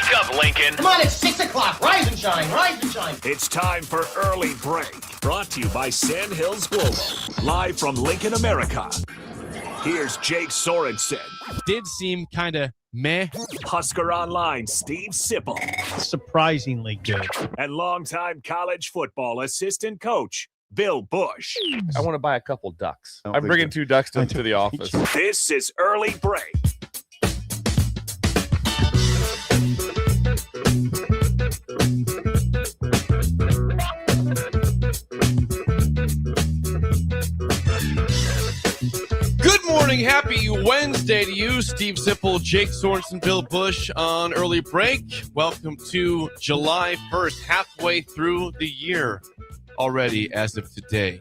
Wake up, Lincoln. Come on, it's 6 o'clock. Rise and shine, rise and shine. It's time for Early Break. Brought to you by Sand Hills Global. Live from Lincoln, America. Here's Jake Sorensen. Did seem kind of meh. Husker Online, Steve Sipple. Surprisingly good. And longtime college football assistant coach, Bill Busch. I want to buy a couple ducks. I'm bringing 2 ducks to the office. This is Early Break. Good morning. Happy Wednesday to you, Steve Sipple, Jake Sorensen, Bill Busch on Early Break. Welcome to July 1st, halfway through the year already as of today.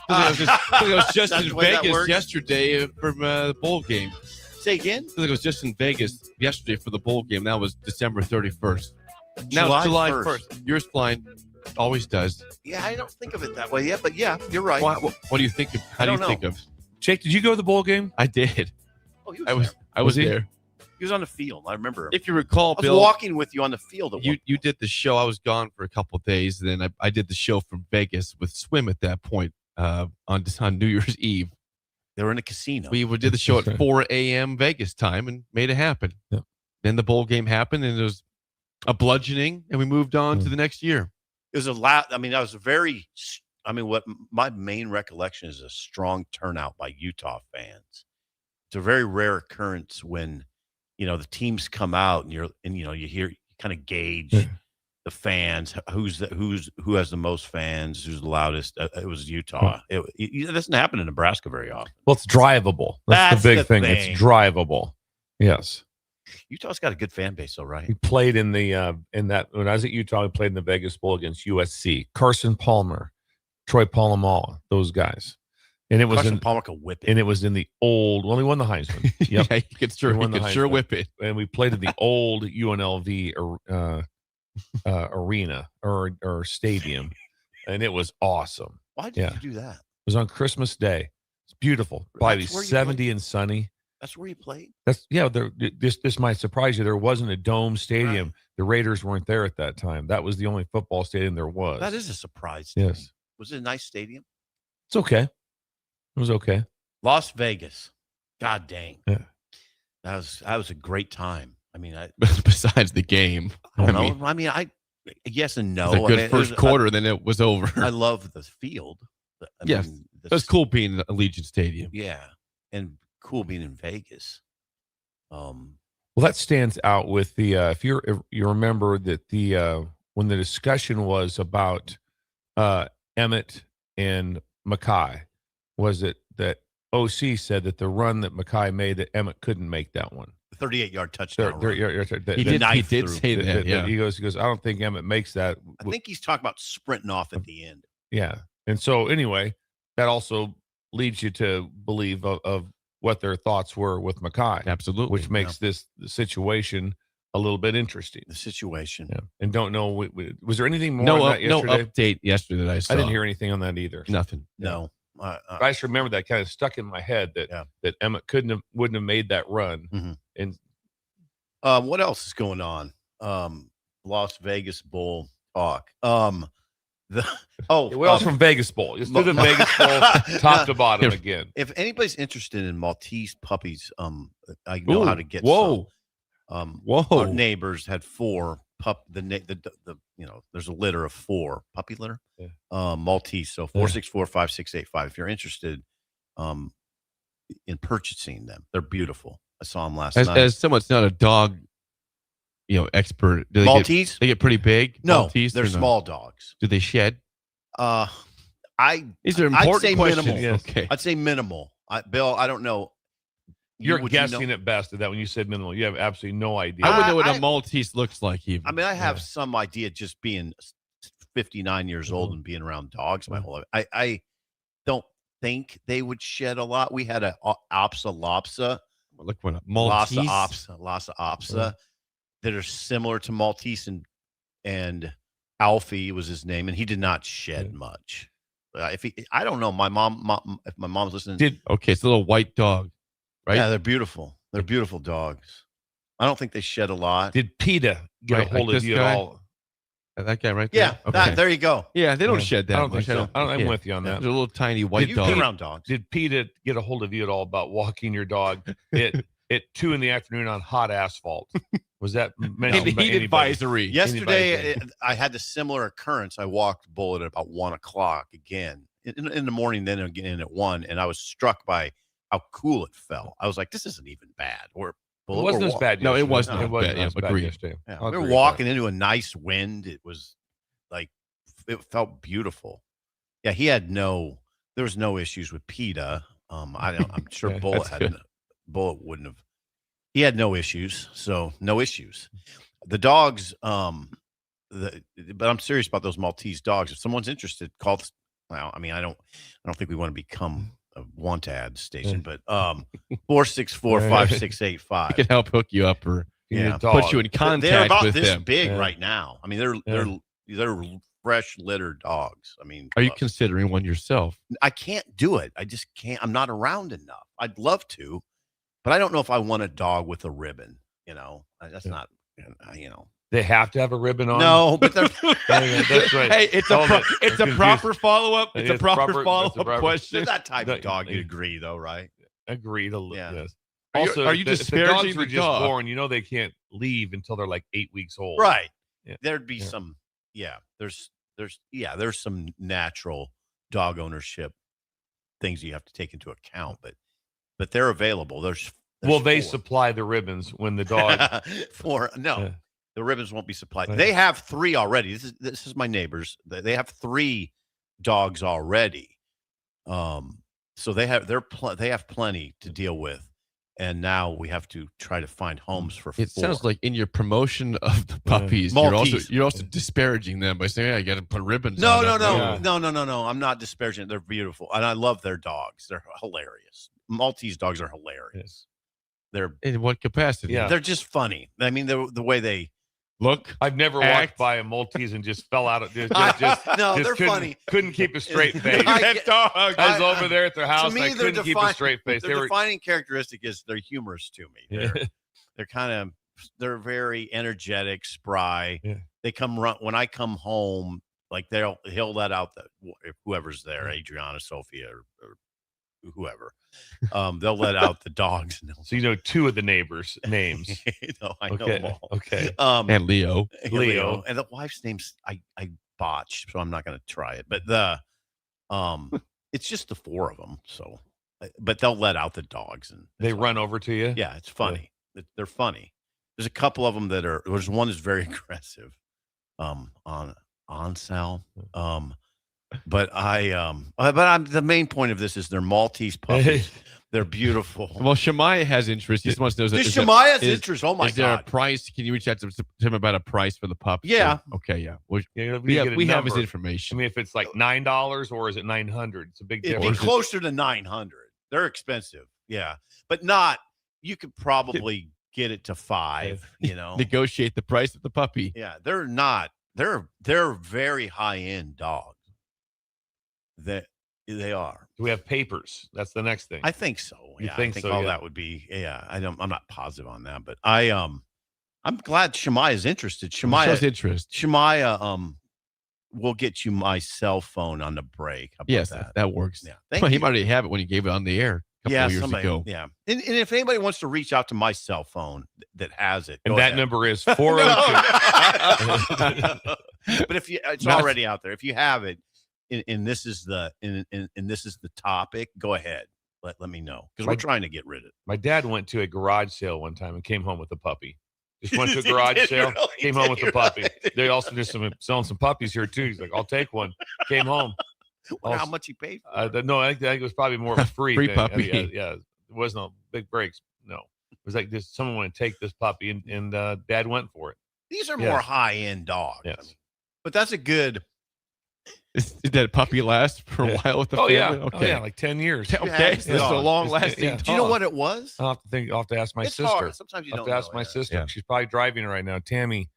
I was just in Vegas yesterday from the bowl game. Say again? I was just in Vegas yesterday for the bowl game. That was December 31st. Now it's July 1st. Yours flying always does. Yeah, I don't think of it that way yet, but yeah, you're right. What do you think of? How do you think of? Jake, did you go to the bowl game? I did. Oh, I was there. He was on the field. I remember him. If you recall, I was Bill, walking with you on the field. You did the show. I was gone for a couple of days. Then I did the show from Vegas with Swim at that point on New Year's Eve. They were in a casino. We did the show at 4 a.m. Vegas time and made it happen. Yeah. Then the bowl game happened, and it was a bludgeoning, and we moved on to the next year. It was a lot. I mean, I was what my main recollection is a strong turnout by Utah fans. It's a very rare occurrence when, the teams come out and you kind of gauge the fans, who has the most fans, who's the loudest. It was Utah. It doesn't happen in Nebraska very often. Well, it's drivable. That's the big thing. It's drivable. Yes. Utah's got a good fan base, though, right? He played in that when I was at Utah. He played in the Vegas Bowl against USC. Carson Palmer, Troy Polamalu, those guys, and it was Carson Palmer could whip it. And it was in the old. Well, he won the Heisman. Yep. Yeah, he could sure whip it. And we played in the old UNLV arena or stadium, and it was awesome. Why did you do that? It was on Christmas Day. It's beautiful. Probably 70 and sunny. That's where you played? This might surprise you. There wasn't a dome stadium. Right. The Raiders weren't there at that time. That was the only football stadium there was. That is a surprise to me. Yes. Was it a nice stadium? It's okay. It was okay. Las Vegas. God dang. Yeah. That was a great time. I mean, besides the game. Yes and no. It was a good first quarter, then it was over. I love the field. It was cool being at Allegiant Stadium. Yeah. And cool being in Vegas. Well, that stands out with the if you remember that the when the discussion was about Emmett and Mackay, was it that OC said that the run that Mackay made, that Emmett couldn't make that one. 38-yard touchdown. He did say that. Yeah. He goes, I don't think Emmett makes that. I think he's talking about sprinting off at the end. Yeah. And so anyway, that also leads you to believe of what their thoughts were with Mackay. Absolutely. Which makes the situation a little bit interesting. The situation. Yeah. And don't know, was there anything more on that yesterday? No update yesterday that I saw. I didn't hear anything on that either. Nothing. No. I just remember that kind of stuck in my head that Emmett wouldn't have made that run. Mm-hmm. And what else is going on? Las Vegas Bowl talk. From Vegas Bowl. Let's do the Vegas Bowl top to bottom again. If anybody's interested in Maltese puppies, I know how to get some. Our neighbors had 4 there's a litter of 4 puppy litter. Yeah. Maltese. So 464-5685. If you're interested in purchasing them, they're beautiful. I saw them last night. As someone's not a dog, expert. Maltese? They get pretty big. No, Maltese, they're small dogs. Do they shed? These are important I'd say questions. minimal. Yes. Okay. I'd say minimal. Bill, I don't know. You're guessing at best at that when you said minimal. You have absolutely no idea. I would know what a Maltese looks like. Even. I mean, I have some idea just being 59 years old and being around dogs my whole life. I don't think they would shed a lot. We had a Opsa Lopsa. Look what Maltese. Lhasa Apso that are similar to Maltese, and Alfie was his name, and he did not shed much. I don't know. If my mom's listening. Okay, it's a little white dog, right? Yeah, they're beautiful. They're beautiful dogs. I don't think they shed a lot. Did PETA get a hold of you at all? That guy right there? Yeah, Okay. there you go. Yeah, they don't shed that I don't much. think so. I'm with you on that. They're a little tiny white You've dog. been around dogs. Did PETA get a hold of you at all about walking your dog at 2 p.m. on hot asphalt? Was that mentioned by Heat anybody? advisory. Yesterday, I had a similar occurrence. I walked Bullet at about 1 o'clock again in the morning, then again at 1, and I was struck by how cool it felt. I was like, "This isn't even bad." It wasn't as bad. No, it yesterday. wasn't It wasn't bad. as bad Agreed. yesterday. Yeah, I'll we were agree with walking into a nice wind. It was like it felt beautiful. Yeah, there was no issues with PETA. I'm sure Okay, Bullet that's good. Bullet wouldn't have. He had no issues, so no issues. The dogs, but I'm serious about those Maltese dogs. If someone's interested, call. Well, I mean, I don't think we want to become a want ad station, but 464-5685. I can help hook you up or Yeah. put you in They're contact about with this them. big Yeah. right now. I mean, they're fresh litter dogs. I mean, Are you considering one yourself? I can't do it. I just can't. I'm not around enough. I'd love to, but I don't know if I want a dog with a ribbon. That's not. They have to have a ribbon on. No, but they're. That's right. Hey, it's a proper follow-up. It's a proper follow-up question. They're that type of dog. you You'd agree, though, right? Agreed. Yeah. Yes. Are you if the disparaging dogs were the just dog? born, they can't leave until they're like 8 weeks old. Right. Yeah. There'd be Yeah. some. Yeah. There's some natural dog ownership things you have to take into account, but they're available. There's Will they 4. supply the ribbons when the dog? No. Yeah. The ribbons won't be supplied. Right. They have 3 already. This is my neighbors. They have 3 dogs already. So they have plenty to deal with, and now we have to try to find homes for 4. It sounds like in your promotion of the puppies, Maltese. you're also disparaging them by saying, "I got to put ribbons." No. on them." No. I'm not disparaging. They're beautiful, and I love their dogs. They're hilarious. Maltese dogs are hilarious. They're In what capacity? Yeah. they're just funny. I mean, the way they Look, I've never Act. walked by a Maltese and just fell out of. No, just they're funny. Couldn't keep a straight face. I that get- dog. I was I- over there at their house. me, and I they're couldn't keep a defined- straight face. Their They were. defining characteristic is they're humorous to me. They're very energetic, spry. Yeah. They come run when I come home. Like he'll let out whoever's there, Adriana, Sophia, or whoever. They'll let out the dogs. And So 2 of the neighbors' names. I know Okay. them all. Okay. and Leo. Leo. And the wife's name's I botched, so I'm not going to try it. But it's just the 4 of them. So, but they'll let out the dogs and They it's run fine. over to you. Yeah, it's funny. They're funny. There's a couple of them that are. There's one that's very aggressive. On Sal. But the main point of this is they're Maltese puppies. They're beautiful. Well, Shemaiah has interest. He just wants to know. This Shemaya's interest. Oh my is there a God. price? Can you reach out to him about a price for the pup? Yeah. Okay. Yeah. Well, Yeah, we have his number. I information. mean, if it's like $9 or is it $900? It's a big It'd be difference. closer to 900. They're expensive. Yeah, but not. You could probably get it to 5. Negotiate the price of the puppy. Yeah, they're not. They're very high end dogs. They are. Do we have papers? That's the next thing. I think so. You Yeah, think I think so, all yeah. that would be. Yeah, I'm not positive on that, but I'm glad Shemaiah is interested. Shows interest. Shemaiah will get you my cell phone on the break. How about Yes, that? that works. Yeah, Well, thank he you. might already have it when he gave it on the air a couple of years ago. Yeah, and if anybody wants to reach out to my cell phone that has it, and go that ahead. number is 402. But if it's Not- already out there. If you have it, and this is the topic, go ahead. Let me know because we're Right. trying to get rid of it. My dad went to a garage sale one time and came home with a puppy. Just went to a He garage did, sale, really came home did, with a puppy. right. They also just selling some puppies here too. He's like, "I'll take one." Came home. Wonder how Also- much he paid for it. No, I think it was probably more of a free Free thing. puppy. Yeah, it wasn't a big breaks. No, it was like this. Someone wanted to take this puppy, and Dad went for it. These are Yes. more high end dogs. I Yes. mean, but that's a good. Did that puppy last for a Yeah. while with the Oh family? yeah, Okay. Oh, yeah, like 10 years. Yeah. Okay. It's That's a dog. long lasting. Yeah. Do you know what it was? I'll have to think. I'll have to ask my It's sister. hard. Sometimes you I'll don't have to ask know, my yeah. sister. Yeah. She's probably driving right now. Tammy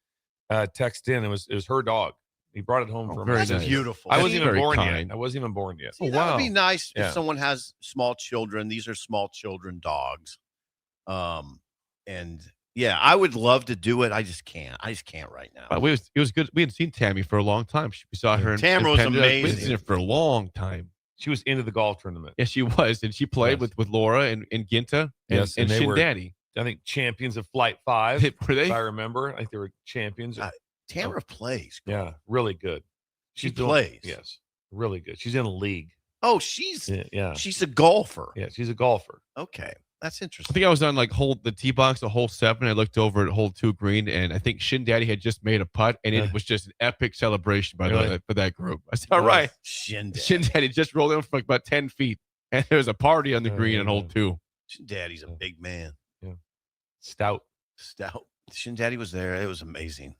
texted in. It was her dog. He brought it home Oh, from. very That's nice. beautiful. I That's wasn't even very born kind. yet. I wasn't even born yet. See, that would be nice Yeah. if someone has small children. These are small children dogs. And Yeah, I would love to do it. I just can't. I just can't right now. It was good. We hadn't seen Tammy for a long time. We saw her. Tamara was amazing. We hadn't seen her for a long time. She was into the golf tournament. Yes, she was, and she played with Laura and Ginta and they Shin were, Daddy. I think champions of Flight 5. Were they? If I remember, I think they were champions. Tamara plays. Yeah, really good. She plays. Yes, really good. She's in a league. Oh, she's a golfer. Yeah, she's a golfer. Okay, that's I interesting. think I was on the tee box, hole 7. I looked over at hole 2 green, and I think Shin Daddy had just made a putt, and it was just an epic celebration for that group. I said, "All right, Shin Daddy just rolled in from about 10 feet, and there was a party on the green on hole 2." Shin Daddy's a big man. Yeah, stout. Shin Daddy was there. It was amazing.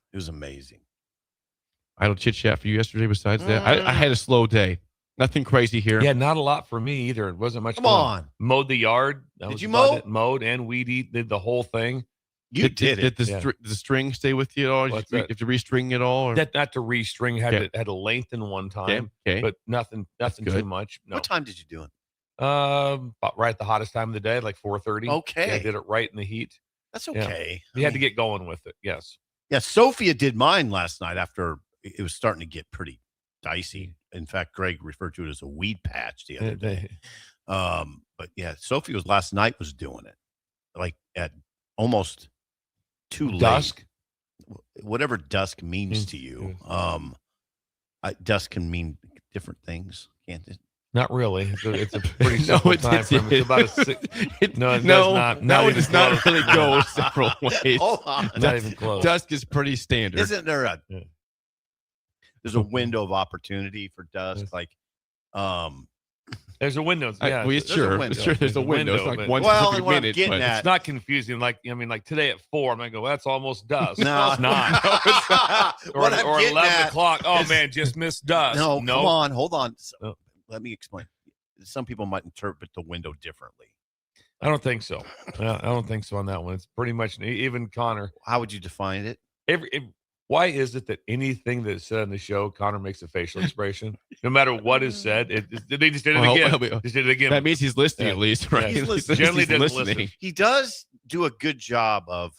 Idle chit chat for you yesterday. Besides that, I had a slow day. Nothing crazy here. Yeah, not a lot for me either. It wasn't much. Come on. Mowed the yard. Did you mow? Mowed and weed did the whole thing. Did the string stay with you at all? What's you that? have to restring it all? Or? Not to restring. Had to lengthen one time. Okay. But nothing too much. No. What time did you do it? About right at the hottest time of the day, like 4:30. Okay. Yeah, I did it right in the heat. That's okay. You had to get going with it. Yes. Yeah, Sophia did mine last night after it was starting to get pretty dicey. In fact, Greg referred to it as a weed patch the other day. But yeah, Sophie last night was doing it like at almost too late. Dusk? Whatever dusk means to you. Dusk can mean different things, can't it? Not really. It's a pretty simple time frame. It's about a 6. It does not. That one does not really go several ways. Hold on. Not even close. Dusk is pretty standard. Isn't there there's a window of opportunity for dusk? There's a window. Yeah, there's a window. It's like one minute. It's not confusing. Like today at 4, I'm gonna go. Well, that's almost dusk. No, it's not. No, it's not. or 11 o'clock. Oh man, just missed dusk. No, come on, hold on. Let me explain. Some people might interpret the window differently. I don't think so. I don't think so on that one. It's pretty much even Connor. How would you define it? Why is it that anything that's said on the show, Connor makes a facial expression? No matter what is said, they just did it again. Just did it again. That means he's listening at least, right? He's listening. Generally doesn't listen. He does do a good job of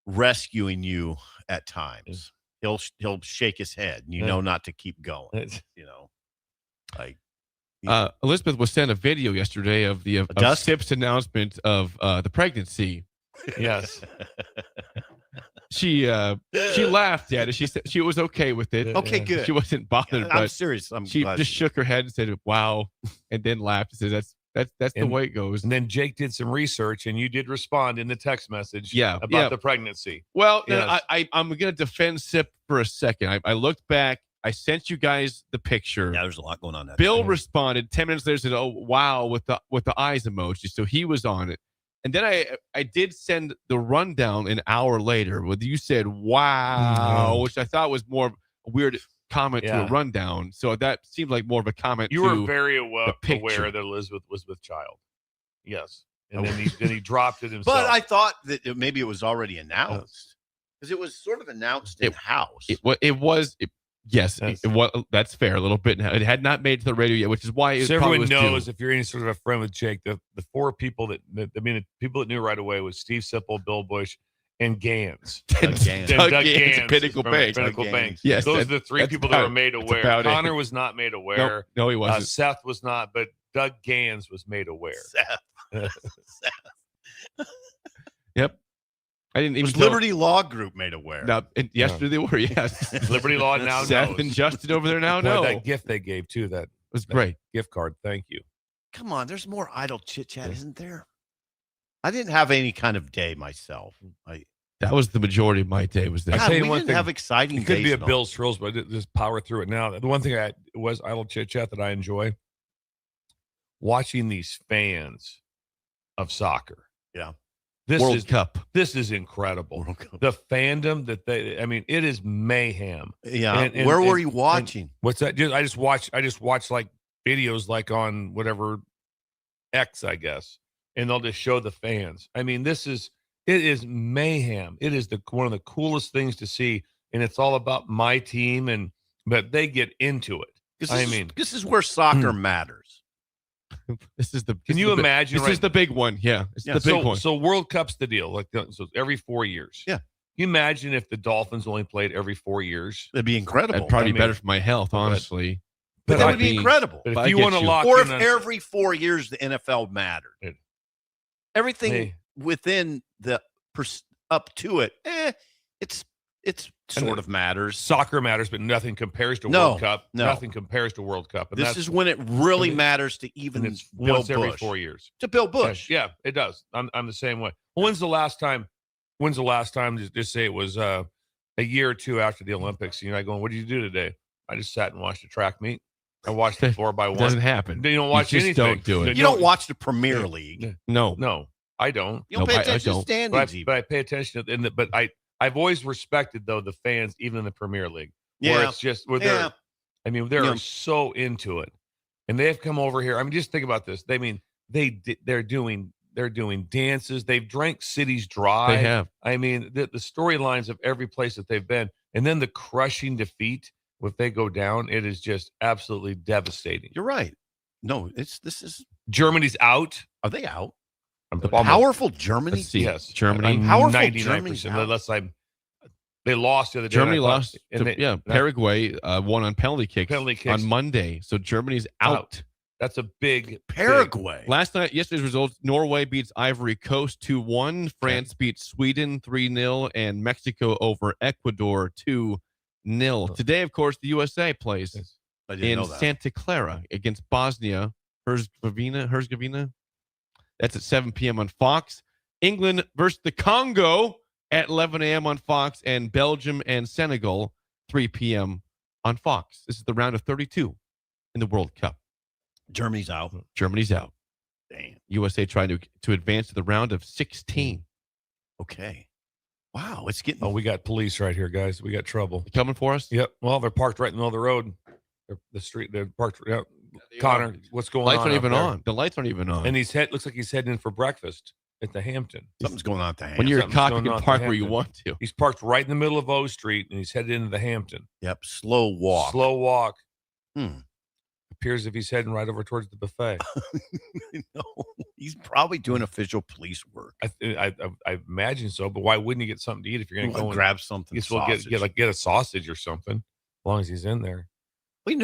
rescuing you at times. He'll shake his head, and you know not to keep going. Elizabeth was sent a video yesterday of Sip's announcement of the pregnancy. Yes. She laughed at it. She said she was okay with it. Okay, good. She wasn't bothered. I'm serious. She just shook her head and said, "Wow," and then laughed and said, "That's the way it goes." And then Jake did some research, and you did respond in the text message. About the pregnancy. Well, yes. I'm going to defend Sip for a second. I looked back. I sent you guys the picture. Yeah, there's a lot going on. Bill responded 10 minutes later. Said, "Oh wow," with the eyes emoji. So he was on it. And then I did send the rundown an hour later where you said, "Wow," which I thought was more a weird comment to a rundown. So that seemed like more of a comment. You were very aware that Elizabeth was with child. Yes. And then he dropped it himself. But I thought that maybe it was already announced because it was sort of announced in-house. Yes, that's fair. A little bit. It had not made to the radio yet, which is why everyone knows. If you're any sort of a friend with Jake, the 4 people the people that knew right away was Steve Sipple, Bill Busch, and Gans. Doug Gans, Pinnacle Bank. Yes, those are the 3 people that were made aware. Connor was not made aware. No, he wasn't. Seth was not, but Doug Gans was made aware. Seth. Yep. I didn't even. Was Liberty Law Group made aware? No, yesterday they were. Yes, Liberty Law now. Seth and Justin over there now. No, that gift they gave too. That was great. Gift card. Thank you. Come on, there's more idle chit chat, isn't there? I didn't have any kind of day myself. That was the majority of my day. Was that? God, we didn't have exciting. It could be a Bill's Trills, but just power through it now. The one thing was idle chit chat that I enjoy watching these fans of soccer. Yeah. World Cup. This is incredible. The fandom that it is mayhem. Yeah. And where were you watching? What's that? I just watch like videos like on whatever X, I guess, and they'll just show the fans. I mean, it is mayhem. It is one of the coolest things to see, and it's all about my team, but they get into it. This is where soccer matters. This is the. Can you imagine? This is the big one. Yeah, it's the big one. So World Cup's the deal. Like so every 4 years. Yeah. Can you imagine if the Dolphins only played every 4 years? It'd be incredible. That'd probably be better for my health, honestly. But that would be incredible. But But if you want to lock Or in if on, every 4 years the NFL mattered. Everything within the up to it, it's sort of matters. soccer matters, but nothing compares to No, World Cup. no. Nothing compares to World Cup. And This is when it really matters to even it's Bill once every Busch. 4 years. To Bill Busch. Yeah, it does. I'm the same way. Well, when's the last time? Just say it was a year or two after the Olympics. You're not going, what did you do today? I just sat and watched a track meet. I watched the 4x1. Doesn't happen. You don't watch You just anything. don't do it. You don't watch the Premier League. No. No, I don't. You don't No, pay I attention to don't. standings even. But I pay attention to but I've always respected though the fans even in the Premier League. Where Yeah. it's just where Yeah. they're Yeah. so into it. And they've come over here. I mean, just think about this. They're doing dances. They've drank cities dry. They have. I mean, the storylines of every place that they've been, and then the crushing defeat if they go down, it is just absolutely devastating. You're right. No, this is. Germany's out. Are they out? I'm Powerful Germany. Let's see. Yes, Germany. I'm Powerful 99%. Germany's Unless they lost the other day. Germany and I thought- lost. and To, Paraguay won on penalty kicks on Monday. So Germany's out. That's a big Paraguay. Last night, yesterday's results: Norway beats Ivory Coast 2-1. France beats Sweden 3-0, and Mexico over Ecuador 2-0. Today, of course, the USA plays I didn't know in that. Santa Clara against Bosnia Herzegovina. That's at 7 p.m. on Fox. England versus the Congo at 11 a.m. on Fox, and Belgium and Senegal 3 p.m. on Fox. This is the round of 32 in the World Cup. Germany's out. Germany's out. Damn. USA trying to advance to the round of 16. Okay. Wow, it's getting. Oh, we got police right here, guys. We got trouble. They coming for us? Yep. Well, they're parked right in the middle of the road. They're parked. Yeah. They Connor, are. what's going Lights on? aren't out even there? on. The lights aren't even on. And looks like he's heading in for breakfast at the Hampton. Something's going on at the hand. when you're a something's cop, you going on can at the park where you Hampton. want to. He's parked right in the middle of O Street, and he's headed into the Hampton. Yep. Slow walk. Slow walk. Hmm. Appears as if he's heading right over towards the buffet. No, he's probably doing official police work. I imagine so, but why wouldn't you get something to eat if you're going to go and grab something. guess we'll get a sausage or something, as long as he's in there. We've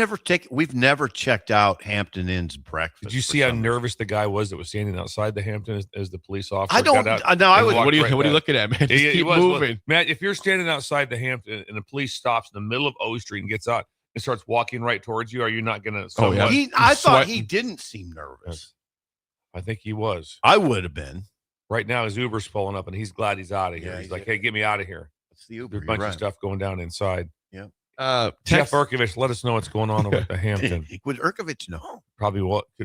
never checked out Hampton Inn's breakfast. Did you see how nervous the guy was that was standing outside the Hampton as the police officer? I don't. got out No, I and was. walked What are you right back? looking at, man? Just He keep was. moving. Matt, if you're standing outside the Hampton and the police stops in the middle of O Street and gets out and starts walking right towards you, are you not going to? Oh, yeah. I thought sweating. he didn't seem nervous. I think he was. I would have been. Right now, his Uber's pulling up and he's glad he's out of here. Yeah, He's like, hey, get me out of here. That's the Uber. There's a bunch of stuff going down inside. Text, Jeff Urkovich, let us know what's going on over at the Hampton. Would Urkovich know? Probably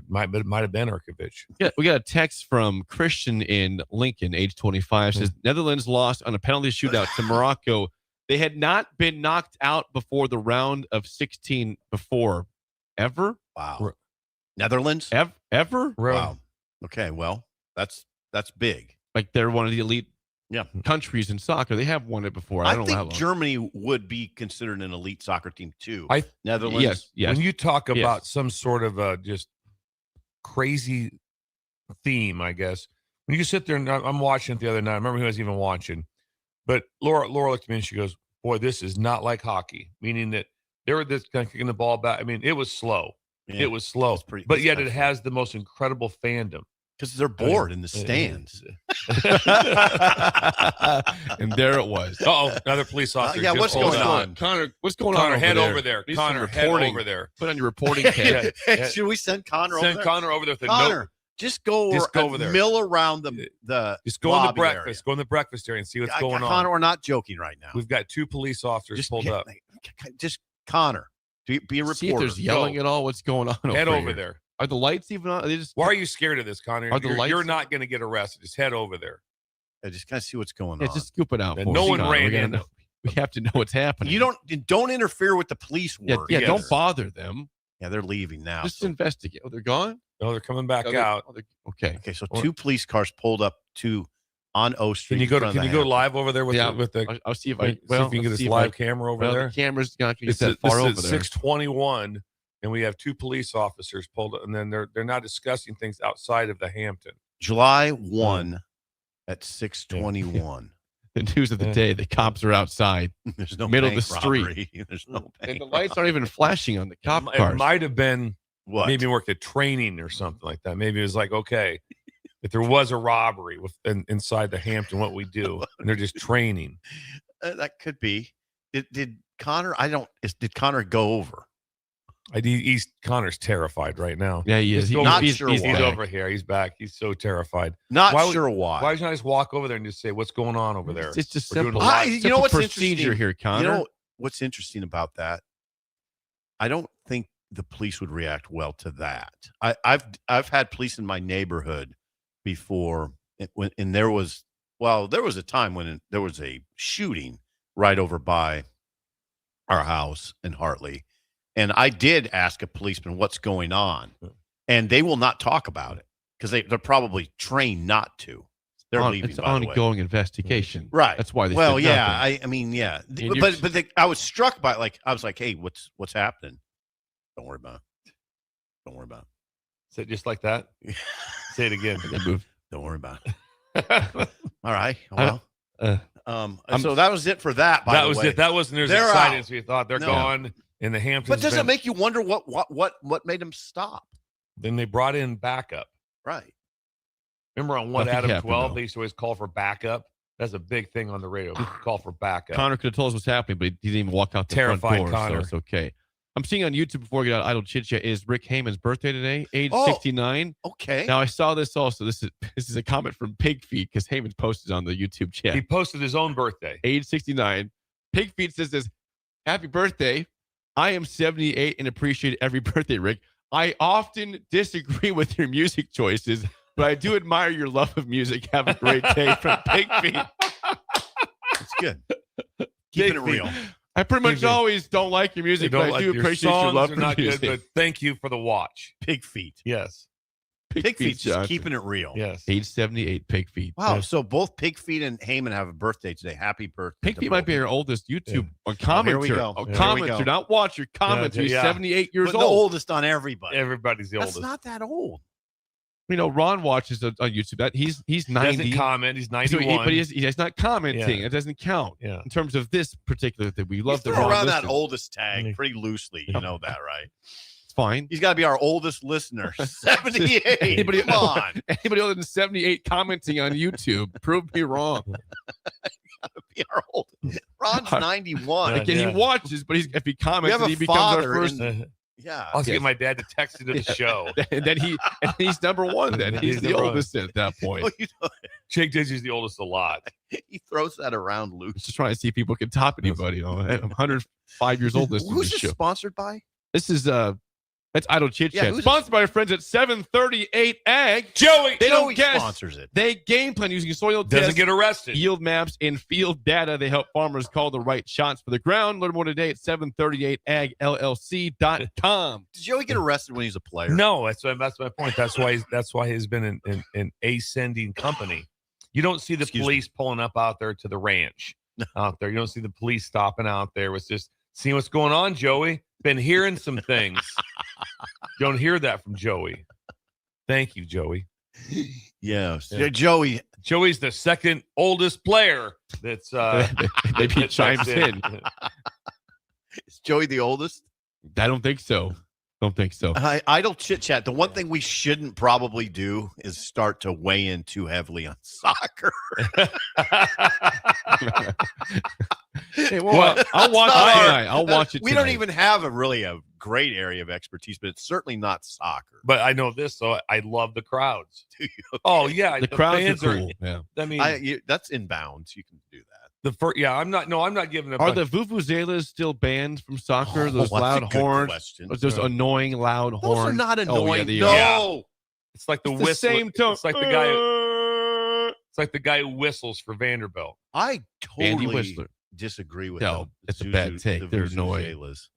might have been Urkovich. Yeah, we got a text from Christian in Lincoln, age 25, says Netherlands lost on a penalty shootout to Morocco. They had not been knocked out before the round of 16 before. Ever? Wow. Netherlands? Ever? Wow. Okay, well, that's big. Like they're one of the elite Yeah. countries in soccer. They have won it before. I I don't know how think long. Germany would be considered an elite soccer team too. I Netherlands. Yes. When you talk Yes. about some sort of just crazy theme, I guess, when you sit there and I'm watching it the other night, I remember who I was even watching, but Laura looked at me and she goes, boy, this is not like hockey, meaning that they were just kind of kicking the ball back. I mean, it was slow. Yeah. It was slow, It's but yet kinda it has the most incredible fandom. Because they're bored in the stands. And there it was. Uh-oh, another police officer. yeah, just what's pulled going out. on? Connor, what's going on Connor, over head there? over there. Need some Connor, head reporting. over there. Put on your reporting cap. Yeah. Should we send Connor over Send there? Connor over there with a Connor, note. just go over there. mill around the Just go in the lobby breakfast. Go in the breakfast area and see what's area. going on. Connor, we're not joking right now. We've got two police officers Just pulled up. Just Connor, be a reporter. See if there's yelling at all. What's going on? Head over here? there. Are the lights even on? Are they just Why are you scared of this, Connor? Are the lights- You're not going to get arrested. Just head over there. Yeah, just kind of see what's going Yeah, on. just scoop it out. And for no us, one Connor. ran We gotta in. know- We have to know what's happening. You don't interfere with the police Yeah, work. don't either. bother them. Yeah, they're leaving now. Just so- investigate. Oh, they're gone. No, they're coming back Oh, they're- out. oh, they're- okay. Okay, so two police cars pulled up on O Street. Can you in go? front of Can the you go Hampton. live over there with Yeah, the? I'll see if see I. if you can get let's this see if live I- camera over well, there. The camera's not going to get This that is far over this is there. 621, and we have 2 police officers pulled, and then they're not discussing things outside of the Hampton. July 1 at 6:21. The news of the day: the cops are outside, There's no middle of bank the street. robbery. There's no bank and the lights aren't even flashing on the cop It cars. might have been What? maybe worked at training or something like that. Maybe it was like, okay, if there was a robbery inside the Hampton, what we do, and they're just training. That could be. Did Connor? Did Connor go over? Connor's terrified right now. Yeah, he is. He's not he's, sure he's why. He's back. over here. He's back. He's so terrified. Not Why would- sure why. Why don't you just walk over there and just say, what's going on over there? It's just We're doing simple. a lot- You know Simple what's procedure interesting? here, Connor. You know what's interesting about that? I don't think the police would react well to that. I've had police in my neighborhood before, and there was a time when there was a shooting right over by our house in Hartley, and I did ask a policeman what's going on, and they will not talk about it because they're probably trained not to. They're leaving. It's by the way. ongoing investigation, Right. That's why they. Well, said yeah. nothing. I mean, yeah. And But I was struck by it. I was like, hey, what's happening? Don't worry about it. Don't worry about Say it just like that. Say it again. They moved. it. Don't worry about it. All right. Well, I'm- so that was it for that. By That the was way. it. That wasn't as They're exciting out. as we thought. They're No. gone in the Hamptons. But does it make you wonder what made them stop? Then they brought in backup. Right. Remember on One Nothing Adam happened, 12, though. they used to always call for backup. That's a big thing on the radio. Call for backup. Connor could have told us what's happening, but he didn't even walk out the Terrified front door, Connor. so it's okay. I'm seeing on YouTube before we get out Idle Chit Chat is Rick Heyman's birthday today, age Oh. 69. Okay. Now I saw this also. This is a comment from Pig Feet because Heyman's posted on the YouTube chat. He posted his own birthday. Age 69. Pig Feet says this: Happy birthday. I am 78 and appreciate every birthday, Rick. I often disagree with your music choices, but I do admire your love of music. Have a great day from Pig Feet. It's good. Keeping it real. I pretty much Pig Feet. always don't like your music, They don't but I do like- appreciate your songs love are for not music. good, but thank you for the watch. Pig feet. Yes. Pig feet's just Johnson. keeping it real. Yes. Age 78, Pig Feet. Wow. Yes. So both Pig Feet and Heyman have a birthday today. Happy birthday. Pig to Feet might both be of our them. oldest YouTube here commenter. we go. A Here we commenter, go. not watcher. Commenter. He's yeah. 78 years But the old. oldest on everybody. Everybody's the That's oldest. not that old. You know, Ron watches on YouTube. That he's He 90. doesn't comment. He's So 91. but he's not commenting. Yeah. It doesn't count. Yeah. In terms of this particular thing, we love You the throw Ron around that listeners. oldest tag Mm. pretty loosely. You know that, right? It's fine. He's got to be our oldest listener. 78. Anybody, Come on. anybody older than 78 commenting on YouTube, prove me wrong. Be our oldest. Ron's 91. Yeah. Again, he watches, but if he We comments, have then a he becomes our father first. Yeah. I'll have to Yes. get my dad to text into the show. And then he's number one. Then he's the number one. oldest at that point. Well, you know, Jake Dizzy's the oldest a lot. he throws that around loose. Just trying to see if people can top anybody. You know, I'm 105 years old. Listening to Who's this this show. sponsored by? This is that's Idle Chit Yeah, Chat. who's Sponsored by our friends at 738 Ag. Joey They don't Joey guess. sponsors it. They game plan using soil doesn't tests, get arrested. yield maps, and field data. They help farmers call the right shots for the ground. Learn more today at 738agllc.com. Did Joey get arrested when he's a player? No, that's my point. That's why he's been an ascending company. You don't see the Excuse me. police pulling up out there to the ranch out there. You don't see the police stopping out there. It's just seeing what's going on, Joey. Been hearing some things. You don't hear that from Joey. Thank you, Joey. Yeah. Yeah. Joey. Joey's the second oldest player that's Maybe he chimes in. Is Joey the oldest? I don't think so. Don't think so. Idle chit chat. The one thing we shouldn't probably do is start to weigh in too heavily on soccer. Hey, well, I'll watch it not our- tonight. I'll watch it We tonight. don't even have a great area of expertise, but it's certainly not soccer. But I know this, so I love the crowds. Do you? Oh yeah, The crowds are fans cool. Yeah. I mean, That's in bounds. You can do that. the first. Yeah, I'm not giving a Are the vuvuzelas still banned from soccer? Those that's a loud good horns, question. those annoying loud Those horns. are not Oh, annoying. yeah, they no. are. It's like the It's the whistle. same tone. It's like the guy. It's like the guy who whistles for Vanderbilt. I Andy totally Whistler. disagree with No, them. it's a bad take. They're annoying. Vuvuzelas.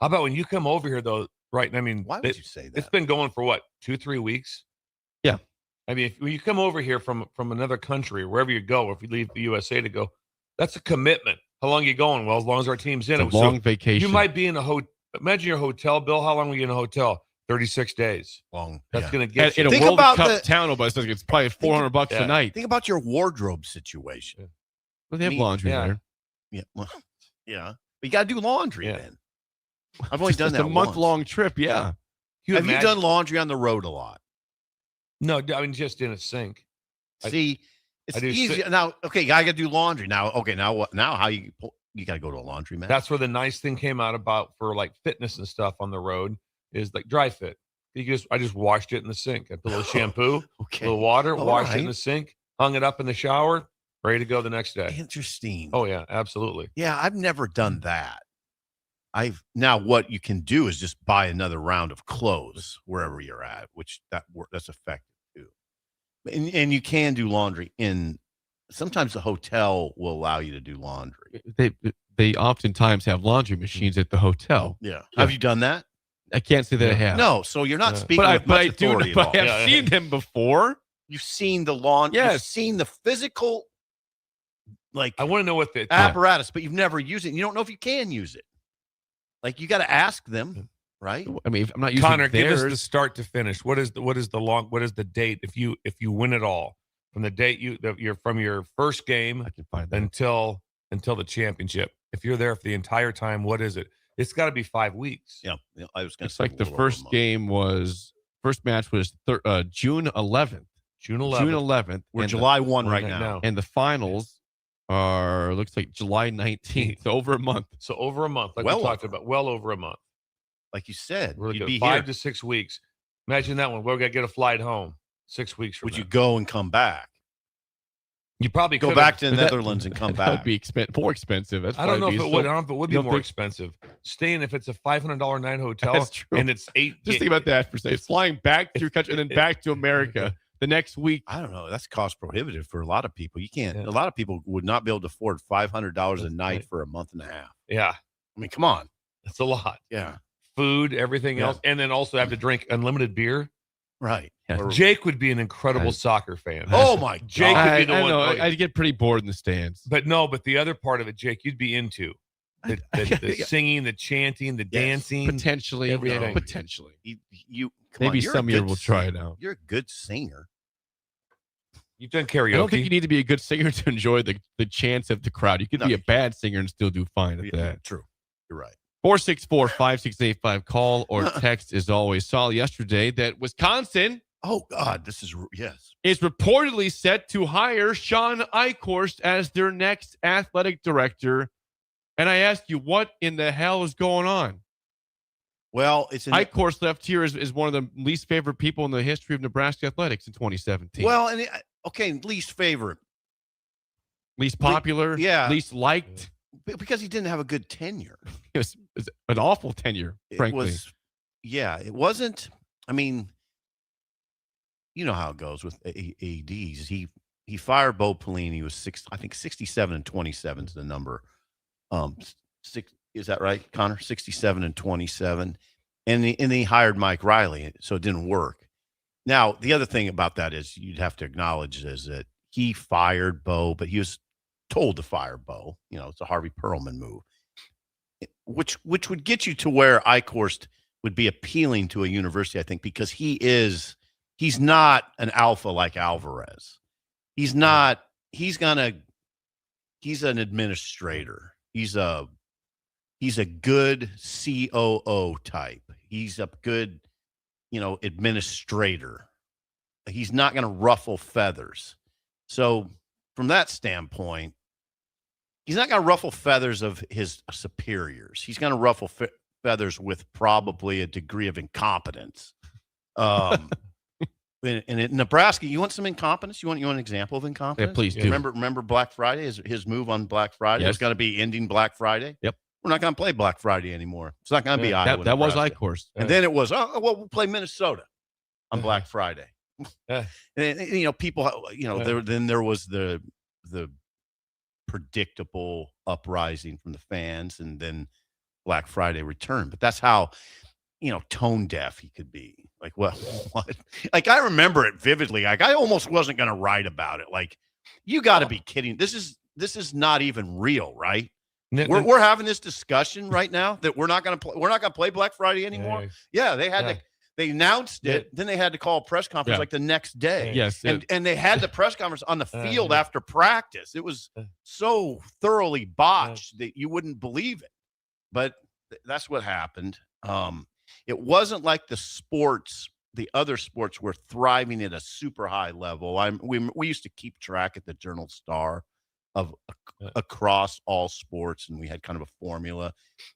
How about when you come over here though? Right? I mean, Why would you say that? it's been going for what 2-3 weeks. Yeah. I mean, when you come over here from another country or wherever you go, or if you leave the USA to go, that's a commitment. How long you going? Well, as long as our team's in It's it. a long So vacation. you might be in a Imagine your hotel bill. How long were you in a hotel? 36 days. Long. That's yeah. going to get In you. a Think World about Cup the- town, it's probably $400 yeah. a night. Think about your wardrobe situation. Well, they have Me- laundry yeah. there. Yeah. Well, yeah. But you got to do laundry Yeah. then. I've only done It's that a month-long trip, yeah. Have you done laundry on the road a lot? No, I mean, just in a sink. See, it's I do easy now. Okay, I got to do laundry now. Okay, now what? Now how you got to go to a laundromat? That's where the nice thing came out about for like fitness and stuff on the road is like dry fit. I just washed it in the sink. I put a little shampoo, okay. a little water, All washed it in right. the sink, hung it up in the shower, ready to go the next day. Interesting. Oh yeah, absolutely. Yeah, I've never done that. Now what you can do is just buy another round of clothes wherever you're at, which that's effective too. And you can do laundry in. Sometimes the hotel will allow you to do laundry. They oftentimes have laundry machines at the hotel. Yeah. Have you done that? I can't say that I have. No. So you're not Yeah. speaking with much authority at all. I have Yeah. seen them before. You've seen the laundry. You've Yes. seen the physical, like I want to know what the apparatus, but you've never used it. You don't know if you can use it. Like you got to ask them, right? I mean, if I'm not using Connor, give us theirs, the start to finish. What is the date if you win it all from the date you're from your first game I can find that. until the championship. If you're there for the entire time, what is it? It's got to be 5 weeks. Yeah. I was going to It's say like the a little over a first month. first match was June 11th. June 11th. June 11th. We're and July 1 Right right now. now. and the finals looks like July 19th. So over a month. So over a month, like Well we talked over. about, well over a month. Like you said, We're you'd looking be at 5 here. to 6 weeks. Imagine that one. We're gonna get a flight home 6 weeks from Would now. you go and come back? You probably Go could've- back to the But that- Netherlands and come That would back. be more expensive. That's I don't know if probably it would. I don't know if it would be you don't more think- expensive. Staying if it's a $500 night hotel That's true. and it's 8. Just think about that for a second. Flying back to your country and then back to America the next week. I don't know. That's cost prohibitive for a lot of people. You can't. Yeah. A lot of people would not be able to afford $500 a That's night right. for a month and a half. Yeah, I mean, come on. that's a lot. Yeah. Food, everything Yeah. else, and then also have to drink unlimited beer. Right. Yeah. Or- Jake would be an incredible I- soccer fan. oh my Jake God. would be the I one. know. oh, I'd get pretty bored in the stands. But the other part of it, Jake, you'd be into the singing, the chanting, the Yes. dancing. Potentially. everything. Potentially. You come Maybe on, you're a some year good we'll try it singer. out. You're a good singer. You've done I don't think karaoke. you need to be a good singer to enjoy the chants of the crowd. You could No, be you a bad singer and still do fine at Yeah, that. True. You're right. 464-5685. Call or text as always. Saw yesterday that Wisconsin Oh God, this is yes. is reportedly set to hire Sean Eichhorst as their next athletic director. And I ask you, what in the hell is going on? Well, it's an, Eichhorst left here is one of the least favorite people in the history of Nebraska athletics in 2017. well, and okay, least favorite least popular, yeah. least liked. because he didn't have a good tenure. It was an awful tenure, frankly. It wasn't. I mean, you know how it goes with ADs. He fired Bo Pelini. He was 67 and 27 is the number. Is that right, Connor? 67 and 27, and he hired Mike Riley, so it didn't work. Now, the other thing about that is you'd have to acknowledge is that he fired Bo, but he was told to fire Bo. You know, it's a Harvey Perlman move, which would get you to where Eichhorst would be appealing to a university, I think, because he's not an alpha like Alvarez. He's not. He's an administrator. He's a good COO type. He's a good, administrator. He's not going to ruffle feathers. So from that standpoint, he's not going to ruffle feathers of his superiors. He's going to ruffle feathers with probably a degree of incompetence. And in Nebraska, you want some incompetence? You want an example of incompetence? Yeah, please do. Remember Black Friday? His move on Black Friday was Yes. going to be ending Black Friday. Yep. We're not going to play Black Friday anymore. It's not going to be Iowa. That was Nebraska. Eichhorst. And then it was, we'll play Minnesota on Black Friday. Yeah. And, people, there was the predictable uprising from the fans, and then Black Friday returned. But that's how, tone deaf he could be. Like, well, what? Like, I remember it vividly. Like, I almost wasn't going to write about it. Like, you got to be kidding. This is not even real, right? We're having this discussion right now that we're not going to play. We're not going to play Black Friday anymore. Yeah, they had to. They announced it. Then they had to call a press conference like the next day. Yes, and they had the press conference on the field after practice. It was so thoroughly botched that you wouldn't believe it. But that's what happened. It wasn't like the other sports were thriving at a super high level. We used to keep track at the Journal Star of across all sports, and we had kind of a formula.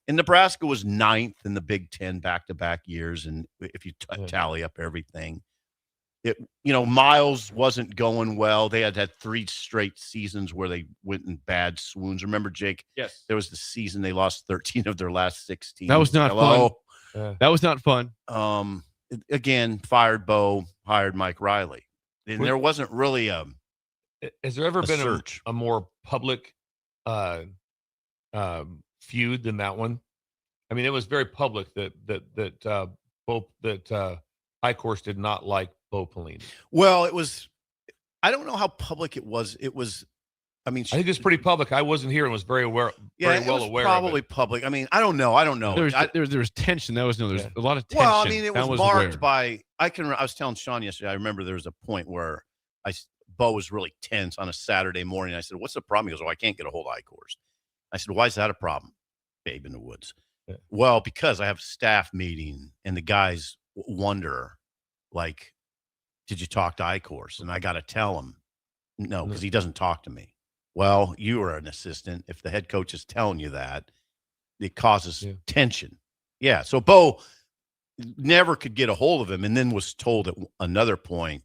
And Nebraska was 9th in the Big Ten back-to-back years, and if you tally up everything, Miles wasn't going well. They had 3 straight seasons where they went in bad swoons. Remember, Jake? Yes. There was the season they lost 13 of their last 16. That was not fun. That was not fun. Again, fired Bo, hired Mike Riley. And there wasn't really has there ever been search. a more public feud than that one? I mean, it was very public that Eichhorst did not like Bo Pelini. Well, it was. I don't know how public it was. It was. I mean, I think it's pretty public. I wasn't here and was very aware. Very well aware. Probably of it. public. I mean, I don't know. There was tension. There was a lot of tension. Well, I mean, it was marked by. I was telling Sean yesterday. I remember there was a point where Bo was really tense on a Saturday morning. I said, "What's the problem?" He goes, "Oh, I can't get a hold of Eichhorst." I said, "Why is that a problem, Babe in the Woods?" Yeah. Well, because I have a staff meeting and the guys wonder, like, did you talk to Eichhorst? And I got to tell him, no, because he doesn't talk to me. Well, you are an assistant. If the head coach is telling you that, it causes tension. Yeah. So Bo never could get a hold of him, and then was told at another point,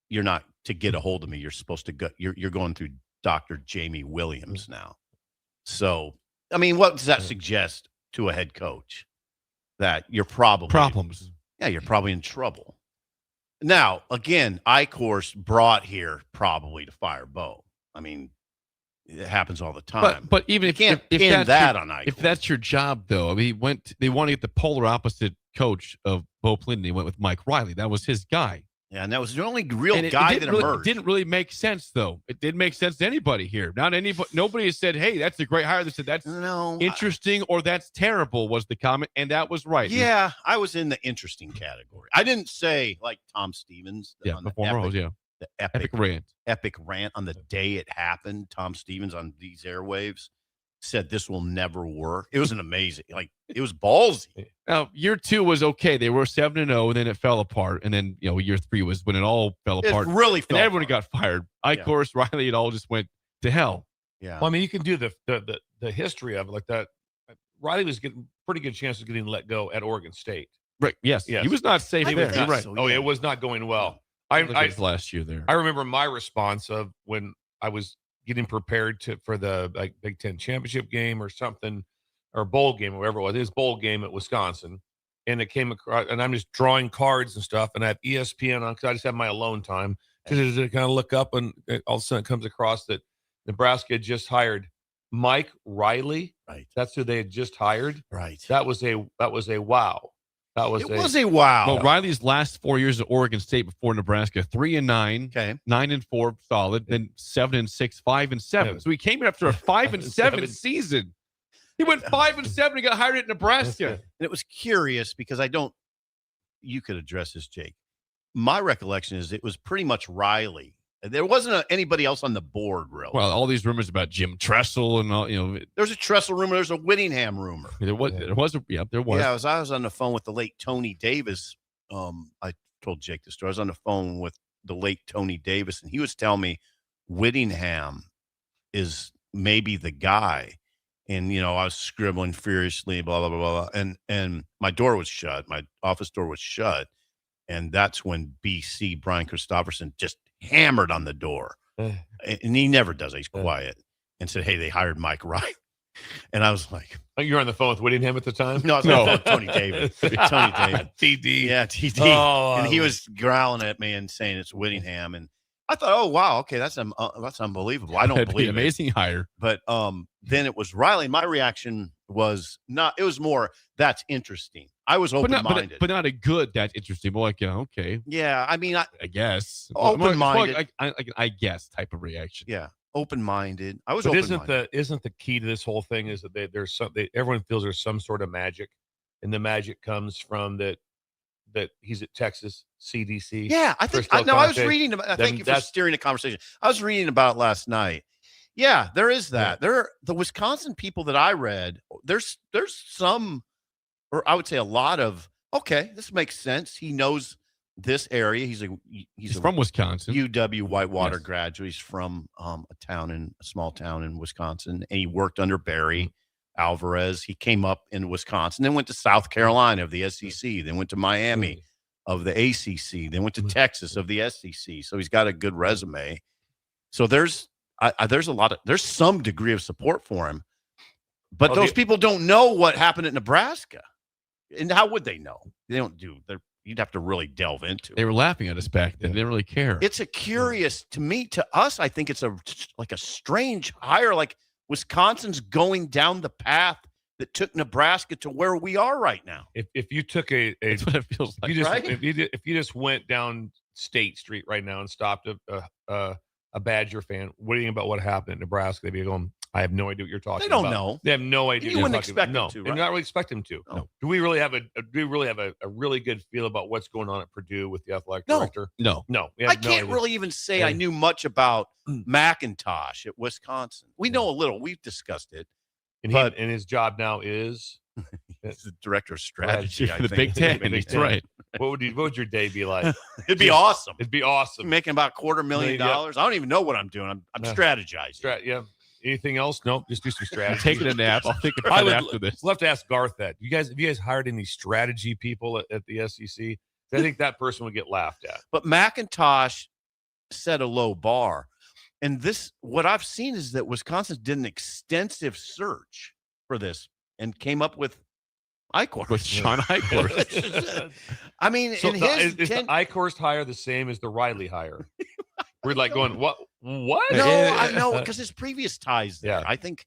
"You're not to get a hold of me. You're supposed to go. You're going through Dr. Jamie Williams now." So, I mean, what does that suggest to a head coach? That you're probably problems. Yeah, you're probably in trouble. Now, again, Eichhorst brought here probably to fire Bo. I mean, it happens all the time. But even if can't if pin that's that your, on Eichhorst. If that's your job, though, I mean, they want to get the polar opposite coach of Bo Pelini. They went with Mike Riley. That was his guy. Yeah, and that was the only real guy that emerged. It didn't really make sense, though. It didn't make sense to anybody here. Not anybody. Nobody has said, "Hey, that's a great hire." They said that's interesting or that's terrible. Was the comment, and that was right. Yeah, I was in the interesting category. I didn't say like Tom Stevens. The epic rant on the day it happened. Tom Stevens on these airwaves said this will never work. It was an amazing, it was ballsy. Now, year 2 was okay. They were 7-0, and then it fell apart. And then, year 3 was when it all fell apart. It really fell and everyone got fired. Eichhorst, Riley, it all just went to hell. Yeah. Well, I mean, you can do the history of it like that. Riley was getting pretty good chances of getting let go at Oregon State. Right. Yes. He was not safe there. You're right. So, it was not going well. I last year there. I remember my response of when I was getting prepared for the Big Ten championship game or something, or bowl game, or whatever it was. It was bowl game at Wisconsin, and it came across, and I'm just drawing cards and stuff, and I have ESPN on because I just have my alone time to kind of look up, and all of a sudden it comes across that Nebraska had just hired Mike Riley. Right, that's who they had just hired. Right, that was a wow. It was a wow. Well, Riley's last 4 years at Oregon State before Nebraska, 3-9, 9-4, solid, then 7-6, 5-7. Yeah. So he came in after a 5-7 season. He went 5-7 and got hired at Nebraska. And it was curious because you could address this, Jake. My recollection is it was pretty much Riley. There wasn't anybody else on the board, really. Well, all these rumors about Jim Tressel and all, There's a Tressel rumor. There's a Whittingham rumor. There was. Yeah, I was on the phone with the late Tony Davis. I told Jake the story. I was on the phone with the late Tony Davis, and he was telling me Whittingham is maybe the guy. And, I was scribbling furiously, blah, blah, blah, blah. And my door was shut. My office door was shut. And that's when BC, Brian Christopherson, just hammered on the door. And he never does. He's quiet. And said, "Hey, they hired Mike Riley." And I was like, you were on the phone with Whittingham at the time? No, I was on the phone with Tony Davis. Tony Davis. TD. Yeah, TD. And he was growling at me and saying it's Whittingham. And I thought, oh, wow, okay, that's unbelievable. I don't believe it. Amazing hire. But then it was Riley. My reaction was it was more, that's interesting. I was open-minded. But not a good, that's interesting. More like, okay. Yeah, I mean, I guess. Open-minded. Like I guess type of reaction. Yeah, open-minded. I was But open-minded. isn't the key to this whole thing is that everyone feels there's some sort of magic, and the magic comes from that he's at Texas CDC. Yeah, I think. I was reading about. Thank you for steering the conversation. I was reading about it last night. Yeah, there is that. Yeah. The Wisconsin people that I read. There's some, or I would say a lot of. Okay, this makes sense. He knows this area. He's from Wisconsin. UW Whitewater Yes. graduate. He's from a small town in Wisconsin, and he worked under Barry Alvarez. He came up in Wisconsin, then went to South Carolina of the SEC, then went to Miami of the ACC, then went to Texas of the SEC. So he's got a good resume. So there's some degree of support for him, but those people don't know what happened at Nebraska, and how would they know? They don't do. You'd have to really delve into it. They were laughing at us back then. They didn't really care. It's a curious to us. I think it's a strange hire. Like Wisconsin's going down the path that took Nebraska to where we are right now. If you took That's what it feels like. if you just went down State Street right now and stopped a Badger fan, what do you think about what happened in Nebraska? They'd be going, I have no idea what you're talking about. They don't know. They have no idea. You wouldn't expect them to, right? And not really expect them to. No. Do we really have a really good feel about what's going on at Purdue with the athletic director? No. I can't really even say I knew much about McIntosh at Wisconsin. We know a little. We've discussed it. And his job now is he's the director of strategy. I the think. Big Ten. That's right. What would your day be like? It'd be awesome. It'd be awesome. Making about $250,000. I don't even know what I'm doing. I'm strategizing. Yeah. Anything else? Nope. Just do some strategy. Taking a nap. I'll take a nap after this. We'll have to ask Garth that. Have you guys hired any strategy people at the SEC? I think that person would get laughed at. But McIntosh set a low bar. And what I've seen is that Wisconsin did an extensive search for this and came up with Eichhorst. With Sean Eichhorst. I mean, so is the Eichhorst hire the same as the Riley hire? We're like going, what? No, I know, because his previous ties there. Yeah. I think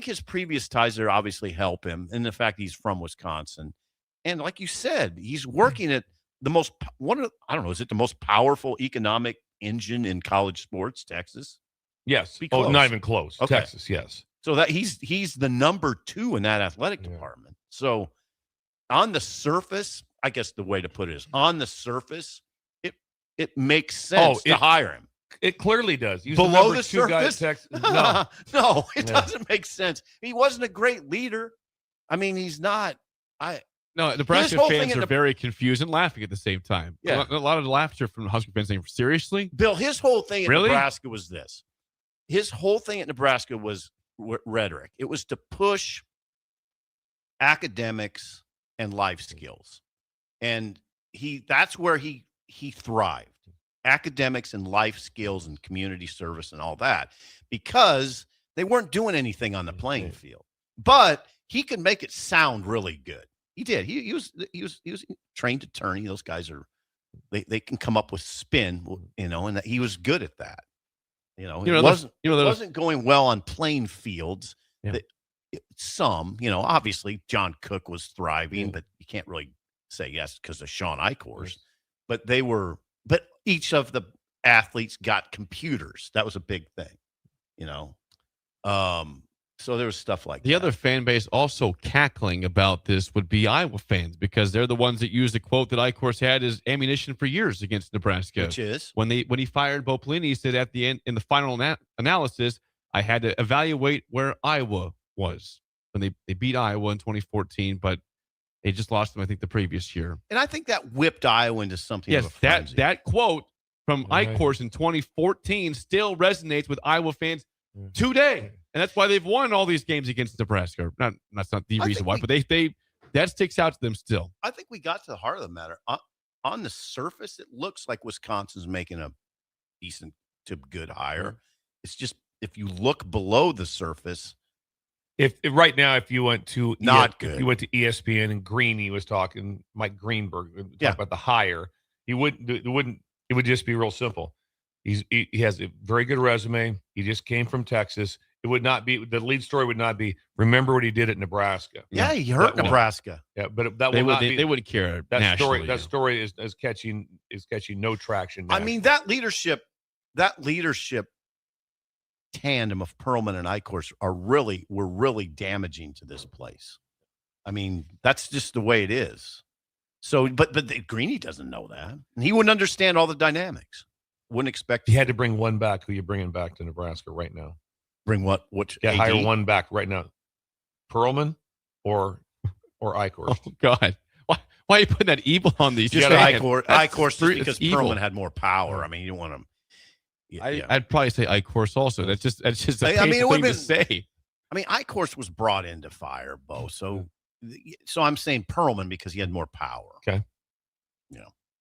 his previous ties there obviously help him, and the fact he's from Wisconsin. And like you said, he's working at the most is it the most powerful economic engine in college sports, Texas? Yes. Oh, not even close. Okay. Texas, yes. So that he's the number 2 in that athletic department. So on the surface, I guess the way to put it is on the surface, it makes sense to hire him. It clearly does. He's below the the surface. Texas. No, it doesn't make sense. He wasn't a great leader. I mean, he's not. No, Nebraska fans are very confused and laughing at the same time. Yeah. A lot of laughter from the Husker fans saying, seriously? Bill, his whole thing at Nebraska was this. His whole thing at Nebraska was rhetoric. It was to push academics and life skills. And that's where he thrived. Academics and life skills and community service and all that, because they weren't doing anything on the playing field. But he could make it sound really good. He did. He was trained attorney. Those guys they can come up with spin, and he was good at that. It wasn't going well on playing fields. Yeah. Obviously John Cook was thriving, but you can't really say yes because of Sean Eichhorst. But each of the athletes got computers. That was a big thing, So there was stuff like that. The other fan base also cackling about this would be Iowa fans, because they're the ones that used the quote that Eichhorst had as ammunition for years against Nebraska. Which is? When he fired Bo Pelini, he said at the end, in the final analysis, I had to evaluate where Iowa was when they beat Iowa in 2014, but they just lost them, I think, the previous year. And I think that whipped Iowa into something of a frenzy. that quote from Eichhorst in 2014 still resonates with Iowa fans today. And that's why they've won all these games against Nebraska. That's not the reason why, but that sticks out to them still. I think we got to the heart of the matter. On the surface, it looks like Wisconsin's making a decent to good hire. It's just, if you look below the surface, if right now, if you went to not good, if you went to ESPN and Greeny was talking, Mike Greenberg about the hire, it would just be real simple. He has a very good resume. He just came from Texas. It would not be, the lead story would not be, remember what he did at Nebraska. Yeah, he hurt Nebraska. Yeah, but that would not be. They wouldn't care. That story is catching no traction. I mean, that leadership tandem of Perlman and Eichhorst were really damaging to this place. I mean, that's just the way it is. So, but Greeny doesn't know that, and he wouldn't understand all the dynamics. Wouldn't expect. You had to bring one back. Who you bringing back to Nebraska right now? Bring what? Which? Yeah, AD? hire one back right now. Perlman or Eichhorst? Oh God, why are you putting that evil on these? Just Eichhorst because evil. Perlman had more power. I mean, you don't want him. Yeah. I'd probably say Eichhorst also. That's just a I mean, it would thing to say. I mean, Eichhorst was brought into fire, Bo. So I'm saying Perlman because he had more power. Okay.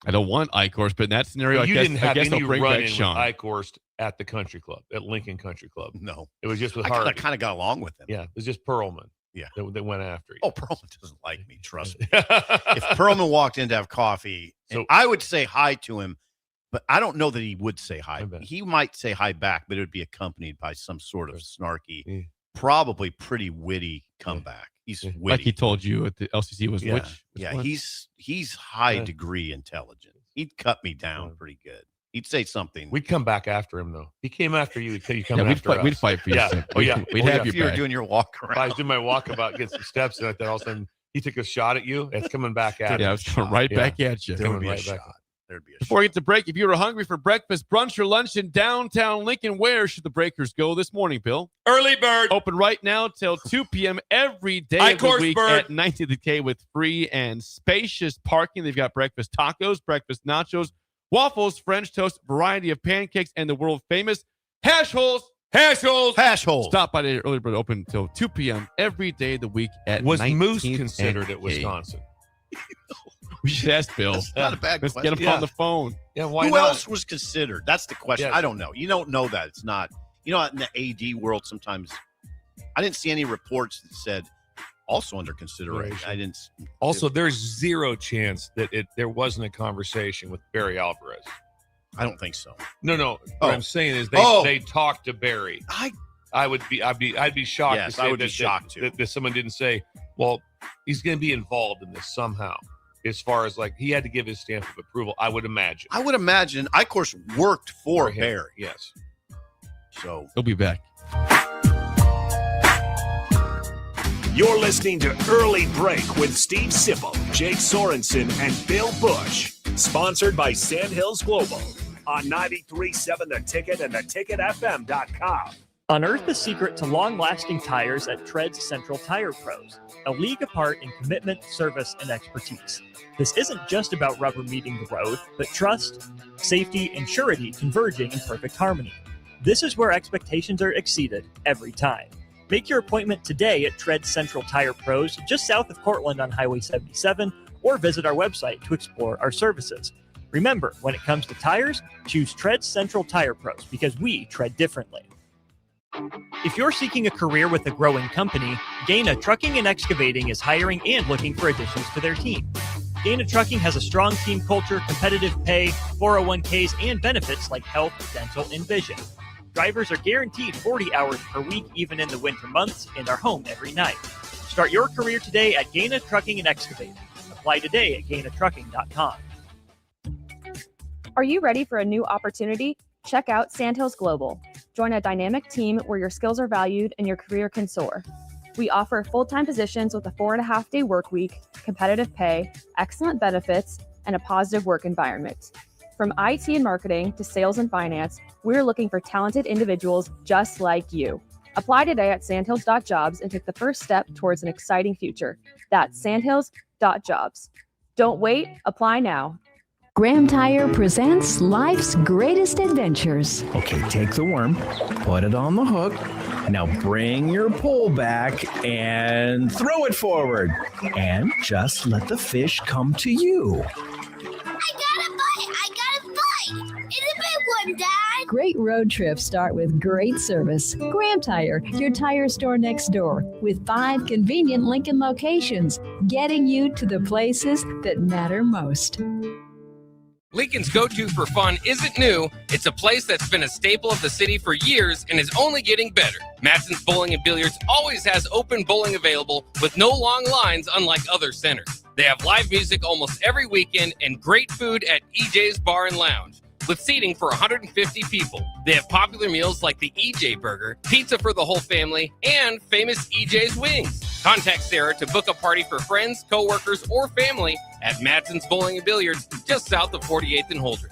I don't want Eichhorst, but in that scenario, Well, you didn't have any I'll bring run-in back with Sean. Eichhorst at the country club, at Lincoln Country Club. No, it was just with I Harvey. kind of got along with him. Yeah, it was just Perlman. Yeah, that went after you. Oh, Perlman doesn't like me. Trust me. If Perlman walked in to have coffee, and I would say hi to him, but I don't know that he would say hi. He might say hi back, but it would be accompanied by some sort of snarky, probably pretty witty comeback. He's witty. Like he told you at the LCC was which one? He's high degree intelligent. He'd cut me down pretty good. He'd say something. We'd come back after him though. He came after you. You come after us. We'd fight for you. Yeah. We'd have you if you were doing your walk around. I was doing my walkabout, get some steps, and all of a sudden he took a shot at you. It's coming back at you. Yeah, it's coming right back at you. There would be a shot. There'd be a Before we get to break, if you were hungry for breakfast, brunch, or lunch in downtown Lincoln, where should the Breakers go this morning, Bill? Early bird. Open right now till 2 p.m. every day of the week at 19th K with free and spacious parking. They've got breakfast tacos, breakfast nachos, waffles, French toast, variety of pancakes, and the world famous hash holes. Hash holes. Hash holes. Stop by the early bird, open until 2 p.m. every day of the week at Was 19th Moose considered at Wisconsin? We should ask Bill. That's not a bad Let's question. get him on the phone. Yeah, why Who not? else was considered? That's the question. Yes. I don't know. You don't know that. It's not. You know, in the AD world, sometimes I didn't see any reports that said also under consideration. I didn't. Also, there's zero chance that there wasn't a conversation with Barry Alvarez. I don't think so. No. What I'm saying is they talked to Barry. I'd be shocked. Yes, to say I would be shocked too. That someone didn't say, well, he's going to be involved in this somehow. As far as like he had to give his stamp of approval, I would imagine. Eichhorst worked for him. Barry. Yes. So he'll be back. You're listening to Early Break with Steve Sipple, Jake Sorensen, and Bill Busch. Sponsored by Sandhills Global on 93.7 The Ticket and theticketfm.com. Unearth the secret to long-lasting tires at Tread's Central Tire Pros, a league apart in commitment, service, and expertise. This isn't just about rubber meeting the road, but trust, safety, and surety converging in perfect harmony. This is where expectations are exceeded every time. Make your appointment today at Tread's Central Tire Pros, just south of Cortland on Highway 77, or visit our website to explore our services. Remember, when it comes to tires, choose Tread's Central Tire Pros because we tread differently. If you're seeking a career with a growing company, Gaina Trucking and Excavating is hiring and looking for additions to their team. Gaina Trucking has a strong team culture, competitive pay, 401ks, and benefits like health, dental, and vision. Drivers are guaranteed 40 hours per week, even in the winter months, and are home every night. Start your career today at Gaina Trucking and Excavating. Apply today at GainaTrucking.com. Are you ready for a new opportunity? Check out Sandhills Global. Join a dynamic team where your skills are valued and your career can soar. We offer full-time positions with a 4.5-day work week, competitive pay, excellent benefits, and a positive work environment. From IT and marketing to sales and finance, we're looking for talented individuals just like you. Apply today at sandhills.jobs and take the first step towards an exciting future. That's sandhills.jobs. Don't wait, apply now. Graham Tire presents life's greatest adventures. Okay, take the worm, put it on the hook. Now bring your pole back and throw it forward. And just let the fish come to you. I got a bite! It's a big one, Dad! Great road trips start with great service. Graham Tire, your tire store next door, with 5 convenient Lincoln locations, getting you to the places that matter most. Lincoln's go-to for fun isn't new. It's a place that's been a staple of the city for years and is only getting better. Matson's Bowling and Billiards always has open bowling available with no long lines, unlike other centers. They have live music almost every weekend and great food at EJ's Bar and Lounge. with seating for 150 people. They have popular meals like the EJ Burger, pizza for the whole family, and famous EJ's Wings. Contact Sarah to book a party for friends, coworkers, or family at Madsen's Bowling and Billiards, just south of 48th and Holdridge.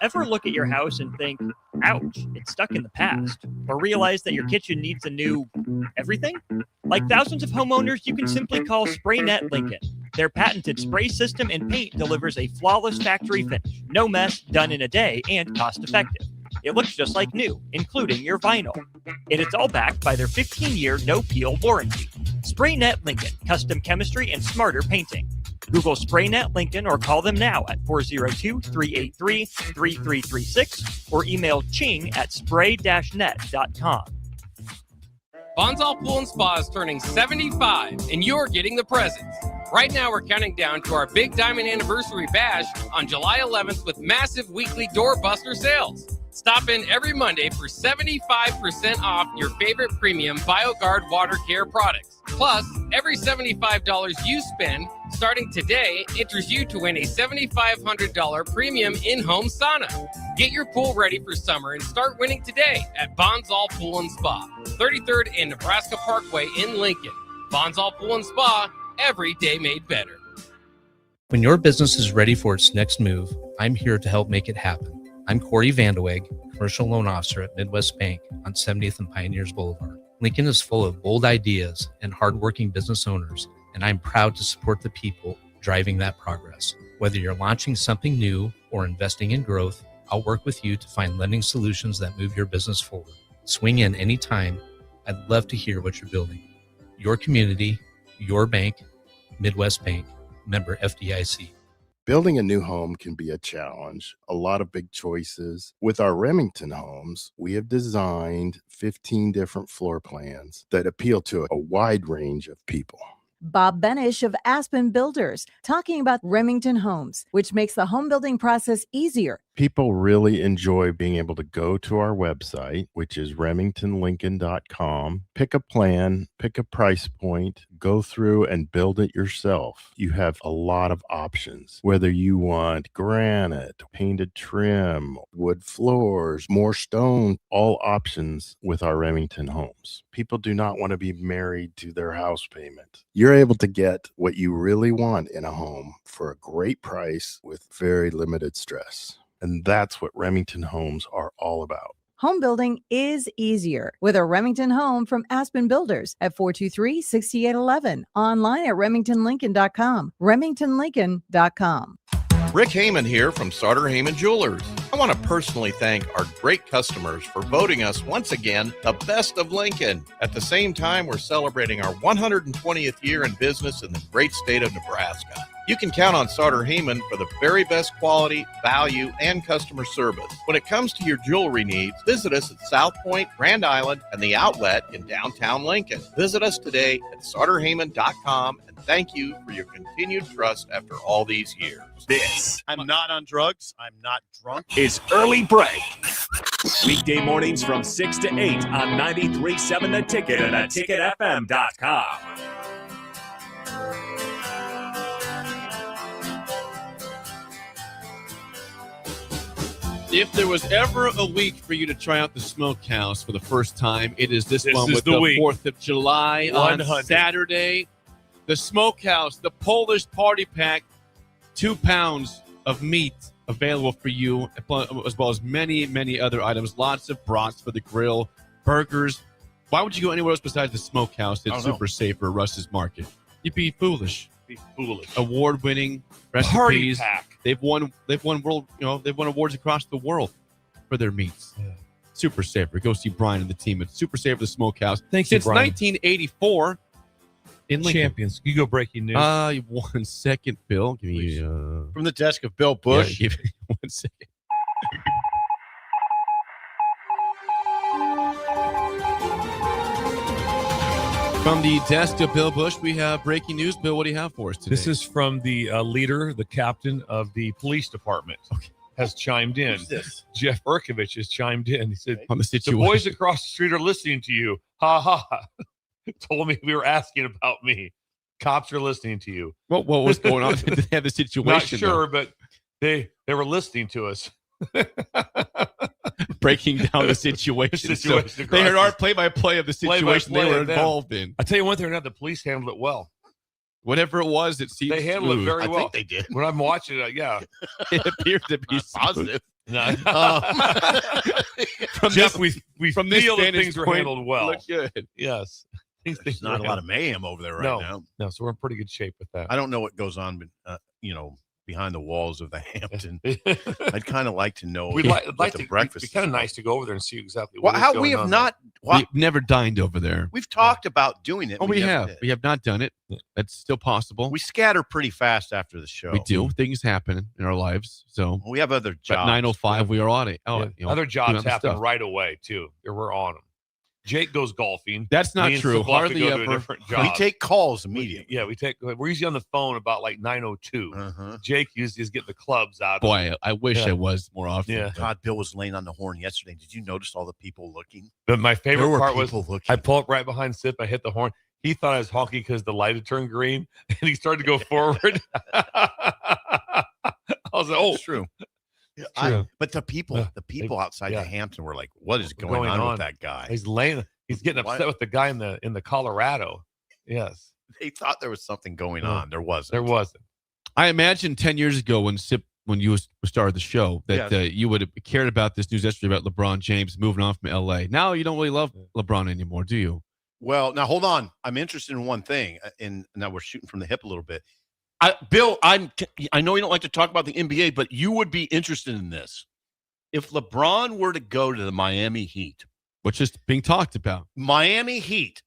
Ever look at your house and think, ouch, it's stuck in the past? Or realize that your kitchen needs a new everything? Like thousands of homeowners, you can simply call SprayNet Lincoln. Their patented spray system and paint delivers a flawless factory finish. No mess, done in a day, and cost-effective. It looks just like new, including your vinyl. And it's all backed by their 15-year no-peel warranty. SprayNet Lincoln, custom chemistry and smarter painting. Google SprayNet Lincoln or call them now at 402-383-3336 or email ching@spray-net.com. Bonsall Pool and Spa is turning 75, and you're getting the presents. Right now, we're counting down to our Big Diamond Anniversary Bash on July 11th with massive weekly doorbuster sales. Stop in every Monday for 75% off your favorite premium BioGuard water care products. Plus, every $75 you spend starting today enters you to win a $7,500 premium in-home sauna. Get your pool ready for summer and start winning today at Bonsall Pool and Spa, 33rd and Nebraska Parkway in Lincoln. Bonsall Pool and Spa, every day made better. When your business is ready for its next move, I'm here to help make it happen. I'm Corey Vandeweghe, Commercial Loan Officer at Midwest Bank on 70th and Pioneers Boulevard. Lincoln is full of bold ideas and hardworking business owners, and I'm proud to support the people driving that progress. Whether you're launching something new or investing in growth, I'll work with you to find lending solutions that move your business forward. Swing in anytime. I'd love to hear what you're building. Your community, your bank, Midwest Bank, member FDIC. Building a new home can be a challenge, a lot of big choices. With our Remington homes, we have designed 15 different floor plans that appeal to a wide range of people. Bob Benish of Aspen Builders, talking about Remington Homes, which makes the home building process easier. People really enjoy being able to go to our website, which is remingtonlincoln.com, pick a plan, pick a price point, go through and build it yourself. You have a lot of options, whether you want granite, painted trim, wood floors, more stone, all options with our Remington homes. People do not want to be married to their house payment. You're able to get what you really want in a home for a great price with very limited stress. And that's what Remington homes are all about. Home building is easier with a Remington home from Aspen Builders at 423-6811. Online at remingtonlincoln.com. remingtonlincoln.com. Rick Heyman here from Sartor Heyman Jewelers. I want to personally thank our great customers for voting us once again the best of Lincoln. At the same time, we're celebrating our 120th year in business in the great state of Nebraska. You can count on Sartor Heyman for the very best quality, value, and customer service. When it comes to your jewelry needs, visit us at South Point, Grand Island, and the Outlet in downtown Lincoln. Visit us today at sartorheyman.com, and thank you for your continued trust after all these years. This I'm not on drugs. I'm not drunk. is Early Break. Weekday mornings from 6 to 8 on 93.7 The Ticket and theticketfm.com. If there was ever a week for you to try out the Smokehouse for the first time, it is this one is with the the week. 4th of July 100. on Saturday. The Smokehouse, the Polish Party Pack, 2 pounds of meat available for you, as well as many, many other items. Lots of brats for the grill, burgers. Why would you go anywhere else besides the Smokehouse? It's super safe for Russ's Market. You'd be foolish. Award-winning recipes. Party pack. They've won world. They've won awards across the world for their meats. Yeah. Super Saver. Go see Brian and the team at Super Saver, the Smokehouse. Thank you, Since Brian. 1984 in Lincoln. Champions. You go breaking news. 1 second, Bill. Give me From the desk of Bill Busch. Yeah, give me 1 second. From the desk of Bill Busch, we have breaking news. Bill, what do you have for us today? This is from the leader, the captain of the police department. Okay. Has chimed in. Who's this? Jeff Urkovich has chimed in. He said, on the the situation. boys across the street are listening to you. Ha ha. Told me we were asking about me. Cops are listening to you. What was going on? Did they have the situation? Not sure, but they were listening to us. Breaking down the situation. So they heard our play-by-play of the situation they were involved in. I tell you one thing or another, the police handled it well. Whatever it was, it seemed they handled it very well. I think they did. When I'm watching it, yeah, it appeared to be positive. No. From Just this, we from feel this that things were handled well. Look good. Yes, there's not a lot of mayhem over there right now. No, so we're in pretty good shape with that. I don't know what goes on, behind the walls of the Hampton. I'd kind of like to know. We'd like the to. breakfast. It'd be kind of nice to go over there and see exactly. Well, what is how going we have on not. We've never dined over there. We've talked about doing it. Oh, we have. We have not done it. That's still possible. We scatter pretty fast after the show. We do. Things happen in our lives. So we have other jobs. At 9:05, we are on it. Other jobs happen right away too. We're on them. Jake goes golfing. That's not Me and true. Sabluka Hardly go to a ever. different job. We take calls immediately. We're usually on the phone about like 9:02. Jake is getting the clubs out. Boy, I wish I was more often. Yeah. God, Bill was laying on the horn yesterday. Did you notice all the people looking? But my favorite part was looking. I pull up right behind Sip. I hit the horn. He thought I was honking because the light had turned green, and he started to go forward. I was like, "Oh, it's true." True. But the people outside the Hampton were like, "What is going on with that guy?" He's laying. He's getting upset with the guy in the Colorado. Yes, they thought there was something going on. There wasn't. There wasn't. I imagine 10 years ago when you started the show that you would have cared about this news yesterday about LeBron James moving on from LA. Now you don't really love LeBron anymore, do you? Well, now hold on. I'm interested in one thing, and now we're shooting from the hip a little bit. Bill, I know you don't like to talk about the NBA, but you would be interested in this. If LeBron were to go to the Miami Heat, which is being talked about. Miami Heat,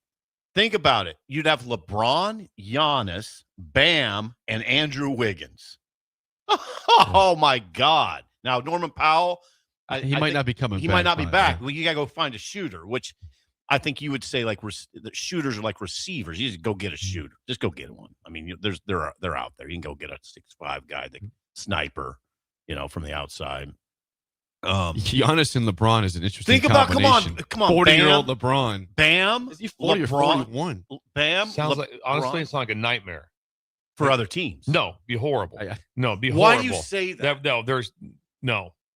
think about it. You'd have LeBron, Giannis, Bam, and Andrew Wiggins. Oh, my God. Now, Norman Powell. He might not be coming back. He might not be back. Well, you got to go find a shooter, which I think you would say like the shooters are like receivers. You just go get a shooter. Just go get one. I mean, they're out there. You can go get a 6'5" guy, the sniper, from the outside. Giannis and LeBron is an interesting combination. Come on, 40-year-old LeBron. Bam. Is he 40 or 41? Bam. Sounds like, honestly, it's like a nightmare for other teams. No, be horrible. No, be horrible. Why do you say that?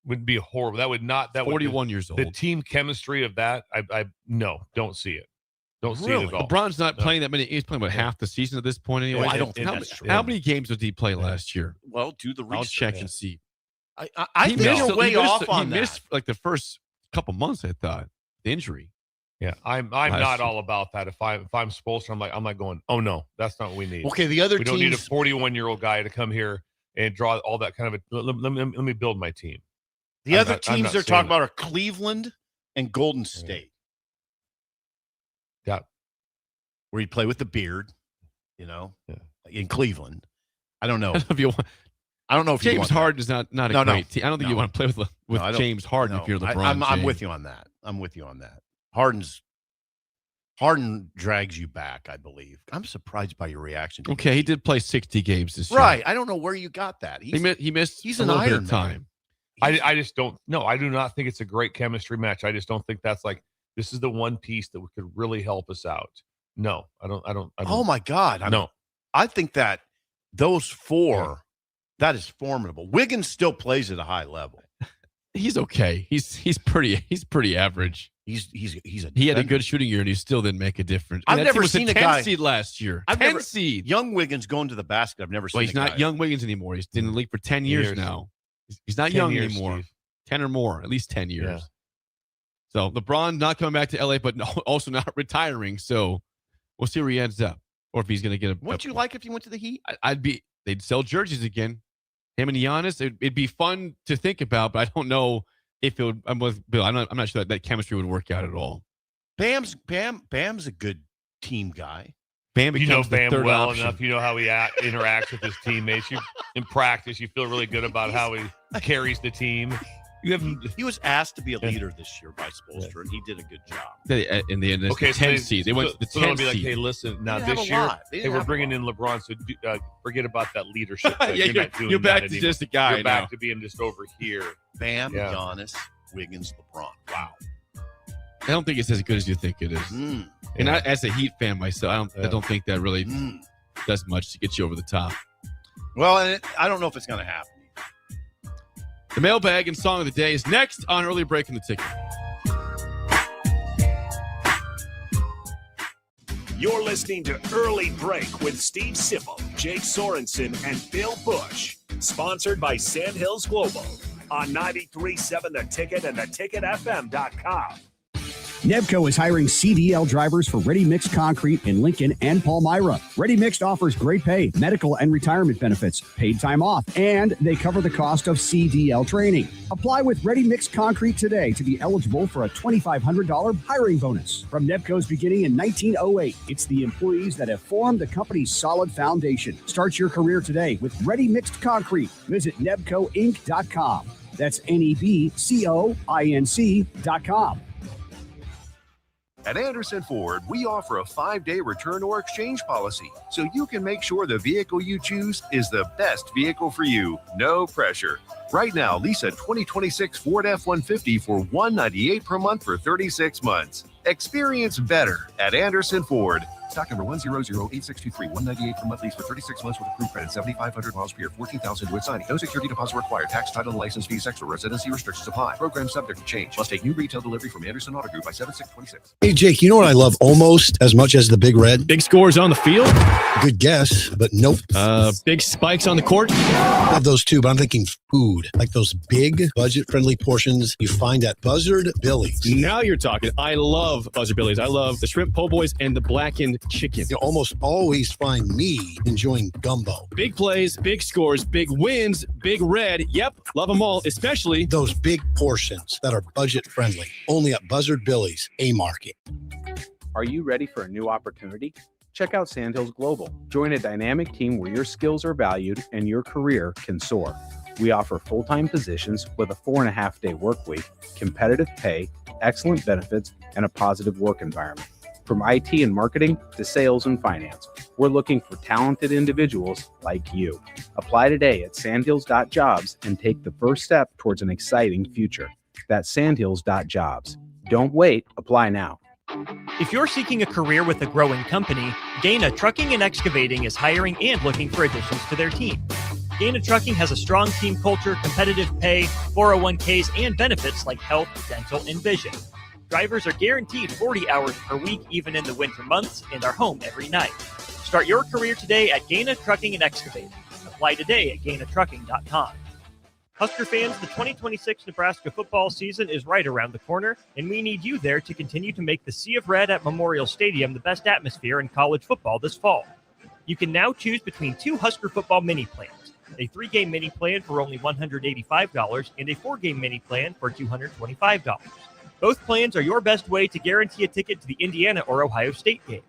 Would be horrible. That would not. That 41 years old. The team chemistry of that, I don't see it. Don't see it at all. LeBron's not playing that many. He's playing about half the season at this point anyway. I don't think that's true. How many games did he play last year? Well, do the research. I'll check and see. I think you're way off on that. He missed like the first couple months. I thought the injury. Yeah, I'm not all about that. If I'm Spoelstra, I'm like going, oh no, that's not what we need. Okay, the other we don't need a 41-year-old guy to come here and draw all that kind of. Let me build my team. The other teams they're talking about are Cleveland and Golden State. Yeah, where you play with the beard, in Cleveland. I don't know. I don't know if James Harden is not a great team. I don't think you want to play with James Harden if you're LeBron. I'm with you on that. Harden drags you back, I believe. I'm surprised by your reaction. Okay, he did play 60 games this year. Right. I don't know where you got that. He missed. He's an Iron time. I just don't. No, I do not think it's a great chemistry match. I just don't think that's like this is the one piece that could really help us out. No, I don't. Oh my God! I think that those four, that is formidable. Wiggins still plays at a high level. He's okay. He's pretty average. He had a good shooting year and he still didn't make a difference. I've never seen a guy seed last year. 10 seed. Young Wiggins going to the basket. I've never seen. Well, he's not young Wiggins anymore. He's been in the league for 10 years now. He's not young anymore. Steve. 10 or more, at least 10 years. Yeah. So LeBron not coming back to LA, but also not retiring. So we'll see where he ends up, or if he's going to get a. What'd you like if you went to the Heat? They'd sell jerseys again. Him and Giannis, it'd be fun to think about, but I don't know if it would. I'm with Bill. I'm not sure that chemistry would work out at all. Bam's a good team guy. Bam, you know Bam well option. enough. You know how he interacts with his teammates. In practice, you feel really good about how he carries the team. He was asked to be a leader this year by Spoelstra, and he did a good job. In the end, the 10 seed. They went to the 10 they'll be like, seed. hey, listen, now this year, we're bringing in LeBron, so forget about that leadership. You're back to just a guy. You're back to being just over here. Bam, Giannis, Wiggins, LeBron. Wow. I don't think it's as good as you think it is. And as a Heat fan myself, I don't think that really does much to get you over the top. Well, and I don't know if it's going to happen. The mailbag and song of the day is next on Early Break in the Ticket. You're listening to Early Break with Steve Sipple, Jake Sorensen, and Bill Busch. Sponsored by Sandhills Global on 93.7 The Ticket and theticketfm.com. Nebco is hiring CDL drivers for Ready Mixed Concrete in Lincoln and Palmyra. Ready Mixed offers great pay, medical and retirement benefits, paid time off, and they cover the cost of CDL training. Apply with Ready Mixed Concrete today to be eligible for a $2,500 hiring bonus. From Nebco's beginning in 1908, it's the employees that have formed the company's solid foundation. Start your career today with Ready Mixed Concrete. Visit nebcoinc.com. That's NEBCOINC.com. At Anderson Ford, we offer a 5-day return or exchange policy, so you can make sure the vehicle you choose is the best vehicle for you. No pressure. Right now, lease a 2026 Ford F-150 for $198 per month for 36 months. Experience better at Anderson Ford. Stock number 1008623, $198 per month lease for 36 months with approved credit, 7,500 miles per year, 14,000 with signing. No security deposit required. Tax, title, and license fees extra. Residency restrictions apply. Program subject to change. Must take new retail delivery from Anderson Auto Group by 7/6/26. Hey, Jake, you know what I love almost as much as the Big Red? Big scores on the field? Good guess, but nope. Big spikes on the court? I love those too, but I'm thinking food. Like those big, budget-friendly portions you find at Buzzard Billy's. Now you're talking. I love Buzzard Billy's. I love the shrimp po' boys and the blackened chicken. You almost always find me enjoying gumbo. Big plays, big scores, big wins, Big Red. Yep, love them all, especially those big portions that are budget-friendly. Only at Buzzard Billy's, A-Market. Are you ready for a new opportunity? Check out Sandhills Global. Join a dynamic team where your skills are valued and your career can soar. We offer full-time positions with a 4.5-day work week, competitive pay, excellent benefits, and a positive work environment. From IT and marketing to sales and finance, we're looking for talented individuals like you. Apply today at sandhills.jobs and take the first step towards an exciting future. That's sandhills.jobs. Don't wait. Apply now. If you're seeking a career with a growing company, Gaina Trucking and Excavating is hiring and looking for additions to their team. Gaina Trucking has a strong team culture, competitive pay, 401ks, and benefits like health, dental, and vision. Drivers are guaranteed 40 hours per week, even in the winter months, and are home every night. Start your career today at Gaina Trucking and Excavating. Apply today at GainaTrucking.com. Husker fans, the 2026 Nebraska football season is right around the corner, and we need you there to continue to make the Sea of Red at Memorial Stadium the best atmosphere in college football this fall. You can now choose between 2 Husker football mini plans, a 3-game mini plan for only $185 and a 4-game mini plan for $225. Both plans are your best way to guarantee a ticket to the Indiana or Ohio State game.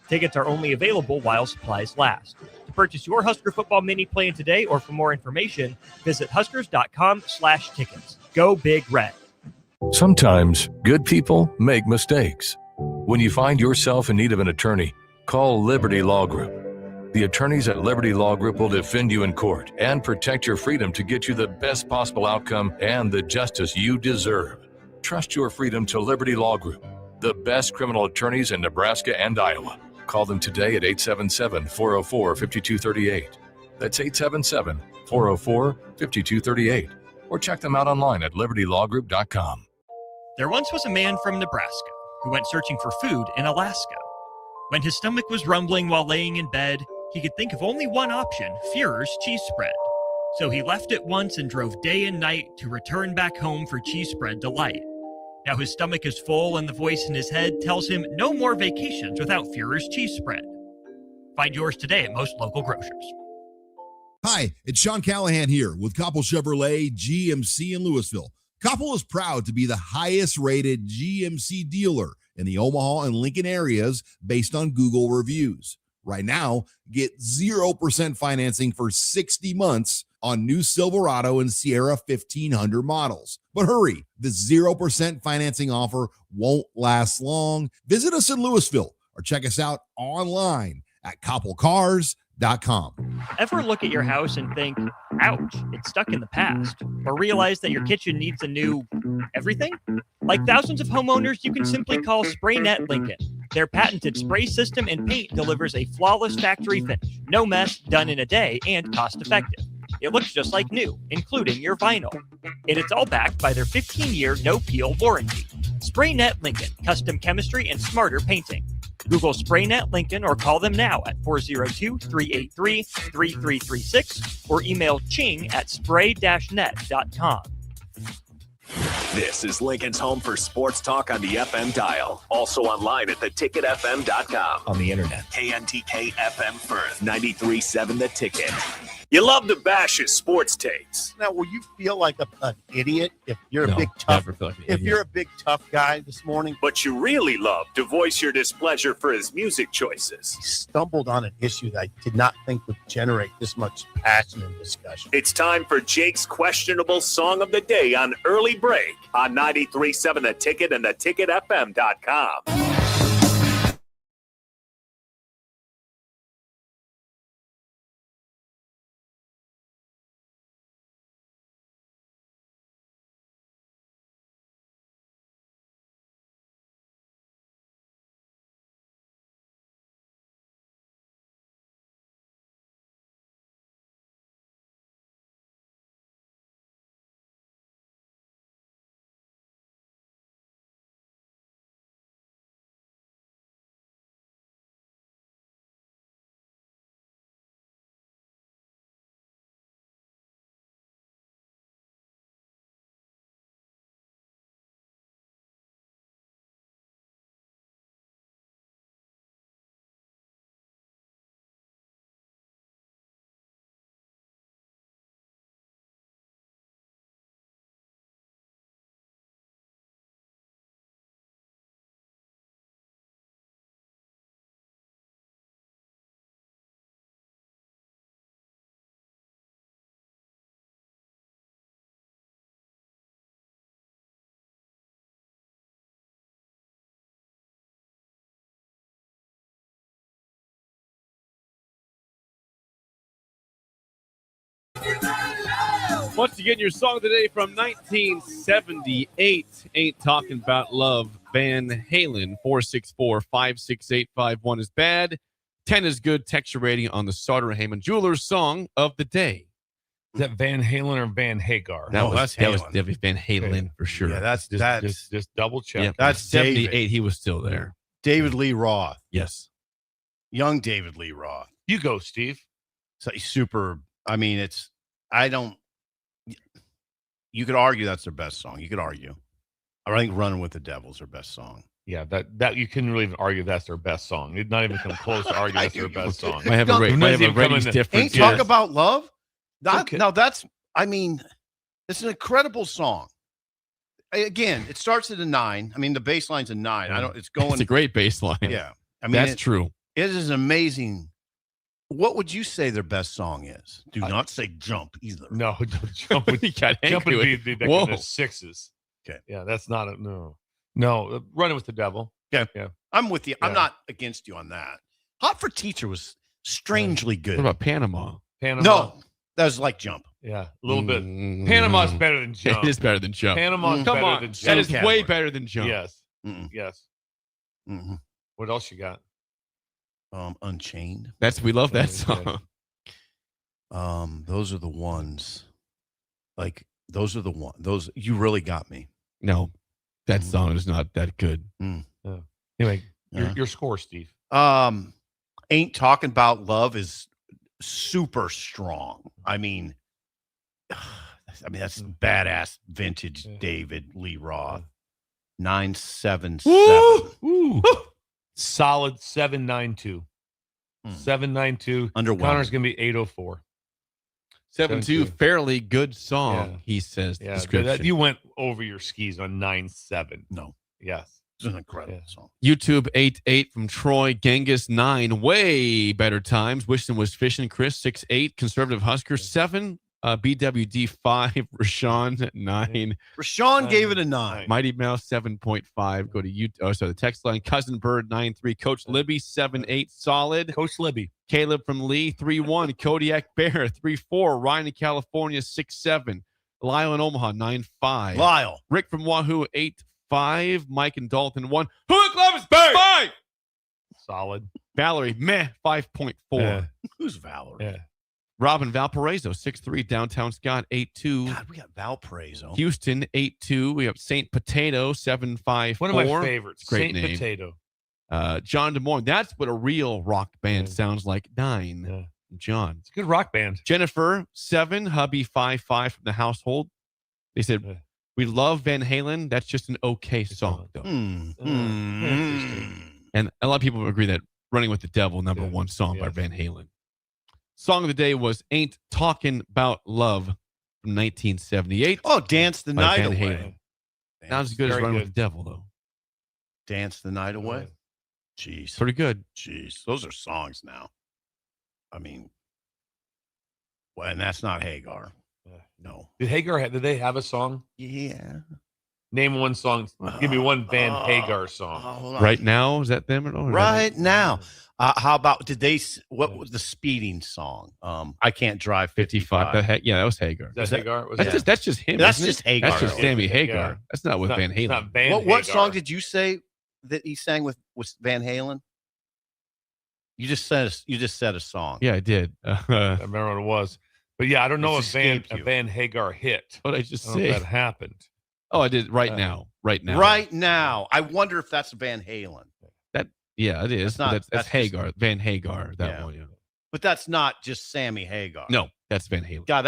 Tickets are only available while supplies last. To purchase your Husker football mini plan today or for more information, visit huskers.com/tickets. Go Big Red. Sometimes good people make mistakes. When you find yourself in need of an attorney, call Liberty Law Group. The attorneys at Liberty Law Group will defend you in court and protect your freedom to get you the best possible outcome and the justice you deserve. Trust your freedom to Liberty Law Group, the best criminal attorneys in Nebraska and Iowa. Call them today at 877-404-5238. That's 877-404-5238. Or check them out online at libertylawgroup.com. There once was a man from Nebraska who went searching for food in Alaska. When his stomach was rumbling while laying in bed, he could think of only one option, Führer's cheese spread. So he left it once and drove day and night to return back home for cheese spread delight. Now his stomach is full and the voice in his head tells him no more vacations without Führer's cheese spread. Find yours today at most local grocers. Hi, it's Sean Callahan here with Koppel Chevrolet GMC in Louisville. Koppel is proud to be the highest rated GMC dealer in the Omaha and Lincoln areas based on Google reviews. Right now, get 0% financing for 60 months on new Silverado and Sierra 1500 models. But hurry, the 0% financing offer won't last long. Visit us in Louisville or check us out online at koppelcars.com. Ever look at your house and think, ouch, it's stuck in the past? Or realize that your kitchen needs a new everything? Like thousands of homeowners, you can simply call SprayNet Lincoln. Their patented spray system and paint delivers a flawless factory finish. No mess, done in a day, and cost effective. It looks just like new, including your vinyl. And it's all backed by their 15-year no-peel warranty. SprayNet Lincoln, custom chemistry and smarter painting. Google SprayNet Lincoln or call them now at 402-383-3336 or email ching@spray-net.com. This is Lincoln's home for sports talk on the FM dial. Also online at theticketfm.com. On the internet. KNTK FM Firth, 93.7 The Ticket. You love the Bash's sports takes. Now, will you feel like an idiot if you're No, a big tough? never feel like an if idiot. you're a big tough guy this morning, But you really love to voice your displeasure for his music choices. stumbled on an issue that I did not think would generate this much passion and discussion. It's time for Jake's questionable song of the day on Early Break on 93.7 The Ticket and theticketfm.com. Once again, your song of the day from 1978, Ain't Talking About Love, Van Halen, 464-56851 is bad, 10 is good. Texture rating on the Sauter Heyman Jewelers song of the day. Is that Van Halen or Van Hagar? That was Halen. definitely Van Halen for sure. Yeah, that's Just double check. Yeah, that's 78. David. He was still there. David Lee Roth, Yes. young David Lee Roth. You go, Steve. So he's super. I mean, it's. I don't. You could argue that's their best song. You could argue. I think "Running with the Devil" is their best song. Yeah, that you couldn't really even argue that's their best song. You'd not even come close to argue that's their best song. Might have a ratings difference. Ain't Talk About Love? Okay. No, that's. I mean, it's an incredible song. Again, it starts at a 9. I mean, the bass line's a 9. I don't. It's going. It's a great bass line. Yeah, I mean that's true. It is amazing. What would you say their best song is? Do not say "Jump" either. No, jump would You got jump would angry be with- the Whoa. sixes. Okay. Yeah, that's not a no. No, Running with the Devil. Okay. Yeah. I'm with you. I'm Yeah. not against you on that. Hot for Teacher was strangely good. What about Panama? Panama. No, that was like Jump. Yeah, a little bit. Mm. Panama's better than Jump. It is better than Jump. Panama's Come better on. than Jump. That is Category. way better than Jump. Yes. Mm-mm. Yes. Mm-hmm. What else you got? Unchained. We love that Okay. song. Those are the ones. Like those are the one. Those you really got me. No, that song is not that good. Anyway, Yeah. your score, Steve. Ain't Talking About Love is super strong. I mean, that's badass vintage David Lee Roth. 977. Woo! Solid 792. 792. Underwhelming. Connor's gonna be 804. 7-2, fairly good song, Yeah. he says. Yeah, Description. you went over your skis on 9-7. No. Yes. It's an incredible song. YouTube 8-8 from Troy. Genghis 9. Way better times. Wishton was fishing. Chris 6-8. Conservative Husker 7. BWD 5. Rashawn 9. Rashawn gave it a 9. Mighty Mouse 7.5. Go to YouTube. Oh, sorry, the text line. Cousin Bird 9-3. Coach Libby 7-8. Solid. Coach Libby. Caleb from Lee 3-1. Kodiak Bear 3-4. Ryan in California 6-7. Lyle in Omaha 9-5. Lyle. Rick from Wahoo 8-5. Mike and Dalton 1. Who Club is bang! 5. Solid. Valerie meh 5.4. Yeah. Who's Valerie? Yeah. Rob in Valparaiso, 6'3", downtown Scott, 8'2". God, we got Valparaiso. Houston, 8'2". We have Saint Potato, 7'5". One of my favorites, Great Saint name. Potato. John Des Moines. That's what a real rock band sounds like. 9. Yeah. John. It's a good rock band. Jennifer, 7. Hubby, 5'5" from the household. They said, we love Van Halen. That's just an okay song, though. And a lot of people agree that Running with the Devil, number one song by Van Halen. Song of the day was Ain't Talking About Love from 1978. Oh, Dance the Night Van Away. Halen. Not as good as Running with the Devil, though. Dance the Night Away. Jeez. Pretty good. Jeez. Those are songs now. I mean, well, and that's not Hagar. No. Did they have a song? Yeah. Name one song. Give me one Van Hagar song. Right Now? Is that them? Right Now. How about, what was the speeding song? I Can't Drive 55. That was Hagar. That's Hagar? That's just him. That's isn't just it? Hagar. That's just Sammy Hagar. Yeah. That's not with Van Halen. Not Van What Hagar. song did you say that he sang with Van Halen? You just said a song. Yeah, I did. I remember what it was. But yeah, I don't know if a escaped you. Van Hagar hit. What I just I don't know say? if that happened. Oh, I did right now. Right Now. I wonder if that's Van Halen. Yeah, it is. That's That's Hagar. Van Hagar. That Yeah. one. Yeah. But that's not just Sammy Hagar. No, that's Van Halen. God,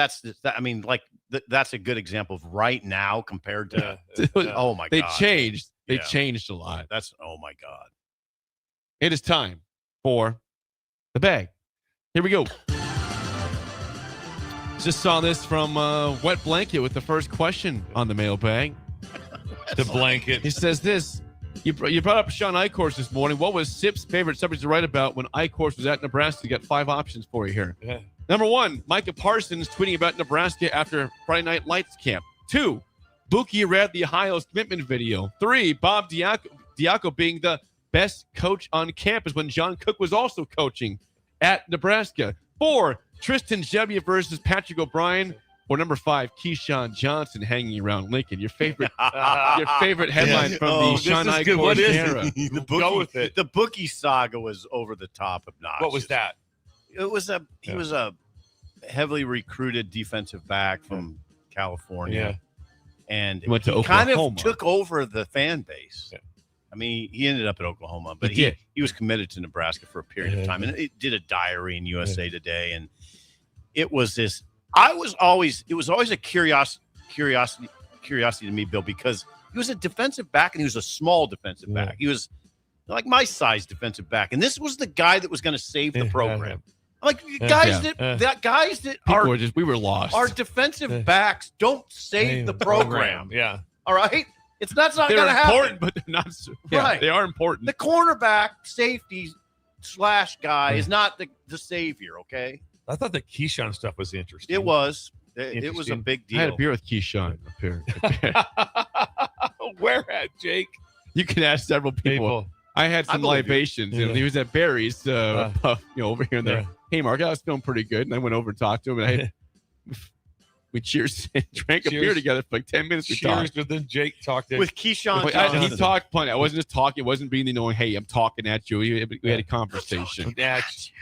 that's a good example of Right Now compared to. Oh my They God. changed. They Yeah. changed a lot. That's oh my God. It is time for the bag. Here we go. Just saw this from Wet Blanket with the first question on the mailbag. The blanket. He says this. You brought up Sean Eichhorst this morning. What was Sip's favorite subject to write about when Eichhorst was at Nebraska? You got 5 options for you here. Yeah. Number 1, Micah Parsons tweeting about Nebraska after Friday Night Lights camp. 2, Buki read the Ohio's commitment video. 3, Bob Diaco being the best coach on campus when John Cook was also coaching at Nebraska. 4, Tristan Gebbia versus Patrick O'Brien. Or number 5, Keyshawn Johnson hanging around Lincoln. Your favorite headline from the Sean Eichhorst era. Go with it. The Bookie saga was over the top obnoxious. What was that? It was he was a heavily recruited defensive back from California. And He went to he kind Oklahoma. of took over the fan base. Yeah. I mean, he ended up at Oklahoma, but He did. he was committed to Nebraska for a period of time. And it did a diary in USA Today. And it was this. It was always a curiosity to me, Bill, because he was a defensive back and he was a small defensive back. He was like my size defensive back. And this was the guy that was going to save the program. Like guys that we were lost. Our defensive backs don't save the program. Yeah. All right. That's not They're going to happen. important, but they're not. Yeah, Right. They are important. The cornerback safety / guy is not the savior. Okay. I thought the Keyshawn stuff was interesting. It was. It was a big deal. I had a beer with Keyshawn up here. Where at, Jake? You can ask several people. I had some believe you. libations. You know, he was at Barry's, over here in the Haymarket. I was feeling pretty good, and I went over and talked to him, and we cheers and drank a beer together for like 10 minutes. We Cheers, talked. but then Jake talked with Keyshawn He Johnson. talked plenty. I wasn't just talking. It wasn't being knowing, hey, I'm talking at you. We had a conversation.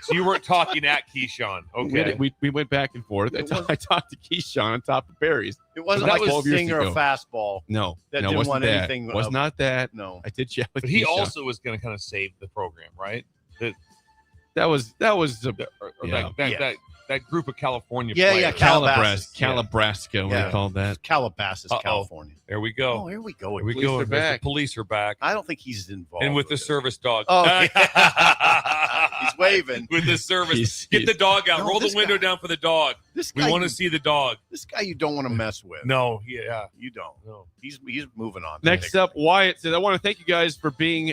So you weren't talking at Keyshawn. Okay. We went back and forth. I talked to Keyshawn on top of Barry's. It wasn't That like was a 12 years singer or a ago. fastball. No, that no, didn't wasn't want that. anything. Was not that. No, I did chat with But he Keyshawn. also was going to kind of save the program, right? That was that group of California Yeah, players. yeah, Calabasas. Calabrasca, what do you call that? Calabasas, California. There we go. Oh, here we go. Here we Police go. are There's back. The police are back. I don't think he's involved. And with the service dog. Oh, he's waving. With the service. Get the dog out. No, Roll the this window guy- down for the dog. This We guy want to you- see the dog. This guy you don't want to mess with. No, yeah. You don't. No. He's moving on. Next up, Wyatt said, I want to thank you guys for being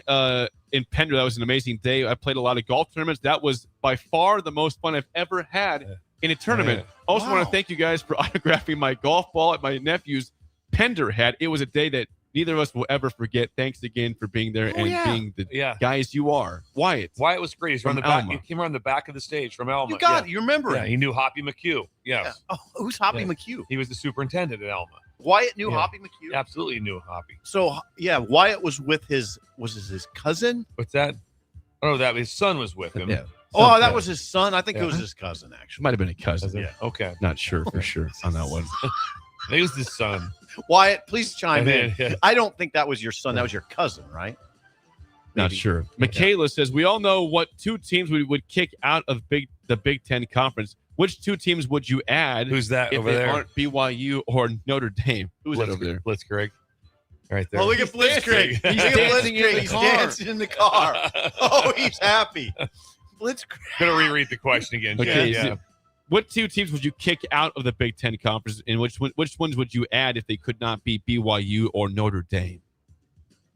in Pender. That was an amazing day. I played a lot of golf tournaments. That was by far the most fun I've ever had in a tournament. Yeah. Also want Wow. to thank you guys for autographing my golf ball at my nephew's Pender hat. It was a day that neither of us will ever forget. Thanks again for being there and being the guys you are. Wyatt was great. He's from from the back. Alma. He came around the back of the stage from Alma. You got it. You remember Yeah, it. he knew Hoppy McHugh. Yes. Oh, who's Hoppy Yeah. McHugh? He was the superintendent at Alma. Wyatt knew Yeah. Hoppy McHugh. Absolutely knew Hoppy. So Wyatt was with his cousin. What's that? Oh, that his son was with him. Yeah. Oh, that was his son. I think it was his cousin. Actually, Might have been a cousin. Yeah. Okay. Not sure for sure on that one. It was his son. Wyatt, please chime in. Yeah. I don't think that was your son. That was your cousin, right? Not Maybe. sure. Michaela says, we all know what two teams we would kick out of the Big Ten Conference. Which two teams would you add? Who's that if over they there? aren't BYU or Notre Dame? Who's that over there? Blitzkrieg. Right there. Oh, look at Blitzkrieg. He's Look at dancing in Blitzkrieg. the He's car. dancing in the car. Oh, he's happy. Blitzkrieg. Gonna reread the question again. Okay. Yeah. So what two teams would you kick out of the Big Ten Conference, and which ones would you add if they could not be BYU or Notre Dame?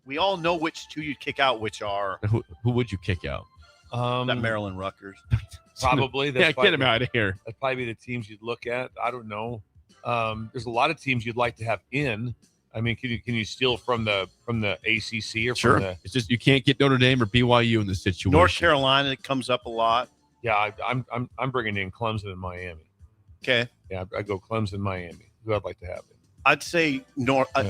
We all know which two you'd kick out, which are Who would you kick out? that Maryland Rutgers. Probably. Yeah, get him out of here. That'd probably be the teams you'd look at. I don't know. There's a lot of teams you'd like to have in. I mean, can you steal from the ACC or from the? It's just you can't get Notre Dame or BYU in this situation. North Carolina, it comes up a lot. Yeah, I'm bringing in Clemson and Miami. Okay. Yeah, I go Clemson, Miami. Who I'd like to have in. I'd say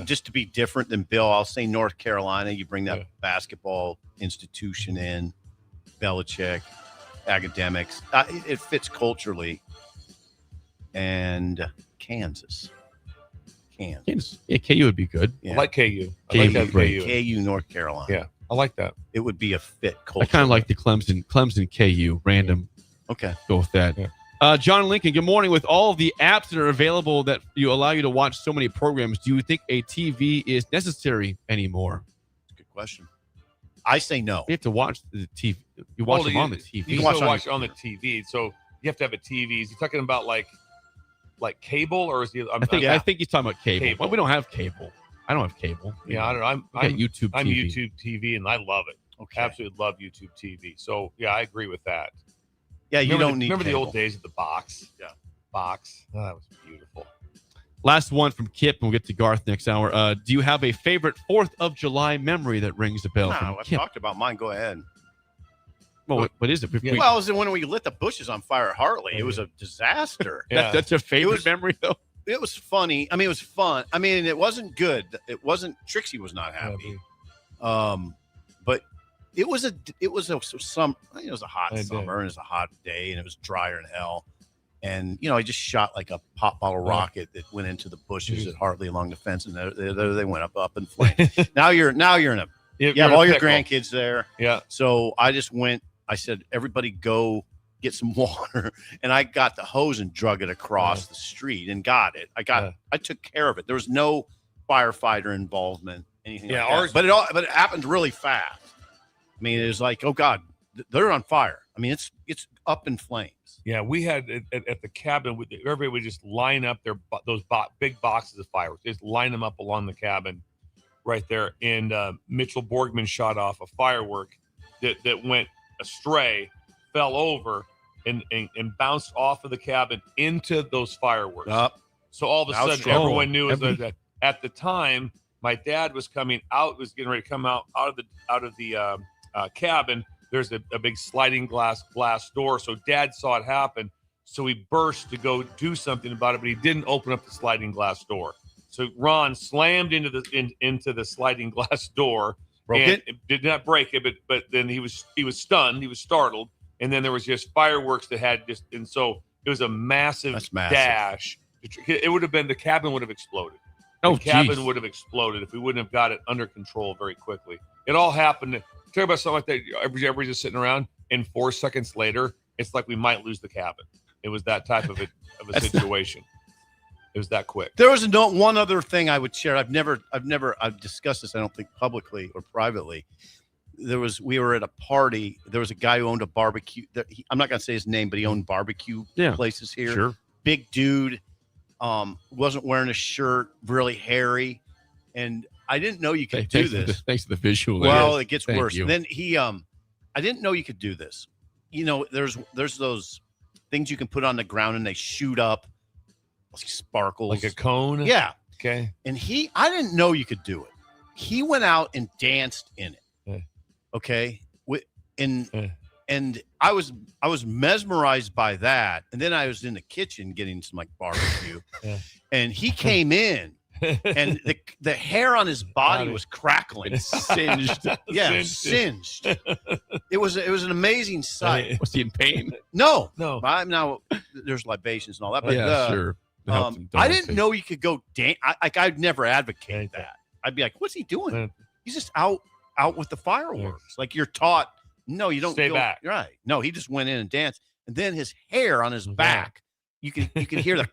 just to be different than Bill, I'll say North Carolina. You bring that basketball institution in, Belichick, academics. It fits culturally. And Kansas. Yeah, KU would be good. Yeah. I like KU. KU I like great. KU, North Carolina. Yeah, I like that. It would be a fit I culture. kind of like the Clemson KU random. Okay. Go with that. Yeah. John Lincoln, good morning. With all of the apps that are available that allow you to watch so many programs, do you think a TV is necessary anymore? Good question. I say no. You have to watch the TV. You watch them on the TV. You can watch on the TV. So you have to have a TV. Is he talking about like cable, or is he? I think he's talking about cable. Well, we don't have cable. I don't have cable. Yeah, I don't know. I'm YouTube TV. I'm YouTube TV, and I love it. Okay. Absolutely love YouTube TV. So yeah, I agree with that. Yeah, you don't need remember the cable. old days of the box. Yeah, box. Oh, that was beautiful. Last one from Kip, and we'll get to Garth next hour. Do you have a favorite 4th of July memory that rings a bell? No, I've talked about mine. Go ahead. Well, what is it? Well, it was when we lit the bushes on fire at Hartley. It was a disaster. That's your favorite memory, though? It was funny. I mean, it was fun. I mean, it wasn't good. It wasn't. Trixie was not happy. But it was a hot summer, and it was a hot day, and it was drier than hell. And I just shot like a pop bottle rocket that went into the bushes at Hartley along the fence, and there they went up in flames. now you're in a you have all your grandkids there. Yeah. So I just went. I said, everybody go get some water, and I got the hose and drug it across the street and got it. I took care of it. There was no firefighter involvement, anything. Yeah, like that. But it happened really fast. I mean, it was like, oh God, they're on fire. I mean, it's up in flames. Yeah, we had at the cabin. Everybody would just line up those big boxes of fireworks. Just line them up along the cabin, right there. And Mitchell Borgman shot off a firework that went astray, fell over, and bounced off of the cabin into those fireworks. So all of a sudden, everyone knew that at the time my dad was coming out, was getting ready to come out of the cabin. There's a big sliding glass door. So Dad saw it happen. So he burst to go do something about it, but he didn't open up the sliding glass door. So Ron slammed into the sliding glass door. Broke and it? Did not break it, but then he was stunned. He was startled, and then there was just fireworks that had just, and so it was a massive dash. It would have been, the cabin would have exploded. The cabin would have exploded if we wouldn't have got it under control very quickly. It all happened. Talk about something like that. Everybody's just sitting around, and 4 seconds later, it's like we might lose the cabin. It was that type of a situation. It was that quick. There was one other thing I would share. I've discussed this, I don't think publicly or privately. We were at a party. There was a guy who owned a barbecue. I'm not going to say his name, but he owned barbecue places here. Sure. Big dude, wasn't wearing a shirt, really hairy. And I didn't know you could do this. Thanks to the visual. Well, it gets worse. And then I didn't know you could do this. There's those things you can put on the ground and they shoot up. Sparkles, like a cone. Yeah. Okay. And I didn't know you could do it. He went out and danced in it. Yeah. Okay. And I was mesmerized by that. And then I was in the kitchen getting some barbecue. Yeah. And he came in and the hair on his body was crackling, singed. Yeah, singed. It was an amazing sight. Was he in pain? No. No. There's libations and all that, but sure. I didn't know you could go dance. I'd never advocate that. I'd be like, what's he doing? He's just out with the fireworks. Like you're taught. No, you don't Stay back. Right. No, he just went in and danced, and then his hair on his back. You can hear the.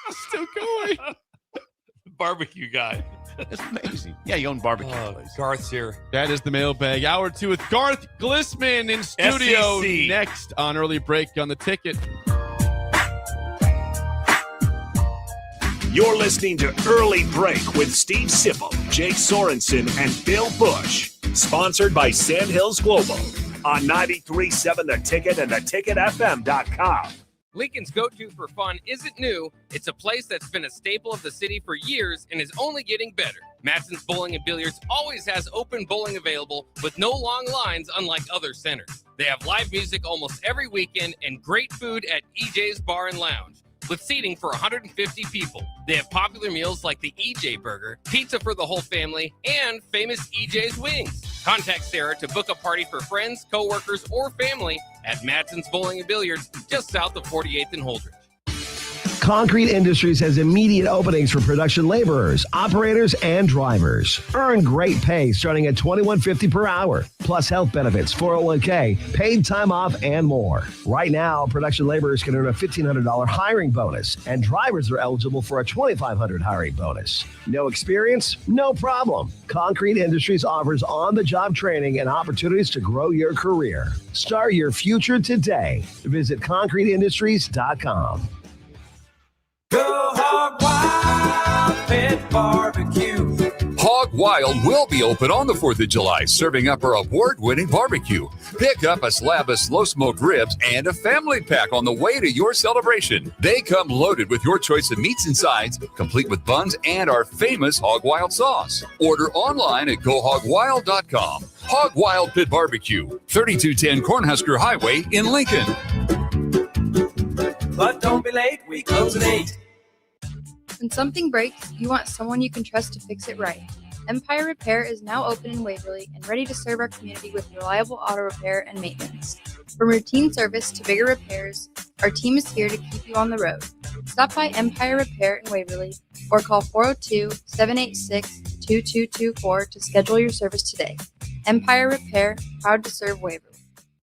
Still going. Barbecue guy. It's amazing. Yeah, you own barbecue place. Garth's here. That is the mailbag. Hour 2 with Garth Glissman in studio. SEC. Next on Early Break on the Ticket. You're listening to Early Break with Steve Sipple, Jake Sorensen, and Bill Busch. Sponsored by Sandhills Global on 93.7 The Ticket and theticketfm.com. Lincoln's go-to for fun isn't new. It's a place that's been a staple of the city for years and is only getting better. Matson's Bowling and Billiards always has open bowling available with no long lines unlike other centers. They have live music almost every weekend and great food at EJ's Bar and Lounge with seating for 150 people. They have popular meals like the EJ Burger, pizza for the whole family, and famous EJ's Wings. Contact Sarah to book a party for friends, coworkers, or family at Matson's Bowling and Billiards just south of 48th and Holdridge. Concrete Industries has immediate openings for production laborers, operators, and drivers. Earn great pay starting at $21.50 per hour, plus health benefits, 401k, paid time off, and more. Right now, production laborers can earn a $1,500 hiring bonus, and drivers are eligible for a $2,500 hiring bonus. No experience? No problem. Concrete Industries offers on-the-job training and opportunities to grow your career. Start your future today. Visit concreteindustries.com. Go Hog Wild Pit Barbecue. Hog Wild will be open on the 4th of July, serving up our award-winning barbecue. Pick up a slab of slow-smoked ribs and a family pack on the way to your celebration. They come loaded with your choice of meats and sides, complete with buns and our famous Hog Wild sauce. Order online at gohogwild.com. Hog Wild Pit Barbecue, 3210 Cornhusker Highway in Lincoln. But don't be late, we close at 8. When something breaks, you want someone you can trust to fix it right. Empire Repair is now open in Waverly and ready to serve our community with reliable auto repair and maintenance. From routine service to bigger repairs, our team is here to keep you on the road. Stop by Empire Repair in Waverly or call 402-786-2224 to schedule your service today. Empire Repair, proud to serve Waverly.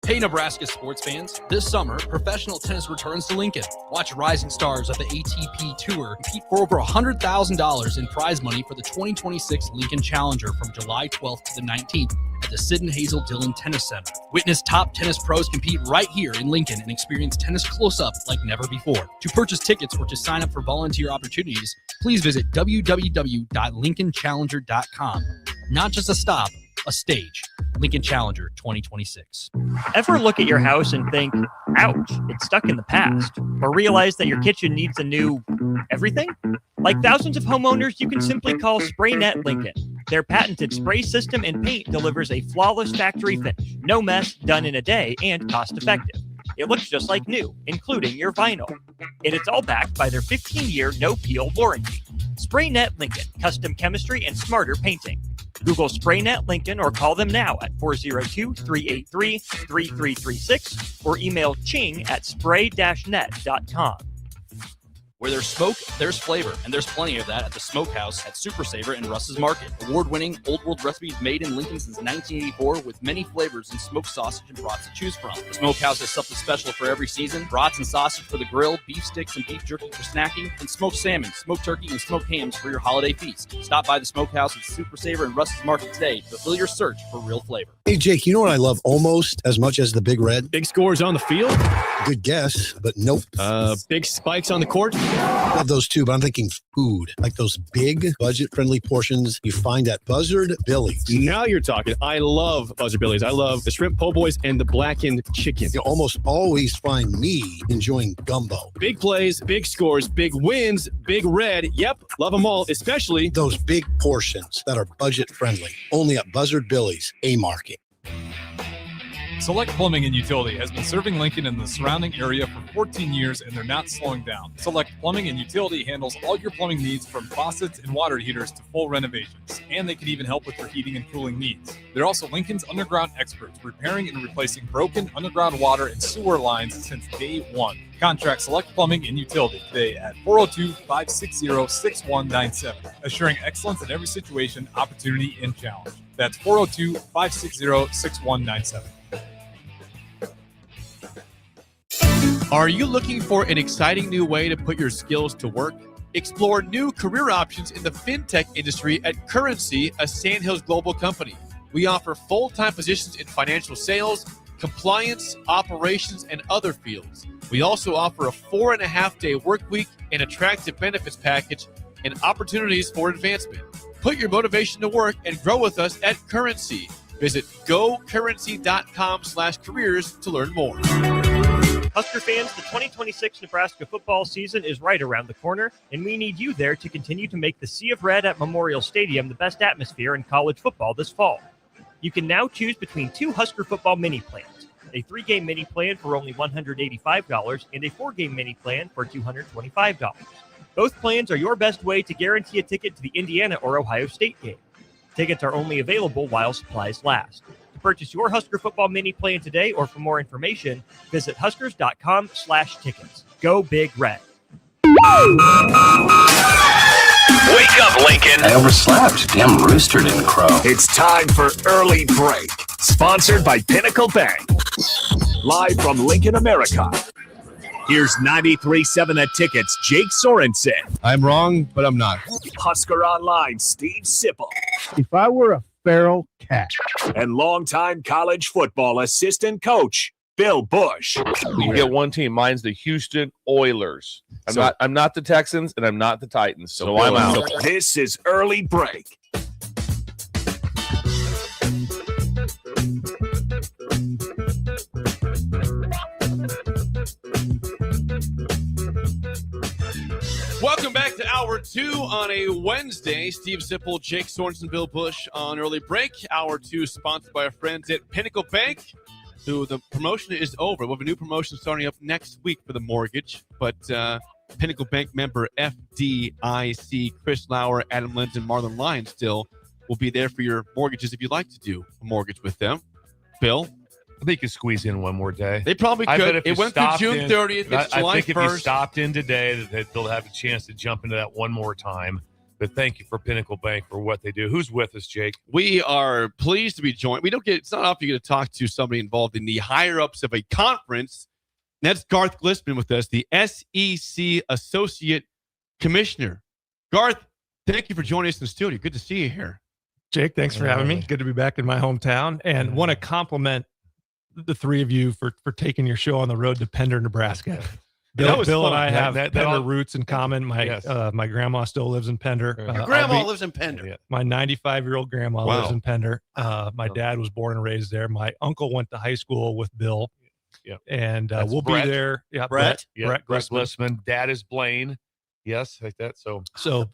Hey, Nebraska sports fans. This summer, professional tennis returns to Lincoln. Watch rising stars of the ATP Tour compete for over $100,000 in prize money for the 2026 Lincoln Challenger from July 12th to the 19th at the Sid and Hazel Dillon Tennis Center. Witness top tennis pros compete right here in Lincoln and experience tennis close-up like never before. To purchase tickets or to sign up for volunteer opportunities, please visit www.lincolnchallenger.com. Not just a stop, a stage. Lincoln Challenger 2026. Ever look at your house and think, ouch, it's stuck in the past? Or realize that your kitchen needs a new everything? Like thousands of homeowners, you can simply call SprayNet Lincoln. Their patented spray system and paint delivers a flawless factory finish, no mess, done in a day, and cost-effective. It looks just like new, including your vinyl. And it's all backed by their 15-year no-peel warranty. SprayNet Lincoln, custom chemistry and smarter painting. Google SprayNet Lincoln or call them now at 402-383-3336 or email ching@spray-net.com. Where there's smoke, there's flavor, and there's plenty of that at the Smokehouse at Super Saver in Russ's Market. Award-winning old world recipes made in Lincoln since 1984 with many flavors and smoked sausage and brats to choose from. The Smokehouse has something special for every season: brats and sausage for the grill, beef sticks and beef jerky for snacking, and smoked salmon, smoked turkey, and smoked hams for your holiday feast. Stop by the Smokehouse at Super Saver in Russ's Market today to fulfill your search for real flavor. Hey, Jake, you know what I love almost as much as the Big Red? Big scores on the field? Good guess, but nope. Big spikes on the court? Love those too, but I'm thinking food. Like those big, budget-friendly portions you find at Buzzard Billy's. Now you're talking. I love Buzzard Billy's. I love the shrimp po' boys and the blackened chicken. You almost always find me enjoying gumbo. Big plays, big scores, big wins, Big Red. Yep, love them all, especially those big portions that are budget-friendly. Only at Buzzard Billy's, A-Market. Select Plumbing and Utility has been serving Lincoln and the surrounding area for 14 years, and they're not slowing down. Select Plumbing and Utility handles all your plumbing needs, from faucets and water heaters to full renovations, and they can even help with your heating and cooling needs. They're also Lincoln's underground experts, repairing and replacing broken underground water and sewer lines since day one. Contact Select Plumbing and Utility today at 402-560-6197, assuring excellence in every situation, opportunity, and challenge. That's 402-560-6197. Are you looking for an exciting new way to put your skills to work? Explore new career options in the fintech industry at Currency, a Sandhills Global company. We offer full-time positions in financial sales, compliance, operations, and other fields. We also offer a 4.5-day work week, an attractive benefits package, and opportunities for advancement. Put your motivation to work and grow with us at Currency. Visit gocurrency.com/careers to learn more. Husker fans, the 2026 Nebraska football season is right around the corner, and we need you there to continue to make the Sea of Red at Memorial Stadium the best atmosphere in college football this fall. You can now choose between 2 Husker football mini plans, a 3-game mini plan for only $185 and a 4-game mini plan for $225. Both plans are your best way to guarantee a ticket to the Indiana or Ohio State game. Tickets are only available while supplies last. To purchase your Husker football mini plan today, or for more information, visit huskers.com/tickets. Go Big Red. Wake up, Lincoln. I overslept. Damn rooster didn't crow. It's time for Early Break, sponsored by Pinnacle Bank. Live from Lincoln, America. Here's 93.7 The Ticket's Jake Sorensen. I'm wrong, but I'm not. Husker Online, Steve Sipple. If I were a feral cat. And longtime college football assistant coach, Bill Busch. You get one team. Mine's the Houston Oilers. I'm not the Texans, and I'm not the Titans, so I'm out. This is Early Break. Welcome back to Hour 2 on a Wednesday. Steve Sipple, Jake Sorensen, Bill Busch on Early Break. Hour 2 sponsored by our friends at Pinnacle Bank. So the promotion is over. We have a new promotion starting up next week for the mortgage. But Pinnacle Bank member FDIC, Chris Lauer, Adam Lenz, and Marlon Lyons still will be there for your mortgages if you'd like to do a mortgage with them. Bill? I think you could squeeze in one more day. They probably could. It went through June 30th. It's July 1st. I think if you stopped in today, that they'll have a chance to jump into that one more time. But thank you for Pinnacle Bank for what they do. Who's with us, Jake? We are pleased to be joined. It's not often you get to talk to somebody involved in the higher-ups of a conference. That's Garth Glissman with us, the SEC Associate Commissioner. Garth, thank you for joining us in the studio. Good to see you here. Jake, thanks for having me. Good to be back in my hometown. And want to compliment the three of you for taking your show on the road to Pender, Nebraska. Bill and I have Pender roots in common. My grandma still lives in Pender. Your grandma lives in Pender. My 95-year-old grandma lives in Pender. My dad was born and raised there. My uncle went to high school with Bill. Yeah. And we'll be there. Yeah, Brett Glissman. Dad is Blaine. Yes, like that. So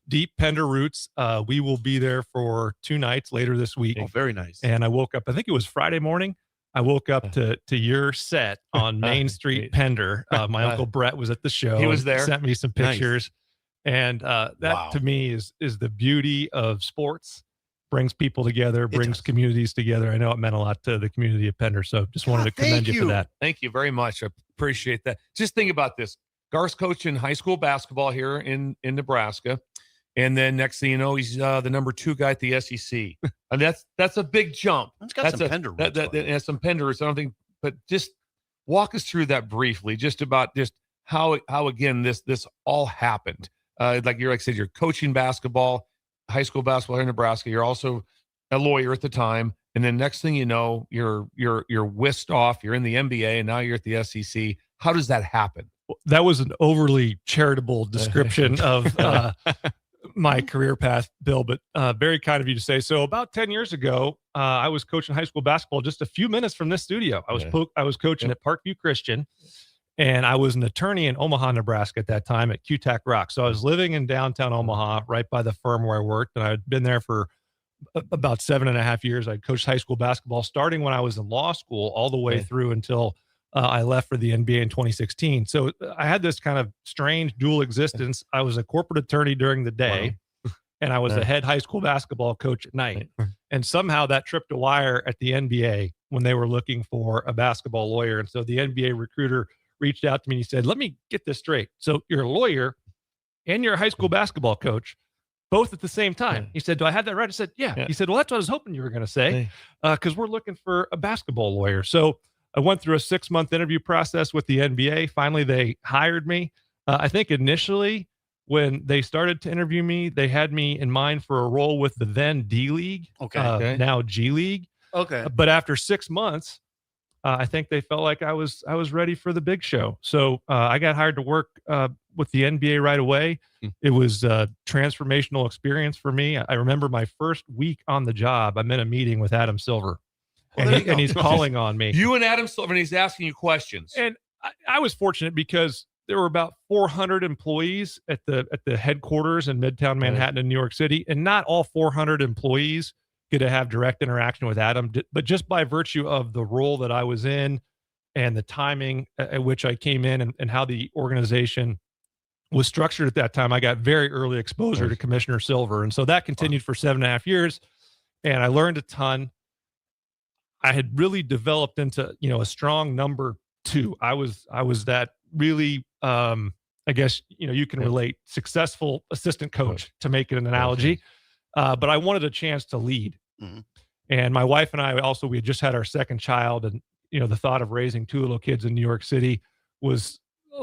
deep Pender roots. We will be there for 2 nights later this week. Oh, very nice. And I woke up, I think it was Friday morning. I woke up to your set on Main Street, Pender. My Uncle Brett was at the show. He was there. Sent me some pictures. Nice. And that to me is the beauty of sports. Brings people together, brings communities together. I know it meant a lot to the community of Pender. So just wanted to commend you for that. Thank you very much. I appreciate that. Just think about this. Garth's coaching high school basketball here in Nebraska. And then next thing you know, he's the number 2 guy at the SEC. And that's a big jump. That's got some Pender roots. That has some Pender roots. I don't think, but just walk us through that briefly, just about how again this all happened. Like I said, you're coaching basketball, high school basketball here in Nebraska. You're also a lawyer at the time, and then next thing you know, you're whisked off. You're in the NBA, and now you're at the SEC. How does that happen? That was an overly charitable description of my career path, Bill, but very kind of you to say. So about 10 years ago, I was coaching high school basketball just a few minutes from this studio. I was coaching at Parkview Christian, and I was an attorney in Omaha, Nebraska at that time at QTAC Rock. So I was living in downtown Omaha, right by the firm where I worked, and I had been there for about 7.5 years. I coached high school basketball starting when I was in law school all the way through until I left for the NBA in 2016. So I had this kind of strange dual existence. I was a corporate attorney during the day, and I was a head high school basketball coach at night. And somehow that tripped a wire at the NBA when they were looking for a basketball lawyer. And so the NBA recruiter reached out to me and he said, let me get this straight. So you're a lawyer and you're a high school basketball coach, both at the same time. He said, do I have that right? I said, yeah. He said, well, that's what I was hoping you were going to say, because we're looking for a basketball lawyer. So I went through a 6-month interview process with the NBA. Finally, they hired me. I think initially when they started to interview me, they had me in mind for a role with the then D League, now G League. Okay. But after 6 months, I think they felt like I was ready for the big show. So I got hired to work with the NBA right away. It was a transformational experience for me. I remember my first week on the job, I'm in a meeting with Adam Silver, and he's calling on me. You and Adam Silver, and he's asking you questions. And I was fortunate because there were about 400 employees at the headquarters in Midtown Manhattan in New York City, and not all 400 employees get to have direct interaction with Adam. But just by virtue of the role that I was in and the timing at which I came in and how the organization was structured at that time, I got very early exposure to Commissioner Silver. And so that continued for 7.5 years, and I learned a ton. I had really developed into, a strong number two. I was that really, I guess, you can relate, successful assistant coach, to make it an analogy. But I wanted a chance to lead. And my wife and I also, we had just had our second child, and, the thought of raising 2 little kids in New York City was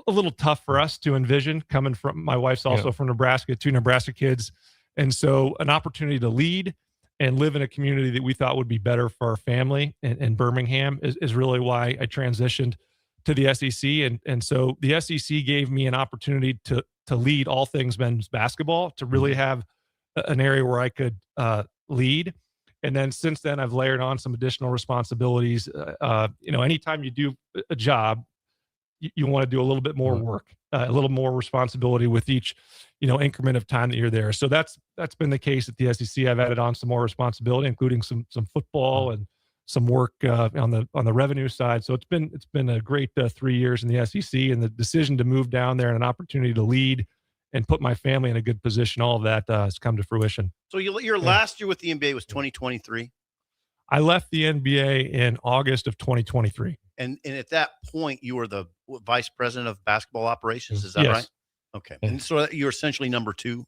a little tough for us to envision, coming from, my wife's also from Nebraska, 2 Nebraska kids. And so an opportunity to lead and live in a community that we thought would be better for our family in Birmingham is really why I transitioned to the SEC. And so the SEC gave me an opportunity to lead all things men's basketball, to really have an area where I could lead. And then since then, I've layered on some additional responsibilities. Anytime you do a job, you want to do a little bit more work, a little more responsibility with each, increment of time that you're there. So that's been the case at the SEC. I've added on some more responsibility, including some football and some work on the revenue side. So it's been a great 3 years in the SEC, and the decision to move down there and an opportunity to lead and put my family in a good position. All of that has come to fruition. So your last year with the NBA was 2023. I left the NBA in August of 2023. And at that point, you were the vice president of basketball operations. Is that right? Okay. And so you're essentially number 2.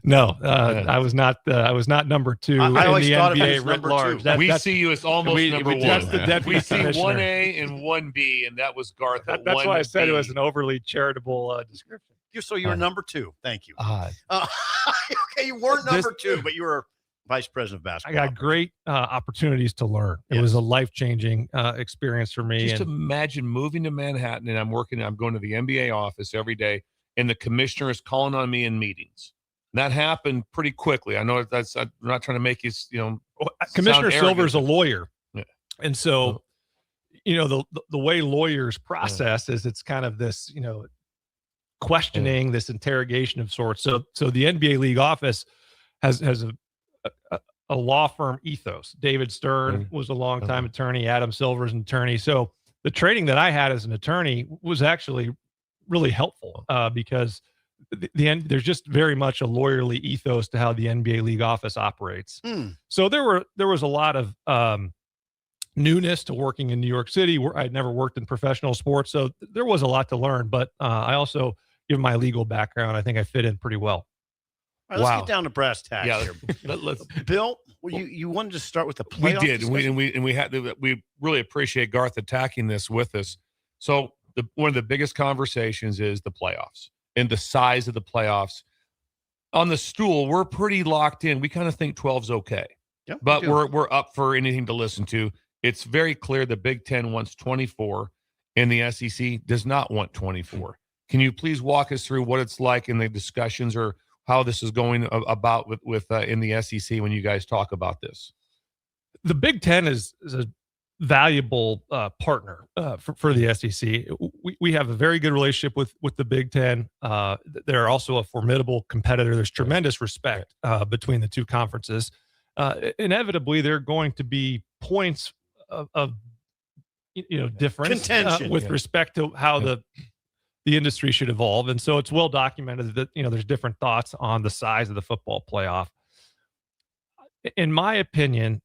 No, I was not. I was not number 2 I in always the thought of it NBA as writ number large. 2. We see you as almost number 1. That's the deputy We see commissioner. 1A and 1B, and that was Garth. That's why I said it was an overly charitable description. So you were number 2. Thank you. Okay, you weren't number 2, but you were vice president of basketball. I got great opportunities to learn. It was a life-changing experience for me. Just imagine moving to Manhattan, and I'm going to the NBA office every day, and the commissioner is calling on me in meetings. That happened pretty quickly. I know I'm not trying to make you, Commissioner Silver's a arrogant. lawyer. And so, the way lawyers process is it's kind of this, questioning, this interrogation of sorts. So the NBA league office has a law firm ethos. David Stern was a longtime attorney. Adam Silver's an attorney. So the training that I had as an attorney was actually really helpful because there's just very much a lawyerly ethos to how the NBA league office operates. So there was a lot of newness to working in New York City, where I'd never worked in professional sports. So there was a lot to learn, but I also, given my legal background, I think I fit in pretty well. All right, let's get down to brass tacks here. Let's, Bill, you wanted to start with the playoff we did. discussion? We really appreciate Garth attacking this with us. So one of the biggest conversations is the playoffs and the size of the playoffs. On the stool, we're pretty locked in. We kind of think 12's okay. Yep, but we're up for anything to listen to. It's very clear the Big Ten wants 24 and the SEC does not want 24. Can you please walk us through what it's like in the discussions, or how this is going about with in the SEC when you guys talk about this? The Big Ten is a valuable partner for the SEC. We have a very good relationship with the Big Ten. They're also a formidable competitor. There's tremendous respect between the two conferences. Inevitably, there are going to be points of difference with respect to how the industry should evolve. And so it's well documented that, there's different thoughts on the size of the football playoff. In my opinion,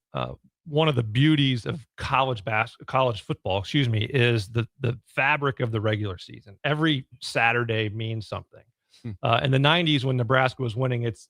one of the beauties of college football, is the fabric of the regular season. Every Saturday means something. In the 90s, when Nebraska was winning its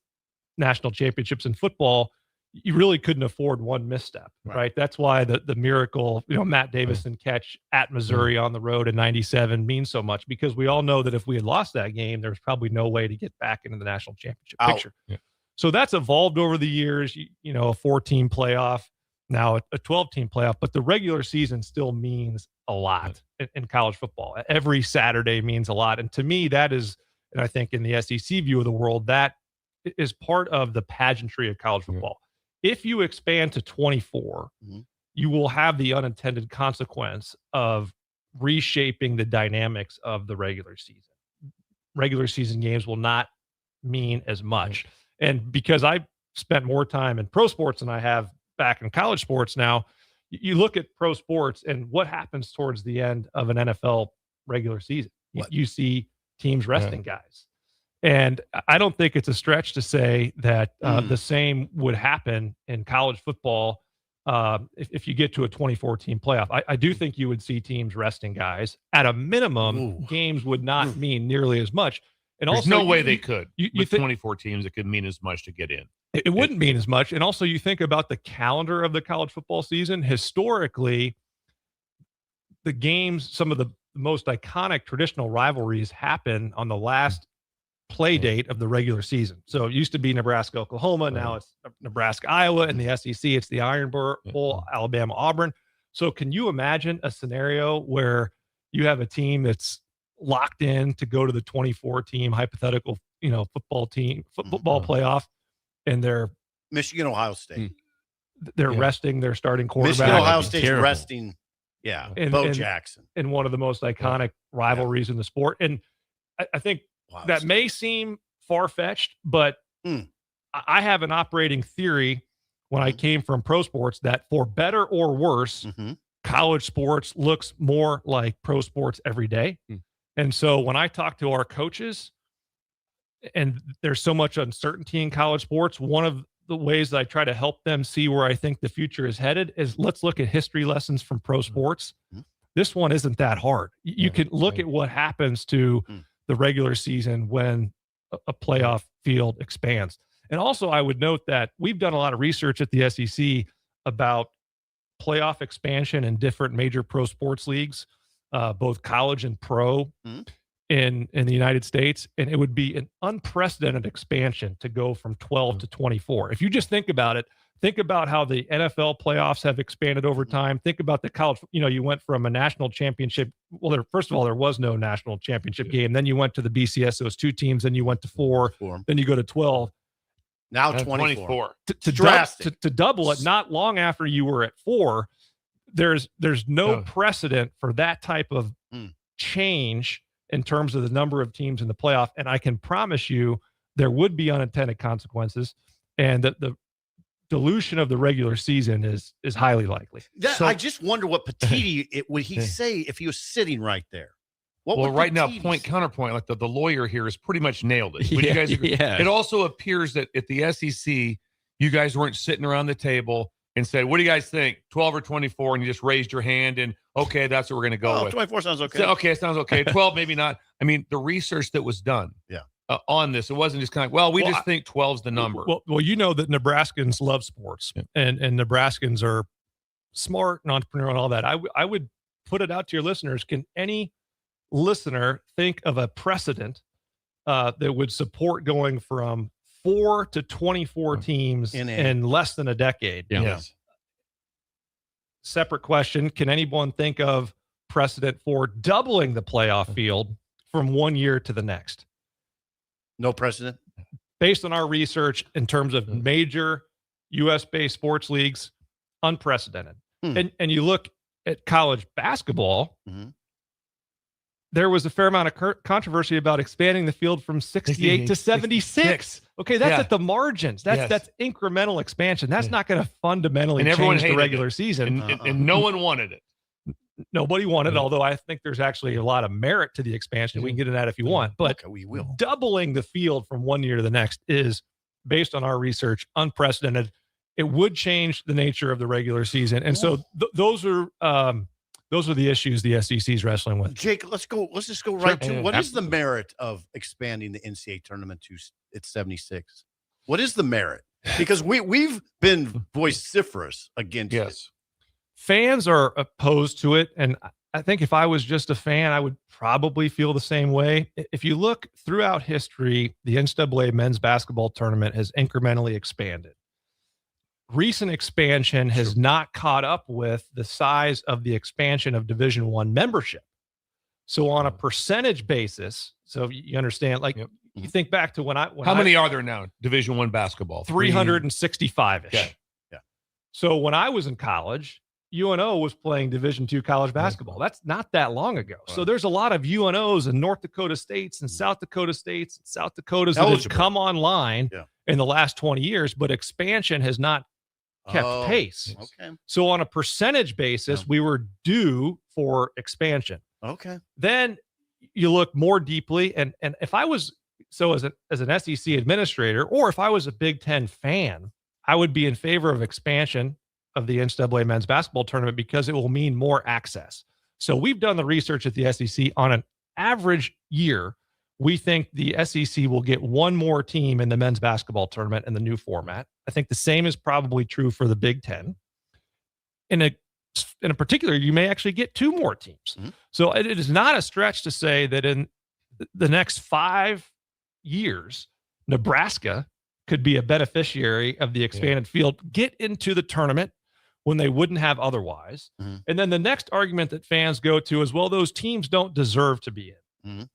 national championships in football, you really couldn't afford one misstep, right? That's why the miracle, Matt Davison catch at Missouri on the road in 97 means so much, because we all know that if we had lost that game, there's probably no way to get back into the national championship picture. Yeah. So that's evolved over the years, a 4-team playoff, now a 12-team playoff, but the regular season still means a lot in college football. Every Saturday means a lot. And to me, that is, and I think in the SEC view of the world, that is part of the pageantry of college football. If you expand to 24, you will have the unintended consequence of reshaping the dynamics of the regular season. Regular season games will not mean as much. And because I spent more time in pro sports than I have back in college sports now, you look at pro sports and what happens towards the end of an NFL regular season. You see teams resting guys. And I don't think it's a stretch to say that the same would happen in college football if you get to a 24-team playoff. I do think you would see teams resting guys. At a minimum, games would not mean nearly as much. And There's also, no way they could. With 24 teams, it could mean as much to get in. It wouldn't mean as much. And also, you think about the calendar of the college football season. Historically, the games, some of the most iconic traditional rivalries happen on the last play date of the regular season. So it used to be Nebraska, Oklahoma. Now it's Nebraska, Iowa. In the SEC, it's the Iron Bowl, Alabama, Auburn. So can you imagine a scenario where you have a team that's locked in to go to the 24-team hypothetical, football playoff, and they're Michigan, Ohio State. They're resting their starting quarterback. Michigan, Ohio State's resting. Yeah, Bo Jackson. In one of the most iconic rivalries in the sport. And I think that may seem far-fetched, but I have an operating theory when I came from pro sports that for better or worse, college sports looks more like pro sports every day. And so when I talk to our coaches, and there's so much uncertainty in college sports, one of the ways that I try to help them see where I think the future is headed is let's look at history lessons from pro sports. This one isn't that hard. You can look at what happens to the regular season when a playoff field expands. And also I would note that we've done a lot of research at the SEC about playoff expansion in different major pro sports leagues, both college and pro in the United States. And it would be an unprecedented expansion to go from 12 to 24. If you just think about it, think about how the NFL playoffs have expanded over time. Think about the college, you went from a national championship. Well, first of all, there was no national championship game. Then you went to the BCS, those 2 teams. Then you went to 4. Then you go to 12. Now 24. To double it, not long after you were at 4, there's no precedent for that type of change in terms of the number of teams in the playoff. And I can promise you there would be unintended consequences. And the dilution of the regular season is highly likely. I just wonder what Petiti would he say if he was sitting right there. Right now, counterpoint, like the lawyer here has pretty much nailed it. Would you guys agree? It also appears that at the SEC, you guys weren't sitting around the table and said, "What do you guys think? 12 or 24?" And you just raised your hand and okay, that's what we're going to go with. 24 sounds okay. So, okay, it sounds okay. 12, maybe not. I mean, the research that was done. On this, it wasn't just kind of we just think 12's the number. Well, you know that Nebraskans love sports, and Nebraskans are smart and entrepreneurial and all that. I would put it out to your listeners. Can any listener think of a precedent that would support going from 4 to 24 teams in less than a decade? Yes. Separate question: can anyone think of precedent for doubling the playoff field from one year to the next? No precedent? Based on our research in terms of major U.S.-based sports leagues, unprecedented. And you look at college basketball, Mm-hmm. there was a fair amount of controversy about expanding the field from 68 to 76. Okay, that's at the margins. That's incremental expansion. That's not going to fundamentally change the regular season. And no one wanted it. Nobody wanted it, although I think there's actually a lot of merit to the expansion. We can get into that if you want. But we will. Doubling the field from one year to the next is, based on our research, unprecedented. It would change the nature of the regular season. And so those are the issues the SEC is wrestling with. Jake, let's just go right to what is the merit of expanding the NCAA tournament to its 76? What is the merit? Because we've been vociferous against it. Fans are opposed to it, and I think if I was just a fan, I would probably feel the same way. If you look throughout history, the NCAA men's basketball tournament has incrementally expanded. Recent expansion has not caught up with the size of the expansion of Division I membership. So on a percentage basis, so you understand, like you think back to when How many are there now? Division I basketball? 365-ish. Okay. Yeah. So when I was in college, UNO was playing Division II college basketball. That's not that long ago. So there's a lot of UNOs and North Dakota States and South Dakota States and South Dakotas that have come online in the last 20 years, but expansion has not kept pace. Okay. So on a percentage basis, we were due for expansion. Okay. Then you look more deeply, and if I was as an SEC administrator, or if I was a Big Ten fan, I would be in favor of expansion of the NCAA men's basketball tournament because it will mean more access. So we've done the research at the SEC. On an average year, we think the SEC will get one more team in the men's basketball tournament in the new format. I think the same is probably true for the Big Ten. In a particular, you may actually get two more teams. So it is not a stretch to say that in the next 5 years, Nebraska could be a beneficiary of the expanded field, get into the tournament when they wouldn't have otherwise. And then the next argument that fans go to is, well, those teams don't deserve to be in.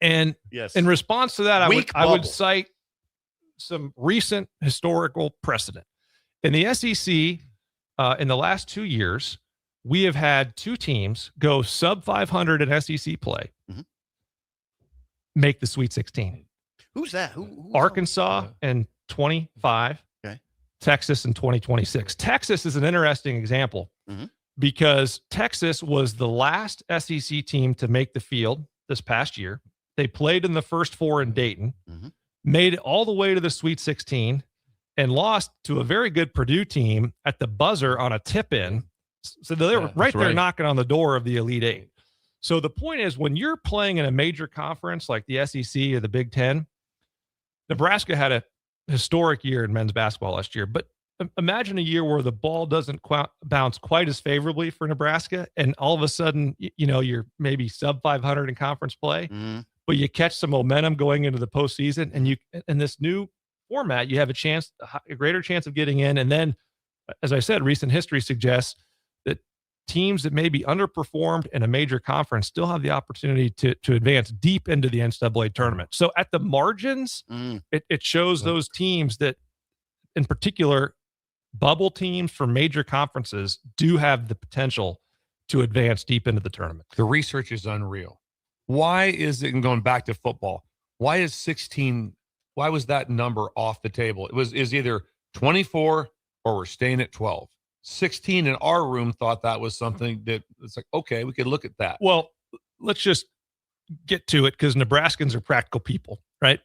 And in response to that, I would cite some recent historical precedent. In the SEC, in the last 2 years, we have had two teams go sub 500 in SEC play, make the Sweet 16. Who's that? Who's Arkansas in 25, Texas in 2026. Texas is an interesting example because Texas was the last SEC team to make the field this past year. They played in the first four in Dayton, made it all the way to the Sweet 16, and lost to a very good Purdue team at the buzzer on a tip-in. So they were right there knocking on the door of the Elite Eight. So the point is, when you're playing in a major conference like the SEC or the Big Ten, Nebraska had a historic year in men's basketball last year. But imagine a year where the ball doesn't bounce quite as favorably for Nebraska, and all of a sudden, you're maybe sub 500 in conference play, but you catch some momentum going into the postseason, and in this new format, you have a greater chance of getting in. And then, as I said, recent history suggests that teams that maybe underperformed in a major conference still have the opportunity to advance deep into the NCAA tournament. So at the margins, it shows those teams that, in particular, bubble teams for major conferences do have the potential to advance deep into the tournament. The research is unreal. Why is it, and going back to football, why is 16, why was that number off the table? Is either 24 or we're staying at 12. 16 in our room thought that was something that it's like, okay, we could look at that. Well, let's just get to it because Nebraskans are practical people, right?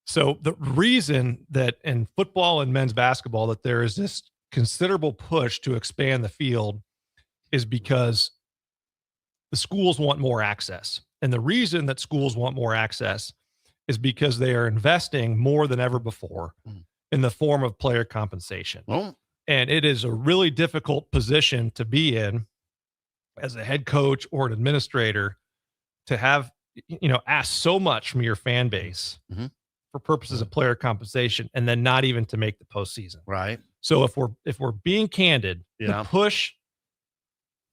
So the reason that in football and men's basketball that there is this considerable push to expand the field is because the schools want more access. And the reason that schools want more access is because they are investing more than ever before in the form of player compensation. And it is a really difficult position to be in as a head coach or an administrator to have, ask so much from your fan base for purposes of player compensation and then not even to make the postseason. Right. So if we're being candid, the push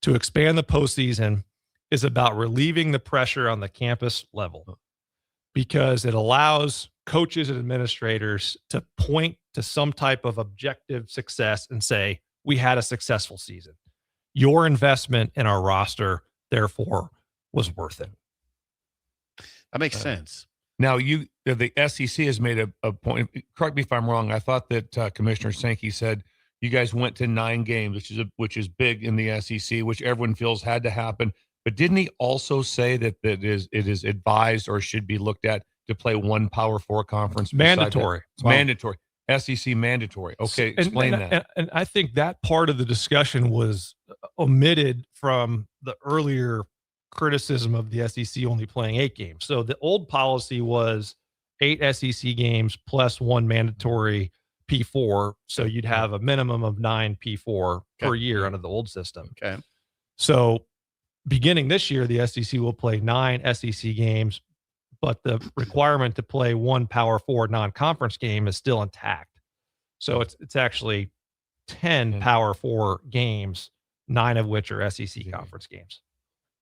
to expand the postseason is about relieving the pressure on the campus level because it allows coaches and administrators to point to some type of objective success and say, we had a successful season. your investment in our roster, therefore, was worth it. That makes sense. Now, the SEC has made a point. Correct me if I'm wrong. I thought that Commissioner Sankey said you guys went to 9 games, which is big in the SEC, which everyone feels had to happen. But didn't he also say that it is advised or should be looked at to play one Power 4 conference? Mandatory. It's mandatory. SEC mandatory. Okay, explain that. And I think that part of the discussion was omitted from the earlier criticism of the SEC only playing 8 games. So the old policy was 8 SEC games plus 1 mandatory P4. So you'd have a minimum of 9 P4 per year under the old system. Okay. So beginning this year, the SEC will play 9 SEC games, but the requirement to play 1 Power 4 non-conference game is still intact. So it's actually 10 Power 4 games, 9 of which are SEC conference games.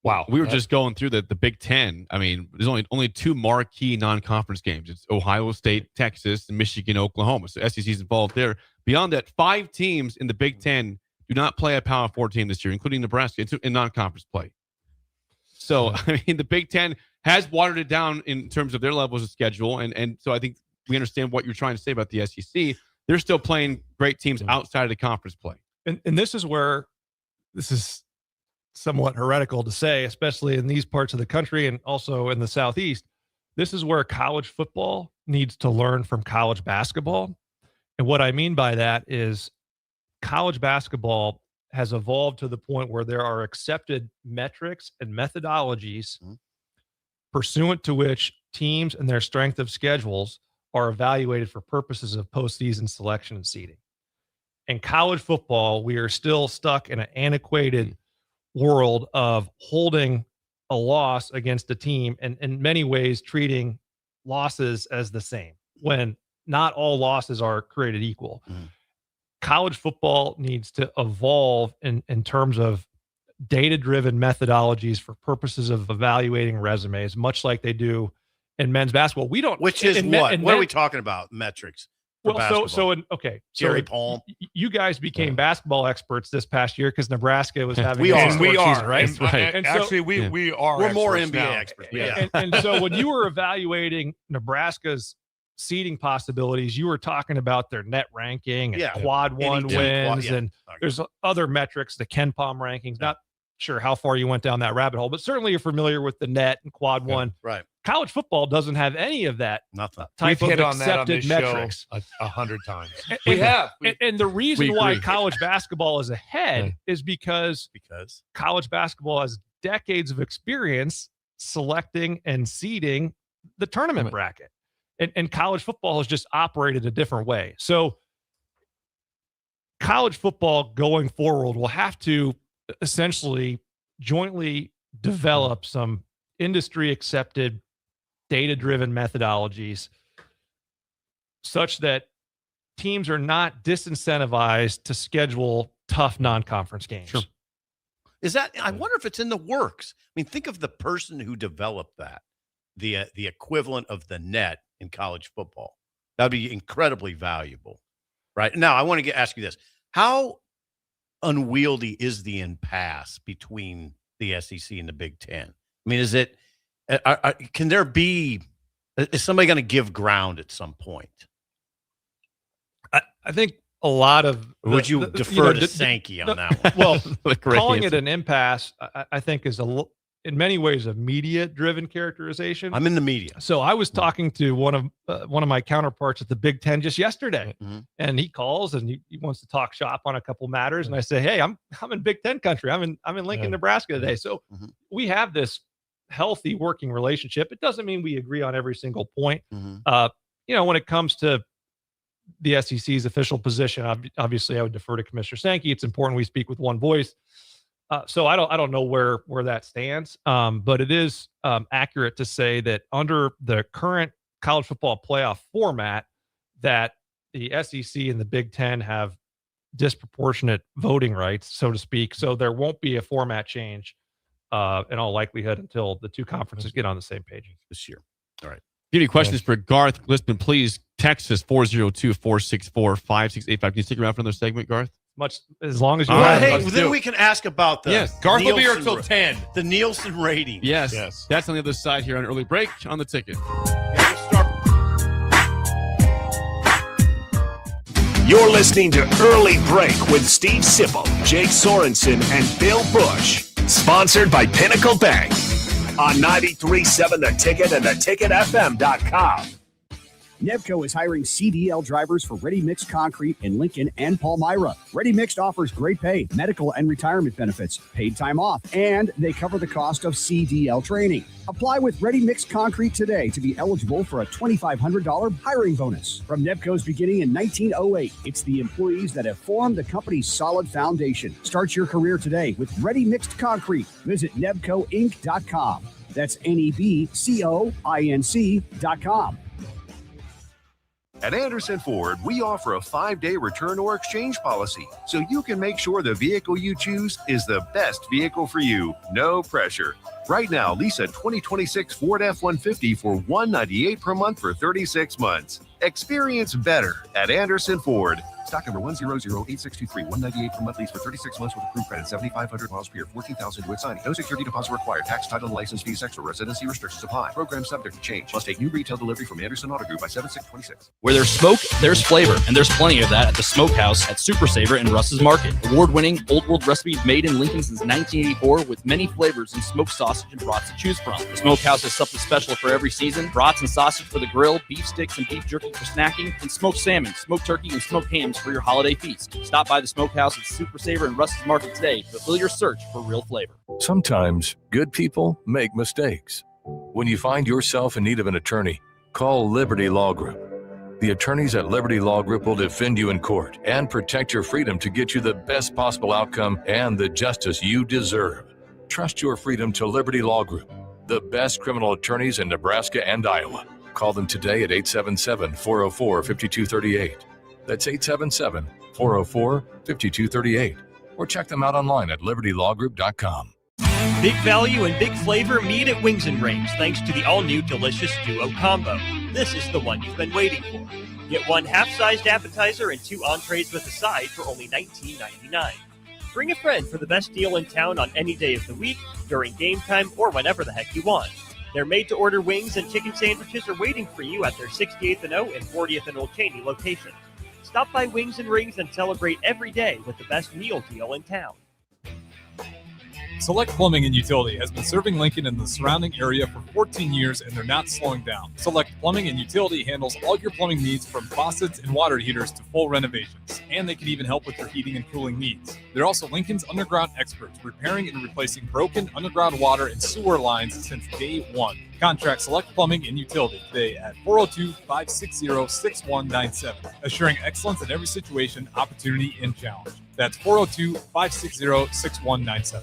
Wow. We were just going through the Big Ten. I mean, there's only 2 marquee non-conference games. It's Ohio State, Texas, and Michigan, Oklahoma. So SEC's involved there. Beyond that, 5 teams in the Big Ten do not play a Power 4 team this year, including Nebraska. It's in non-conference play. So, I mean, the Big Ten has watered it down in terms of their levels of schedule. And so I think we understand what you're trying to say about the SEC. They're still playing great teams outside of the conference play. And this is where this is somewhat heretical to say, especially in these parts of the country and also in the Southeast. This is where college football needs to learn from college basketball. And what I mean by that is college basketball has evolved to the point where there are accepted metrics and methodologies pursuant to which teams and their strength of schedules are evaluated for purposes of postseason selection and seeding. In college football, we are still stuck in an antiquated world of holding a loss against a team and in many ways treating losses as the same when not all losses are created equal. College football needs to evolve in terms of data-driven methodologies for purposes of evaluating resumes, much like they do in men's basketball. We don't, which is what? What are we talking about? Metrics. Well, Gary Palm. You guys became basketball experts this past year because Nebraska was having we are season, right? And actually, we are. We're more NBA now. experts. Yeah. And so when you were evaluating Nebraska's seeding possibilities, you were talking about their net ranking and quad 1 wins, and there's other metrics, the Ken Palm rankings. Not sure how far you went down that rabbit hole, but certainly you're familiar with the net and quad 1. Right. College football doesn't have any of that. Nothing. Type We've of hit on that on accepted this metrics. show 100 times. We have. And the reason why college basketball is ahead is because college basketball has decades of experience selecting and seeding the tournament bracket. And college football has just operated a different way. So college football going forward will have to essentially jointly develop some industry accepted data-driven methodologies such that teams are not disincentivized to schedule tough non-conference games. Sure. Is that, I wonder if it's in the works. I mean, think of the person who developed that, the equivalent of the net in college football. That'd be incredibly valuable, right? Now, I want to ask you this. How unwieldy is the impasse between the SEC and the Big Ten? I mean, is it, can there be, is somebody going to give ground at some point? I think a lot of would you defer to Sankey on that one? Well, calling it an impasse, I think, is in many ways a media-driven characterization. I'm in the media, so I was talking to one of my counterparts at the Big Ten just yesterday, and he calls and he wants to talk shop on a couple matters, and I say, hey, I'm in Big Ten country. I'm in Lincoln, Nebraska today, so we have this healthy working relationship. It doesn't mean we agree on every single point. When it comes to the SEC's official position, obviously I would defer to Commissioner Sankey. It's important we speak with one voice. So I don't know where that stands, but it is accurate to say that under the current college football playoff format, that the SEC and the Big Ten have disproportionate voting rights, so to speak. So there won't be a format change in all likelihood until the two conferences get on the same page this year. All right. If you have any questions for Garth Glissman, please text us 402-464-5685. Can you stick around for another segment, Garth? much as long as you All want. right, hey, Let's then do we it. can ask about the Yes, Garth will be here Nielsen till 10. The Nielsen rating. Yes. That's on the other side here on Early Break on the ticket. You're listening to Early Break with Steve Sipple, Jake Sorensen, and Bill Busch. Sponsored by Pinnacle Bank on 93.7 The Ticket and theticketfm.com. Nevco is hiring CDL drivers for Ready Mixed Concrete in Lincoln and Palmyra. Ready Mixed offers great pay, medical and retirement benefits, paid time off, and they cover the cost of CDL training. Apply with Ready Mixed Concrete today to be eligible for a $2,500 hiring bonus. From Nevco's beginning in 1908, it's the employees that have formed the company's solid foundation. Start your career today with Ready Mixed Concrete. Visit NevcoInc.com. That's NEBCOINC.com. At Anderson Ford, we offer a 5-day return or exchange policy, so you can make sure the vehicle you choose is the best vehicle for you. No pressure. Right now, lease a 2026 Ford F-150 for $198 per month for 36 months. Experience better at Anderson Ford. Stock number 1008623, $198 per month lease for 36 months with approved credit, 7,500 miles per year, 14,000 with signing. No security deposit required. Tax, title, and license fees extra. Residency restrictions apply. Program subject to change. Must take new retail delivery from Anderson Auto Group by 7/6/26. Where there's smoke, there's flavor, and there's plenty of that at the Smokehouse at Super Saver in Russ's Market. Award-winning Old World recipes made in Lincoln since 1984 with many flavors and smoked sausage and brats to choose from. The Smokehouse has something special for every season. Brats and sausage for the grill, beef sticks and beef jerky for snacking, and smoked salmon, smoked turkey, and smoked hams for your holiday feast. Stop by the Smokehouse at Super Saver in Russ's Market today to fulfill your search for real flavor. Sometimes good people make mistakes. When you find yourself in need of an attorney, call Liberty Law Group. The attorneys at Liberty Law Group will defend you in court and protect your freedom to get you the best possible outcome and the justice you deserve. Trust your freedom to Liberty Law Group, the best criminal attorneys in Nebraska and Iowa. Call them today at 877-404-5238. That's 877-404-5238. Or check them out online at libertylawgroup.com. Big value and big flavor meet at Wings and Rings thanks to the all-new delicious Duo Combo. This is the one you've been waiting for. Get one half-sized appetizer and 2 entrees with a side for only $19.99. Bring a friend for the best deal in town on any day of the week, during game time, or whenever the heck you want. Their made-to-order wings and chicken sandwiches are waiting for you at their 68th and O and 40th and Old Cheney locations. Stop by Wings and Rings and celebrate every day with the best meal deal in town. Select Plumbing and Utility has been serving Lincoln and the surrounding area for 14 years, and they're not slowing down. Select Plumbing and Utility handles all your plumbing needs from faucets and water heaters to full renovations, and they can even help with your heating and cooling needs. They're also Lincoln's underground experts, repairing and replacing broken underground water and sewer lines since day one. Contact Select Plumbing and Utility today at 402-560-6197, assuring excellence in every situation, opportunity, and challenge. That's 402-560-6197.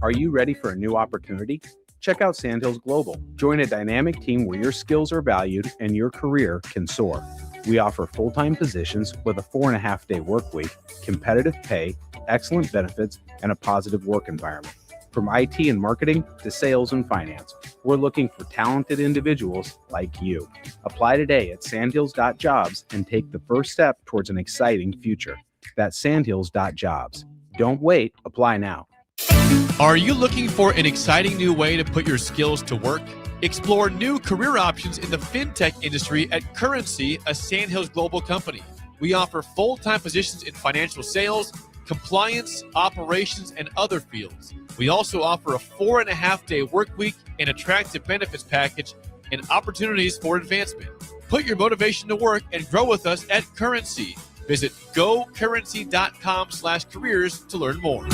Are you ready for a new opportunity? Check out Sandhills Global. Join a dynamic team where your skills are valued and your career can soar. We offer full-time positions with a 4.5-day work week, competitive pay, excellent benefits, and a positive work environment. From IT and marketing to sales and finance, we're looking for talented individuals like you. Apply today at sandhills.jobs and take the first step towards an exciting future. That's sandhills.jobs. Don't wait. Apply now. Are you looking for an exciting new way to put your skills to work? Explore new career options in the fintech industry at Currency, a Sandhills Global company. We offer full-time positions in financial sales, compliance, operations, and other fields. We also offer a 4.5-day work week, an attractive benefits package, and opportunities for advancement. Put your motivation to work and grow with us at Currency. Visit gocurrency.com/careers to learn more.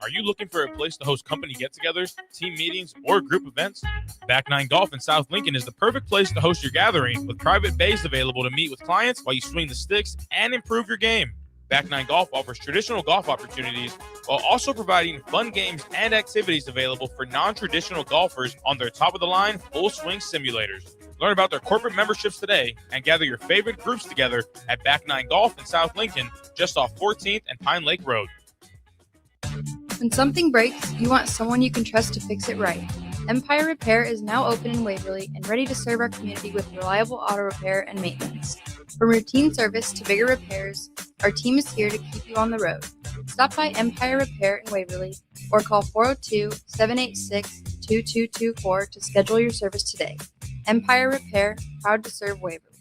Are you looking for a place to host company get-togethers, team meetings, or group events? Back 9 Golf in South Lincoln is the perfect place to host your gathering, with private bays available to meet with clients while you swing the sticks and improve your game. Back 9 Golf offers traditional golf opportunities while also providing fun games and activities available for non-traditional golfers on their top-of-the-line full-swing simulators. Learn about their corporate memberships today and gather your favorite groups together at Back 9 Golf in South Lincoln, just off 14th and Pine Lake Road. When something breaks, you want someone you can trust to fix it right. Empire Repair is now open in Waverly and ready to serve our community with reliable auto repair and maintenance. From routine service to bigger repairs, our team is here to keep you on the road. Stop by Empire Repair in Waverly or call 402-786-2224 to schedule your service today. Empire Repair, proud to serve Waverly.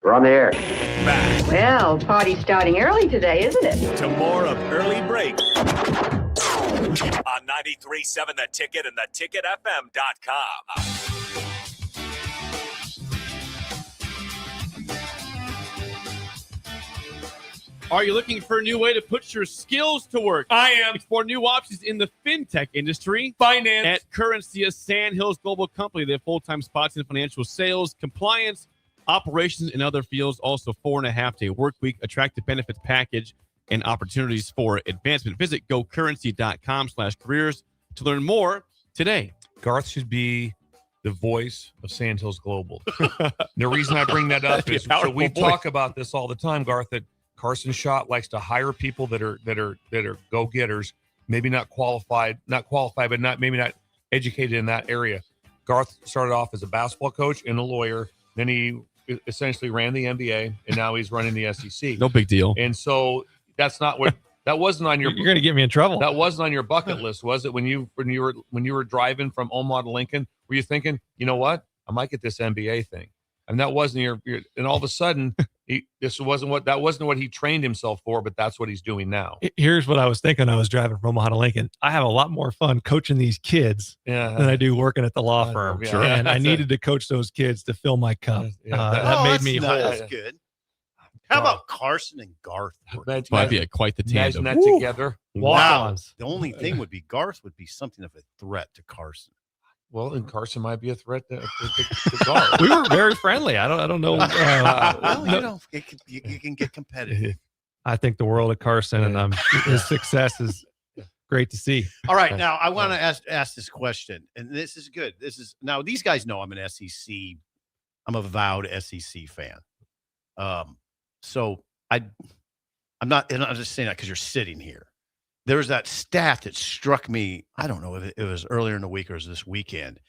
We're on the air. Back Well, party's starting early today, isn't it? to more of Early Break on 93.7 The Ticket and theticketfm.com. Are you looking for a new way to put your skills to work? I am. Explore new options in the fintech industry. Finance. At Currency, a Sandhills Global Company. They have full-time spots in financial sales, compliance, operations, and other fields. Also, 4.5-day work week, attractive benefits package, and opportunities for advancement. Visit gocurrency.com/careers to learn more today. Garth should be the voice of Sandhills Global. The reason I bring that up is so we talk about this all the time, Garth, that Carson Schott likes to hire people that are go-getters, maybe not qualified, but maybe not educated in that area. Garth started off as a basketball coach and a lawyer. Then he essentially ran the NBA, and now he's running the SEC. No big deal. And so that wasn't on your. You're going to get me in trouble. That wasn't on your bucket list, was it? When you were driving from Omaha to Lincoln, were you thinking, you know what, I might get this NBA thing? And that wasn't your and all of a sudden, that wasn't what he trained himself for, but that's what he's doing now. Here's what I was thinking. I was driving from Omaha to Lincoln. I have a lot more fun coaching these kids than I do working at the law firm. Yeah. And I needed to coach those kids to fill my cup. That made me whole. That's good. How about Carson and Garth? Might be quite the tandem. Imagine that together. Wow. The only thing would be Garth would be something of a threat to Carson. Well, and Carson might be a threat to Garth. We were very friendly. I don't know. You can get competitive. I think the world of Carson, and his success is great to see. All right, now I want to ask this question, and this is good. Now these guys know I'm an SEC. I'm a vowed SEC fan. So I'm not, and I'm just saying that because you're sitting here. There was that stat that struck me. I don't know if it was earlier in the week or it was this weekend.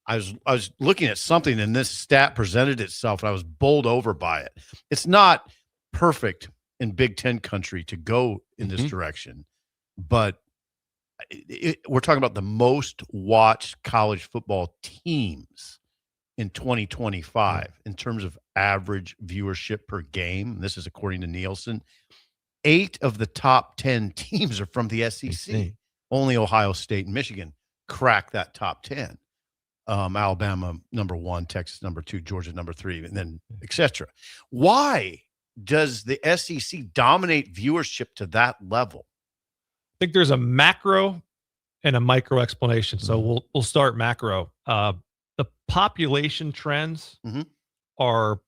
I was looking at something, and this stat presented itself, and I was bowled over by it. It's not perfect in Big Ten country to go in this direction, but we're talking about the most watched college football teams in 2025 in terms of average viewership per game. This is according to Nielsen. 8 of the top 10 teams are from the SEC. Only Ohio State and Michigan crack that top 10. Alabama number 1, Texas number 2, Georgia number 3, and then et cetera. Why does the SEC dominate viewership to that level? I think there's a macro and a micro explanation. So we'll start macro. The population trends are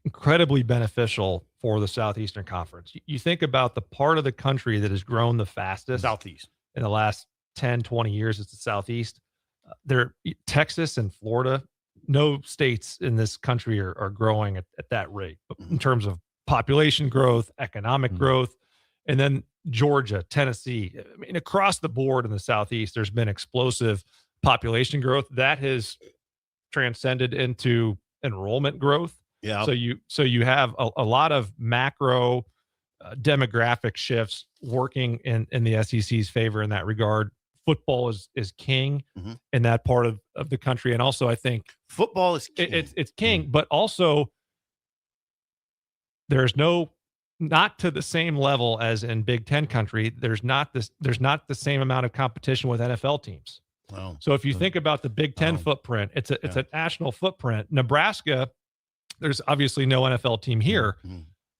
incredibly beneficial for the Southeastern Conference. You think about the part of the country that has grown the fastest Southeast in the last 10, 20 years. It's the Southeast. Texas and Florida, no states in this country are growing at that rate in terms of population growth, economic growth. And then Georgia, Tennessee, I mean, across the board in the Southeast, there's been explosive population growth that has transcended into enrollment growth. Yeah. So you have a lot of macro demographic shifts working in the SEC's favor in that regard. Football is king in that part of the country, and also I think football is king. It's king, but also there's not to the same level as in Big Ten country. There's not the same amount of competition with NFL teams. Wow. So if you think about the Big Ten footprint, it's a national footprint. Nebraska, there's obviously no NFL team here,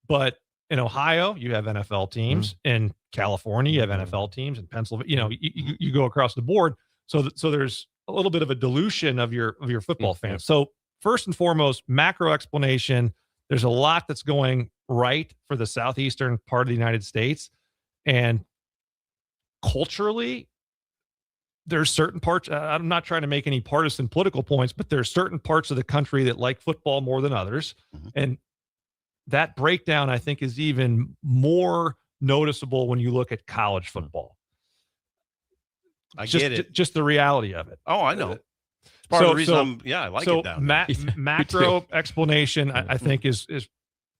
but in Ohio, you have NFL teams. In California, you have NFL teams. In Pennsylvania, you go across the board. So there's a little bit of a dilution of your football fans. So first and foremost, macro explanation. There's a lot that's going right for the southeastern part of the United States, and culturally, there's certain parts. I'm not trying to make any partisan political points, but there's certain parts of the country that like football more than others, and that breakdown, I think, is even more noticeable when you look at college football. Get it. Just the reality of it. Oh, I know. Part of the reason I like it down there. Macro explanation, I think, is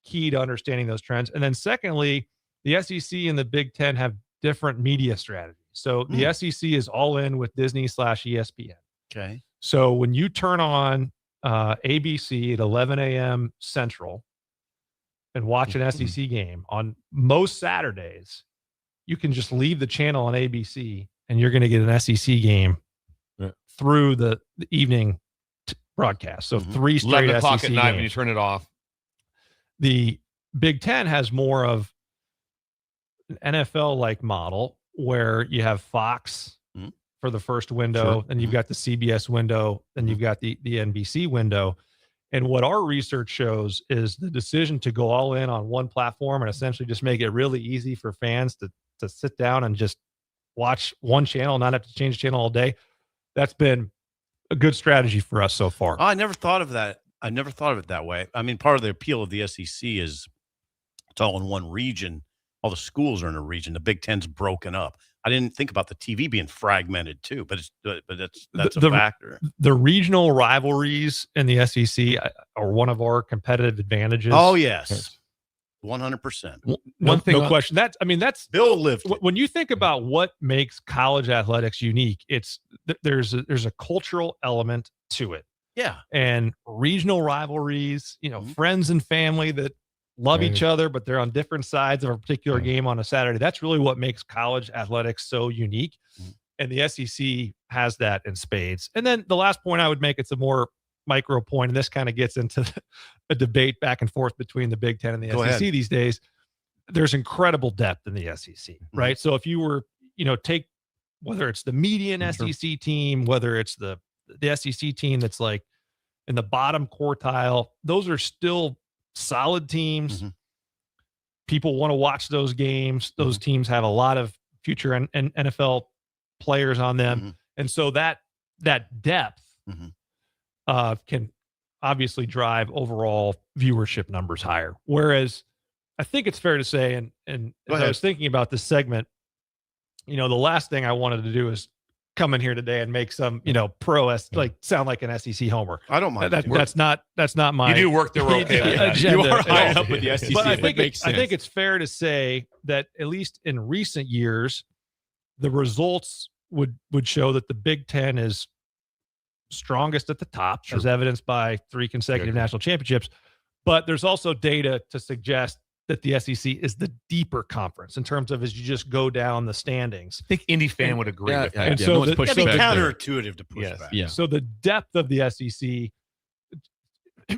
key to understanding those trends. And then secondly, the SEC and the Big Ten have different media strategies. So the SEC is all in with Disney/ESPN. Okay. So when you turn on ABC at 11 a.m. Central and watch an SEC game on most Saturdays, you can just leave the channel on ABC and you're going to get an SEC game through the evening broadcast. So 3 straight 11 o'clock SEC at night games. when you turn it off. The Big Ten has more of an NFL-like model where you have Fox for the first window, and you've got the CBS window, and you've got the NBC window. And what our research shows is the decision to go all in on one platform and essentially just make it really easy for fans to sit down and just watch one channel, not have to change channel all day. That's been a good strategy for us so far. Oh, I never thought of that. I never thought of it that way. I mean, part of the appeal of the SEC is it's all in one region. All the schools are in a region. The Big Ten's broken up. I didn't think about the TV being fragmented too, but that's a factor. The regional rivalries in the SEC are one of our competitive advantages. Oh yes, 100%. One thing, no question. That's Bill lived. When you think about what makes college athletics unique, it's there's a cultural element to it. Yeah, and regional rivalries. Friends and family that love each other, but they're on different sides of a particular game on a Saturday. That's really what makes college athletics so unique. And the SEC has that in spades. And then the last point I would make, it's a more micro point, and this kind of gets into a debate back and forth between the Big Ten and the SEC these days. There's incredible depth in the SEC, right? So if you were, take whether it's the median SEC team, whether it's the SEC team that's like in the bottom quartile, those are still solid teams. People want to watch those games. Those teams have a lot of future NFL players on them. And so that depth can obviously drive overall viewership numbers higher. Whereas I think it's fair to say, and as I was thinking about this segment, the last thing I wanted to do is come in here today and make some, sound like an SEC homer. I don't mind. That's not my. You do work the road. Agenda. You are high up with the SEC. But I think it's fair to say that at least in recent years, the results would show that the Big Ten is strongest at the top, as evidenced by 3 consecutive national championships. But there's also data to suggest that the SEC is the deeper conference in terms of as you just go down the standings. I think any fan would agree with that. And so it'd be counterintuitive to push back. Yeah. So the depth of the SEC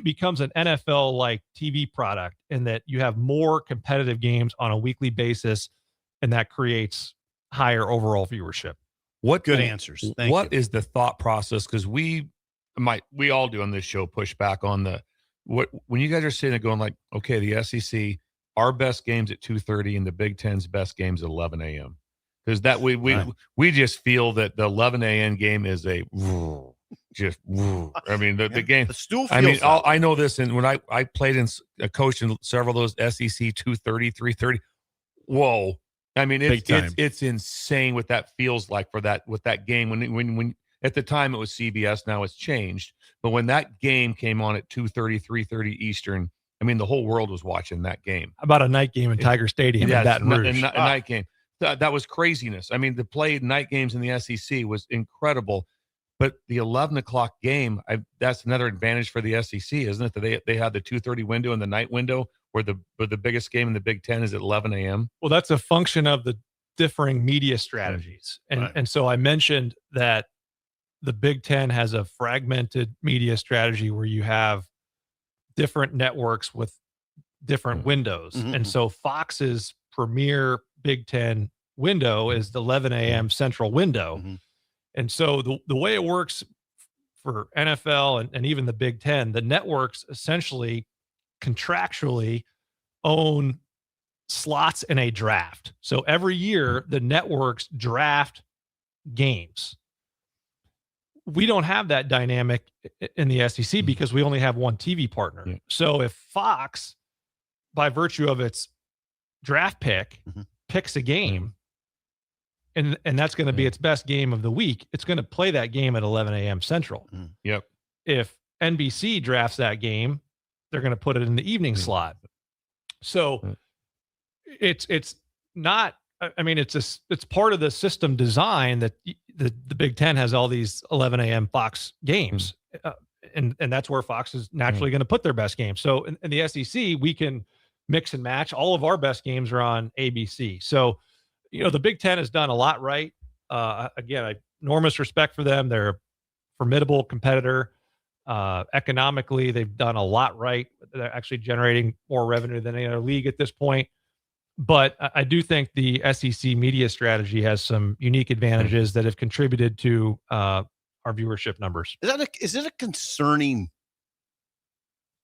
becomes an NFL-like TV product in that you have more competitive games on a weekly basis, and that creates higher overall viewership. What good answers? What is the thought process? Because we all do on this show push back on when you guys are sitting there going like, okay, the SEC, our best games at 2:30 and the Big Ten's best games at 11 a.m. Because that we just feel that the 11 a.m. game is a just. I mean the game. The stool. I mean, I know this, and when I played in a coach in several of those SEC 2:30, 3:30. Whoa! I mean, it's insane what that feels like with that game when at the time it was CBS. Now it's changed, but when that game came on at 2:30, 3:30 Eastern. I mean, the whole world was watching that game. How about a night game in Tiger Stadium in Baton Rouge? A night game. That was craziness. I mean, the play night games in the SEC was incredible. But the 11 o'clock game, that's another advantage for the SEC, isn't it? That they had the 2:30 window and the night window where the biggest game in the Big Ten is at 11 a.m. Well, that's a function of the differing media strategies. And so I mentioned that the Big Ten has a fragmented media strategy where you have different networks with different windows. And so Fox's premier Big Ten window is the 11 a.m. Central window. And so the way it works for NFL and even the Big Ten, the networks essentially contractually own slots in a draft. So every year the networks draft games. We don't have that dynamic in the SEC because we only have one TV partner. So if Fox, by virtue of its draft pick, picks a game, and that's going to be its best game of the week. It's going to play that game at 11 a.m. Central. Yep. If NBC drafts that game, they're going to put it in the evening slot. So it's not. I mean, it's part of the system design that the Big Ten has all these 11 a.m. Fox games, and that's where Fox is naturally going to put their best games. So in the SEC, we can mix and match. All of our best games are on ABC. So, the Big Ten has done a lot right. Again, enormous respect for them. They're a formidable competitor. Economically, they've done a lot right. They're actually generating more revenue than any other league at this point. But I do think the SEC media strategy has some unique advantages that have contributed to our viewership numbers. Is it a concerning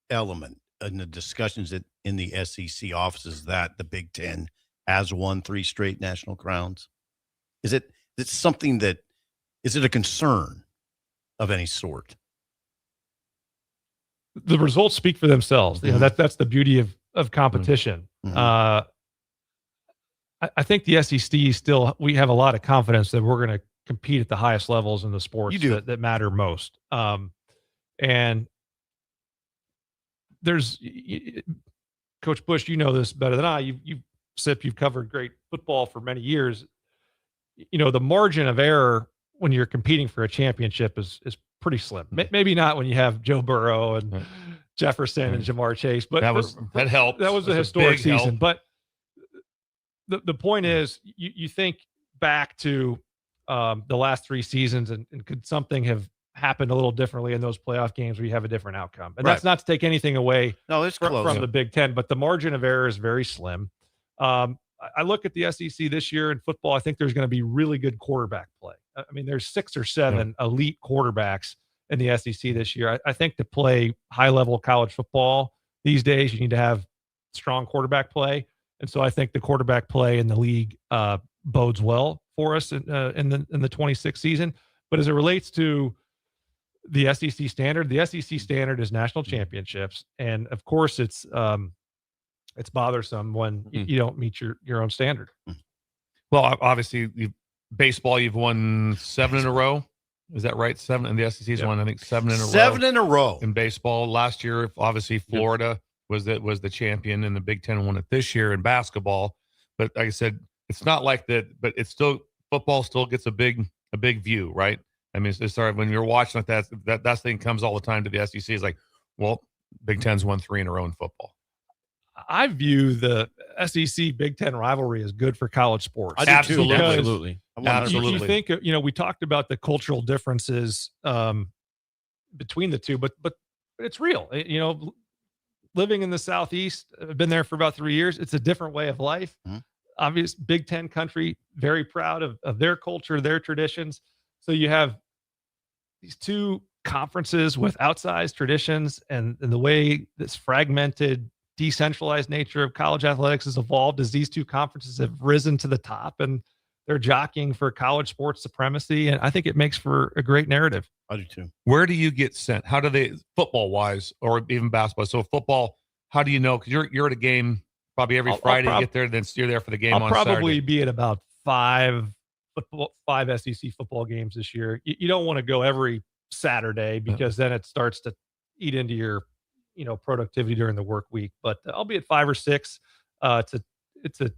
element in the discussions in the SEC offices that the Big Ten has won 3 straight national crowns? Is it something that is it a concern of any sort? The results speak for themselves. That's the beauty of competition. I think the SEC we have a lot of confidence that we're going to compete at the highest levels in the sports that matter most. And there's Coach Busch, you know this better than I. You've covered great football for many years. The margin of error when you're competing for a championship is pretty slim. Maybe not when you have Joe Burrow and Jefferson and Jamar Chase, but that helped. That was a historic season. But the point is, you think back to the last 3 seasons, and could something have happened a little differently in those playoff games where you have a different outcome? And that's not to take anything away from the Big Ten, but the margin of error is very slim. I look at the SEC this year in football. I think there's going to be really good quarterback play. I mean, there's 6 or 7 elite quarterbacks in the SEC this year. I think to play high-level college football these days, you need to have strong quarterback play. And so I think the quarterback play in the league bodes well for us in the 26 season. But as it relates to the SEC standard is national championships, and of course it's bothersome when you don't meet your own standard. Well, obviously, baseball, you've won 7 in a row. Is that right? 7, and the SEC's won, I think, 7 in a row. 7 in a row in baseball. Last year, obviously, Florida was the champion, and the Big Ten won it this year in basketball. But like I said, it's not like that. But it's still football still gets a big view, right? I mean, it's sorry when you're watching that thing comes all the time to the SEC. It's like, well, Big Ten's won 3 in a row in football. I view the SEC Big Ten rivalry as good for college sports. I do Absolutely. too. Absolutely. You think, we talked about the cultural differences between the two, but it's real. Living in the Southeast, I've been there for about 3 years. It's a different way of life. Obvious Big Ten country, very proud of their culture, their traditions. So you have these 2 conferences with outsized traditions, and the way this fragmented, decentralized nature of college athletics has evolved as these 2 conferences have risen to the top, and they're jockeying for college sports supremacy. And I think it makes for a great narrative. I do too. Where do you get sent? How do they, football wise, or even basketball? So football, how do you know? Because you're at a game probably every Friday. You get there, then you're there for the game on Saturday. I'll probably be at about 5 SEC football games this year. You don't want to go every Saturday because then it starts to eat into your productivity during the work week. But I'll be at 5 or 6. It's a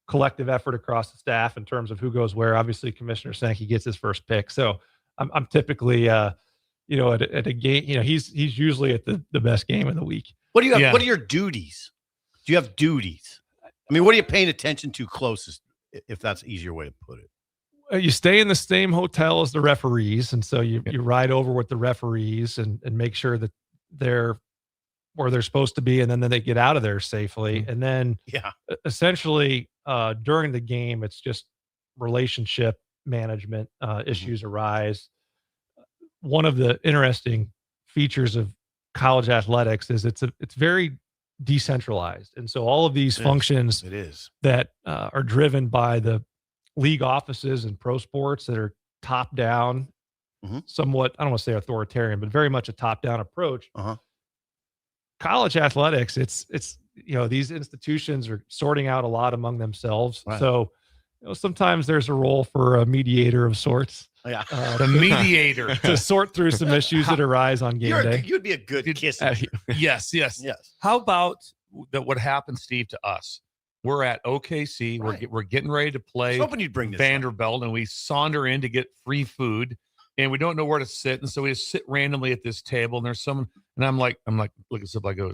collective effort across the staff in terms of who goes where. Obviously, Commissioner Sankey gets his first pick, so I'm typically at a game. He's usually at the best game of the week. What do you have? What are your duties? Do you have duties? I mean, what are you paying attention to closest, if that's an easier way to put it? You stay in the same hotel as the referees, and so you ride over with the referees and make sure that they're where they're supposed to be, and then they get out of there safely. And then essentially during the game, it's just relationship management issues arise. One of the interesting features of college athletics is it's very decentralized, and so all of these functions that are driven by the league offices and pro sports that are top down, somewhat, I don't want to say authoritarian, but very much a top down approach. College athletics, it's these institutions are sorting out a lot among themselves. So Sometimes there's a role for a mediator of sorts. Yeah. The mediator to sort through some issues that arise on game day. You'd be a good kisser. Yes. Yes. How about that? What happened, Steve, to us? We're at OKC. Right. We're getting ready to play I was hoping you'd bring this Vanderbilt, and we saunter in to get free food, and we don't know where to sit, and so we just sit randomly at this table, and there's someone, and I'm like, look at something. I go,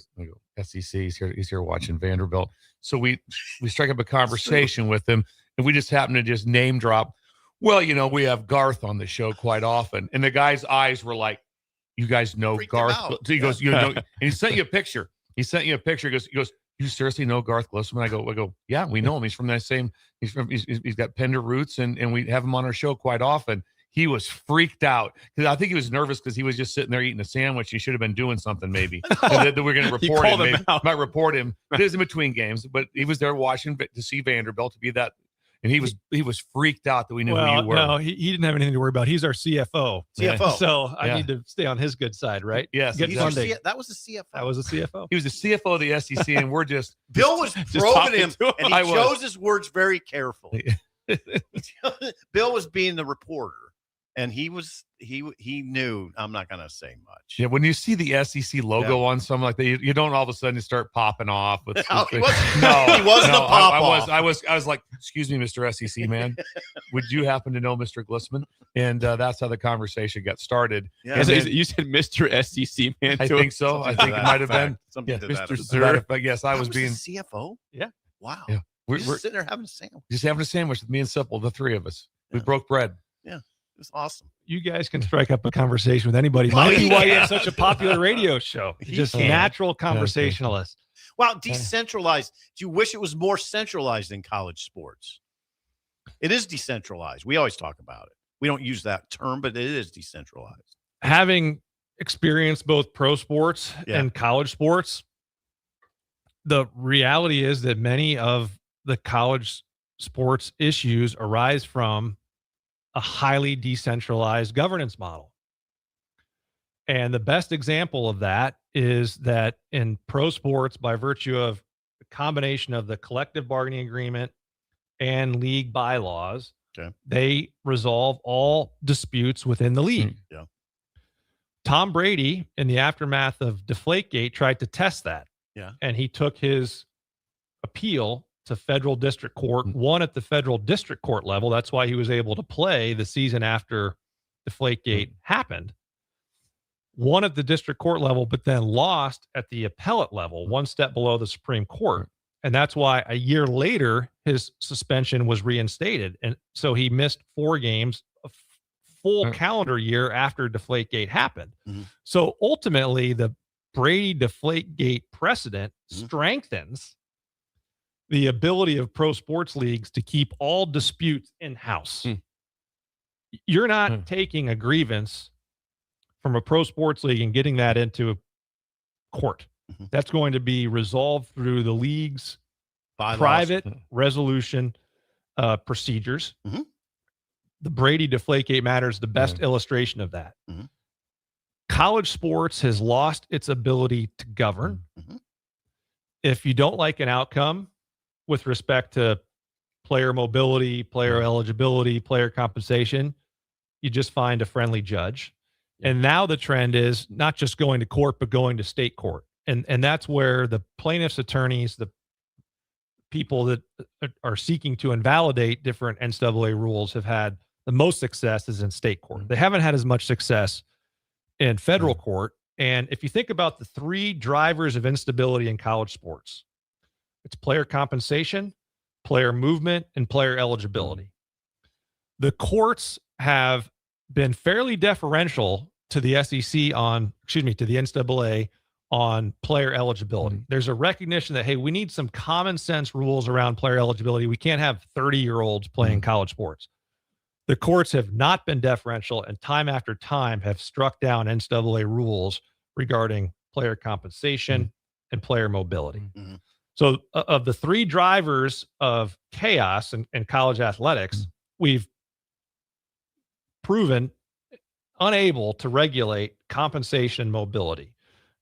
SEC. He's here watching Vanderbilt. So we strike up a conversation with him, and we just happen to just name drop. Well, we have Garth on the show quite often, and the guy's eyes were like, "You guys know Garth?" So he goes, and he sent you a picture. He goes, "You seriously know Garth Glissman?" I go, "Yeah, we know him. He's from that same. He's got Pender roots, and we have him on our show quite often." He was freaked out because I think he was nervous because he was just sitting there eating a sandwich. He should have been doing something maybe. that we're going to report him. Maybe, might report him. It is in between games, but he was there watching to see Vanderbilt to be that. And he was freaked out that we knew who you were. No, he didn't have anything to worry about. He's our CFO. So I need to stay on his good side, right? that Yes. was the CFO. That was a CFO. He was the CFO of the SEC, and we're just Bill was probing him, and he chose his words very carefully. Bill was being the reporter, and he knew I'm not going to say much. Yeah, when you see the SEC logo on something like that, you don't all of a sudden start popping off. He wasn't a pop off. I was like, "Excuse me, Mr. SEC man, would you happen to know Mr. Glissman?" And that's how the conversation got started. Yeah. You said Mr. SEC man. I think so. I think it might have been Mr. Sir. But yes, I was being CFO. Yeah. Wow. Yeah. We're just sitting there having a sandwich. Just having a sandwich with me and Simple, the three of us. We broke bread. Yeah. It was awesome. You guys can strike up a conversation with anybody. Might be why you have such a popular radio show. Just natural conversationalist. Wow, decentralized. Do you wish it was more centralized in college sports? It is decentralized. We always talk about it. We don't use that term, but it is decentralized. Having experienced both pro sports and college sports, the reality is that many of the college sports issues arise from a highly decentralized governance model. And the best example of that is that in pro sports, by virtue of the combination of the collective bargaining agreement and league bylaws, they resolve all disputes within the league. Yeah. Tom Brady, in the aftermath of Deflategate, tried to test that. Yeah. And he took his appeal to federal district court, won at the federal district court level. That's why he was able to play the season after Deflategate happened. Won at the district court level, but then lost at the appellate level, one step below the Supreme Court. And that's why a year later, his suspension was reinstated. And so he missed 4 games, a full calendar year after Deflategate happened. So ultimately, the Brady Deflategate precedent strengthens the ability of pro sports leagues to keep all disputes in-house. You're not taking a grievance from a pro sports league and getting that into court. That's going to be resolved through the league's private resolution procedures. The Brady Deflategate matter is the best illustration of that. College sports has lost its ability to govern. If you don't like an outcome with respect to player mobility, player eligibility, player compensation, you just find a friendly judge. And now the trend is not just going to court, but going to state court. And that's where the plaintiff's attorneys, the people that are seeking to invalidate different NCAA rules have had the most success is in state court. They haven't had as much success in federal court. And if you think about the 3 drivers of instability in college sports, it's player compensation, player movement, and player eligibility. The courts have been fairly deferential to the SEC to the NCAA on player eligibility. There's a recognition that, hey, we need some common sense rules around player eligibility. We can't have 30-year-olds playing college sports. The courts have not been deferential and time after time have struck down NCAA rules regarding player compensation and player mobility. So of the 3 drivers of chaos in college athletics, we've proven unable to regulate compensation and mobility.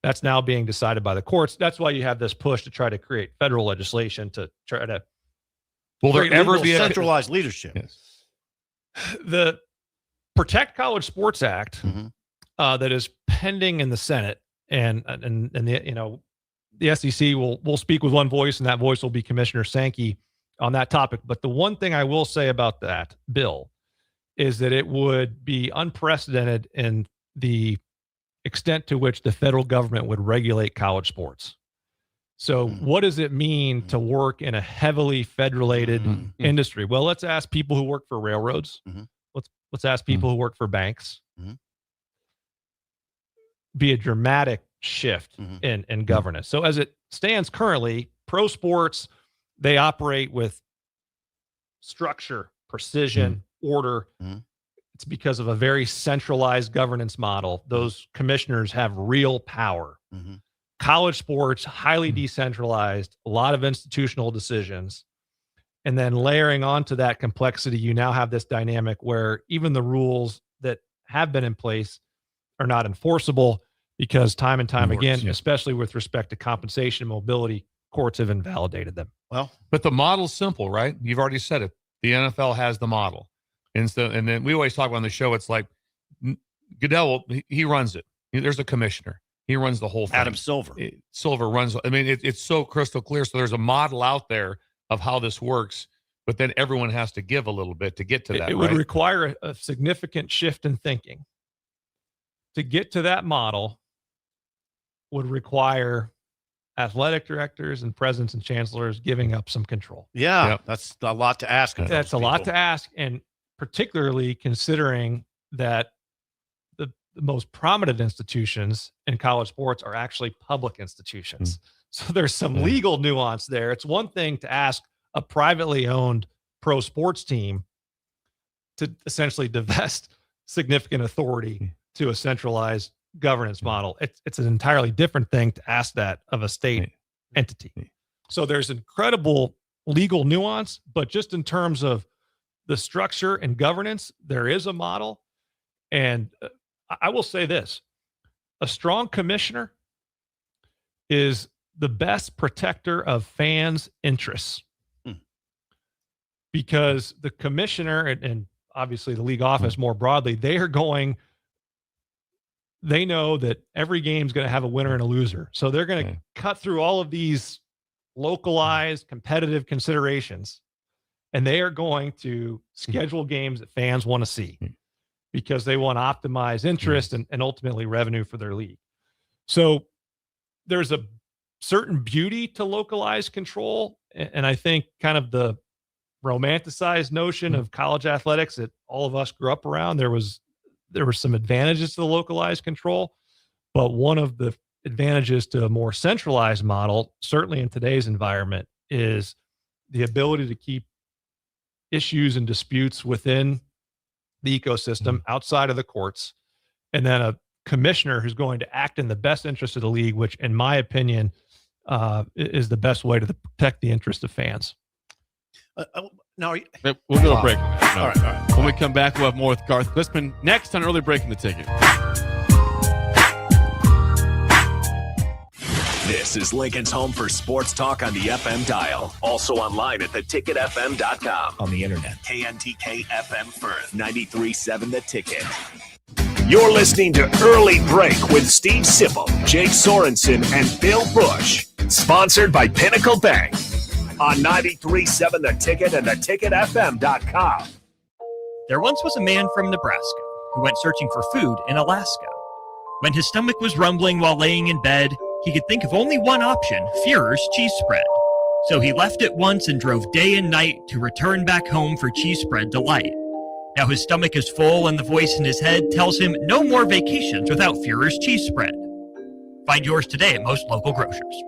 That's now being decided by the courts. That's why you have this push to try to create federal legislation to try to Will there ever be a centralized leadership? Yes. The Protect College Sports Act that is pending in the Senate, and the the SEC will speak with one voice, and that voice will be Commissioner Sankey on that topic. But the one thing I will say about that bill is that it would be unprecedented in the extent to which the federal government would regulate college sports. So what does it mean to work in a heavily federated industry? Well, let's ask people who work for railroads. Let's ask people who work for banks. Be a dramatic shift in governance. So as it stands currently, pro sports, they operate with structure, precision, order. It's because of a very centralized governance model. Those commissioners have real power. College sports, highly decentralized, a lot of institutional decisions. And then layering onto that complexity, you now have this dynamic where even the rules that have been in place are not enforceable because time and time again, especially with respect to compensation and mobility, courts have invalidated them. Well, but the model's simple, right? You've already said it. The NFL has the model. And so, and then we always talk about on the show, it's like Goodell, he runs it. There's a commissioner. He runs the whole thing. Adam Silver. Silver runs. I mean, it's so crystal clear. So there's a model out there of how this works, but then everyone has to give a little bit to get to that. It would require a significant shift in thinking. To get to that model would require athletic directors and presidents and chancellors giving up some control. Yeah, that's a lot to ask. That's a lot to ask, and particularly considering that the most prominent institutions in college sports are actually public institutions. So there's some legal nuance there. It's one thing to ask a privately owned pro sports team to essentially divest significant authority to a centralized governance model. It's an entirely different thing to ask that of a state entity. So there's incredible legal nuance, but just in terms of the structure and governance, there is a model. And I will say this, a strong commissioner is the best protector of fans' interests because the commissioner and obviously the league office more broadly, they know that every game is going to have a winner and a loser. So they're going to cut through all of these localized competitive considerations, and they are going to schedule games that fans want to see because they want to optimize interest and ultimately revenue for their league. So there's a certain beauty to localized control. And I think kind of the romanticized notion of college athletics that all of us grew up around, there were some advantages to the localized control, but one of the advantages to a more centralized model, certainly in today's environment, is the ability to keep issues and disputes within the ecosystem outside of the courts, and then a commissioner who's going to act in the best interest of the league, which in my opinion is the best way to protect the interest of fans. Now we'll go to break. All right. When we come back, we'll have more with Garth Glissman next on Early Breaking the Ticket. This is Lincoln's home for sports talk on the FM dial. Also online at theticketfm.com. On the internet. KNTK FM Firth, 93.7 The Ticket. You're listening to Early Break with Steve Sipple, Jake Sorensen, and Bill Busch. Sponsored by Pinnacle Bank. On 93.7 The Ticket and theticketfm.com. There once was a man from Nebraska who went searching for food in Alaska. When his stomach was rumbling while laying in bed, he could think of only one option, Führer's cheese spread. So he left at once and drove day and night to return back home for cheese spread delight. Now his stomach is full and the voice in his head tells him no more vacations without Führer's cheese spread. Find yours today at most local grocers.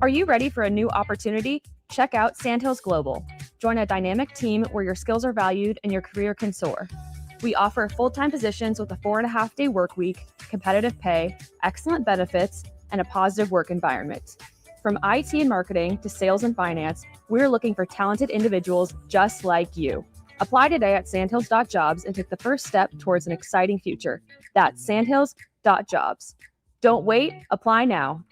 Are you ready for a new opportunity? Check out Sandhills Global. Join a dynamic team where your skills are valued and your career can soar. We offer full-time positions with a 4.5-day work week, competitive pay, excellent benefits, and a positive work environment. From IT and marketing to sales and finance, we're looking for talented individuals just like you. Apply today at sandhills.jobs and take the first step towards an exciting future. That's sandhills.jobs. Don't wait, apply now.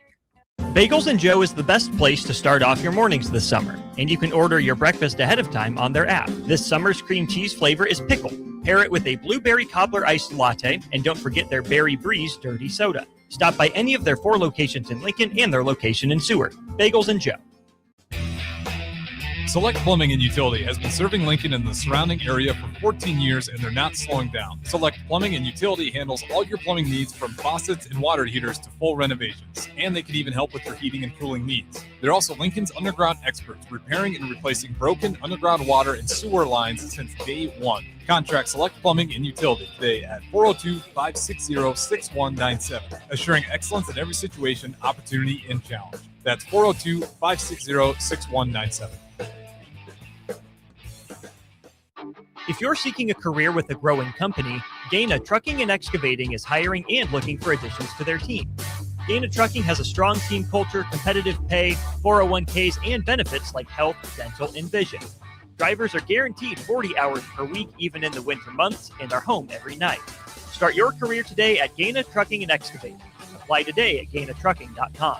Bagels & Joe is the best place to start off your mornings this summer, and you can order your breakfast ahead of time on their app. This summer's cream cheese flavor is pickle. Pair it with a blueberry cobbler iced latte, and don't forget their Berry Breeze dirty soda. Stop by any of their 4 locations in Lincoln and their location in Seward. Bagels & Joe. Select Plumbing and Utility has been serving Lincoln and the surrounding area for 14 years, and they're not slowing down. Select Plumbing and Utility handles all your plumbing needs from faucets and water heaters to full renovations, and they can even help with your heating and cooling needs. They're also Lincoln's underground experts, repairing and replacing broken underground water and sewer lines since day one. Contact Select Plumbing and Utility today at 402-560-6197, assuring excellence in every situation, opportunity, and challenge. That's 402-560-6197. If you're seeking a career with a growing company, Gaina Trucking and Excavating is hiring and looking for additions to their team. Gaina Trucking has a strong team culture, competitive pay, 401ks, and benefits like health, dental, and vision. Drivers are guaranteed 40 hours per week, even in the winter months, and are home every night. Start your career today at Gaina Trucking and Excavating. Apply today at GainaTrucking.com.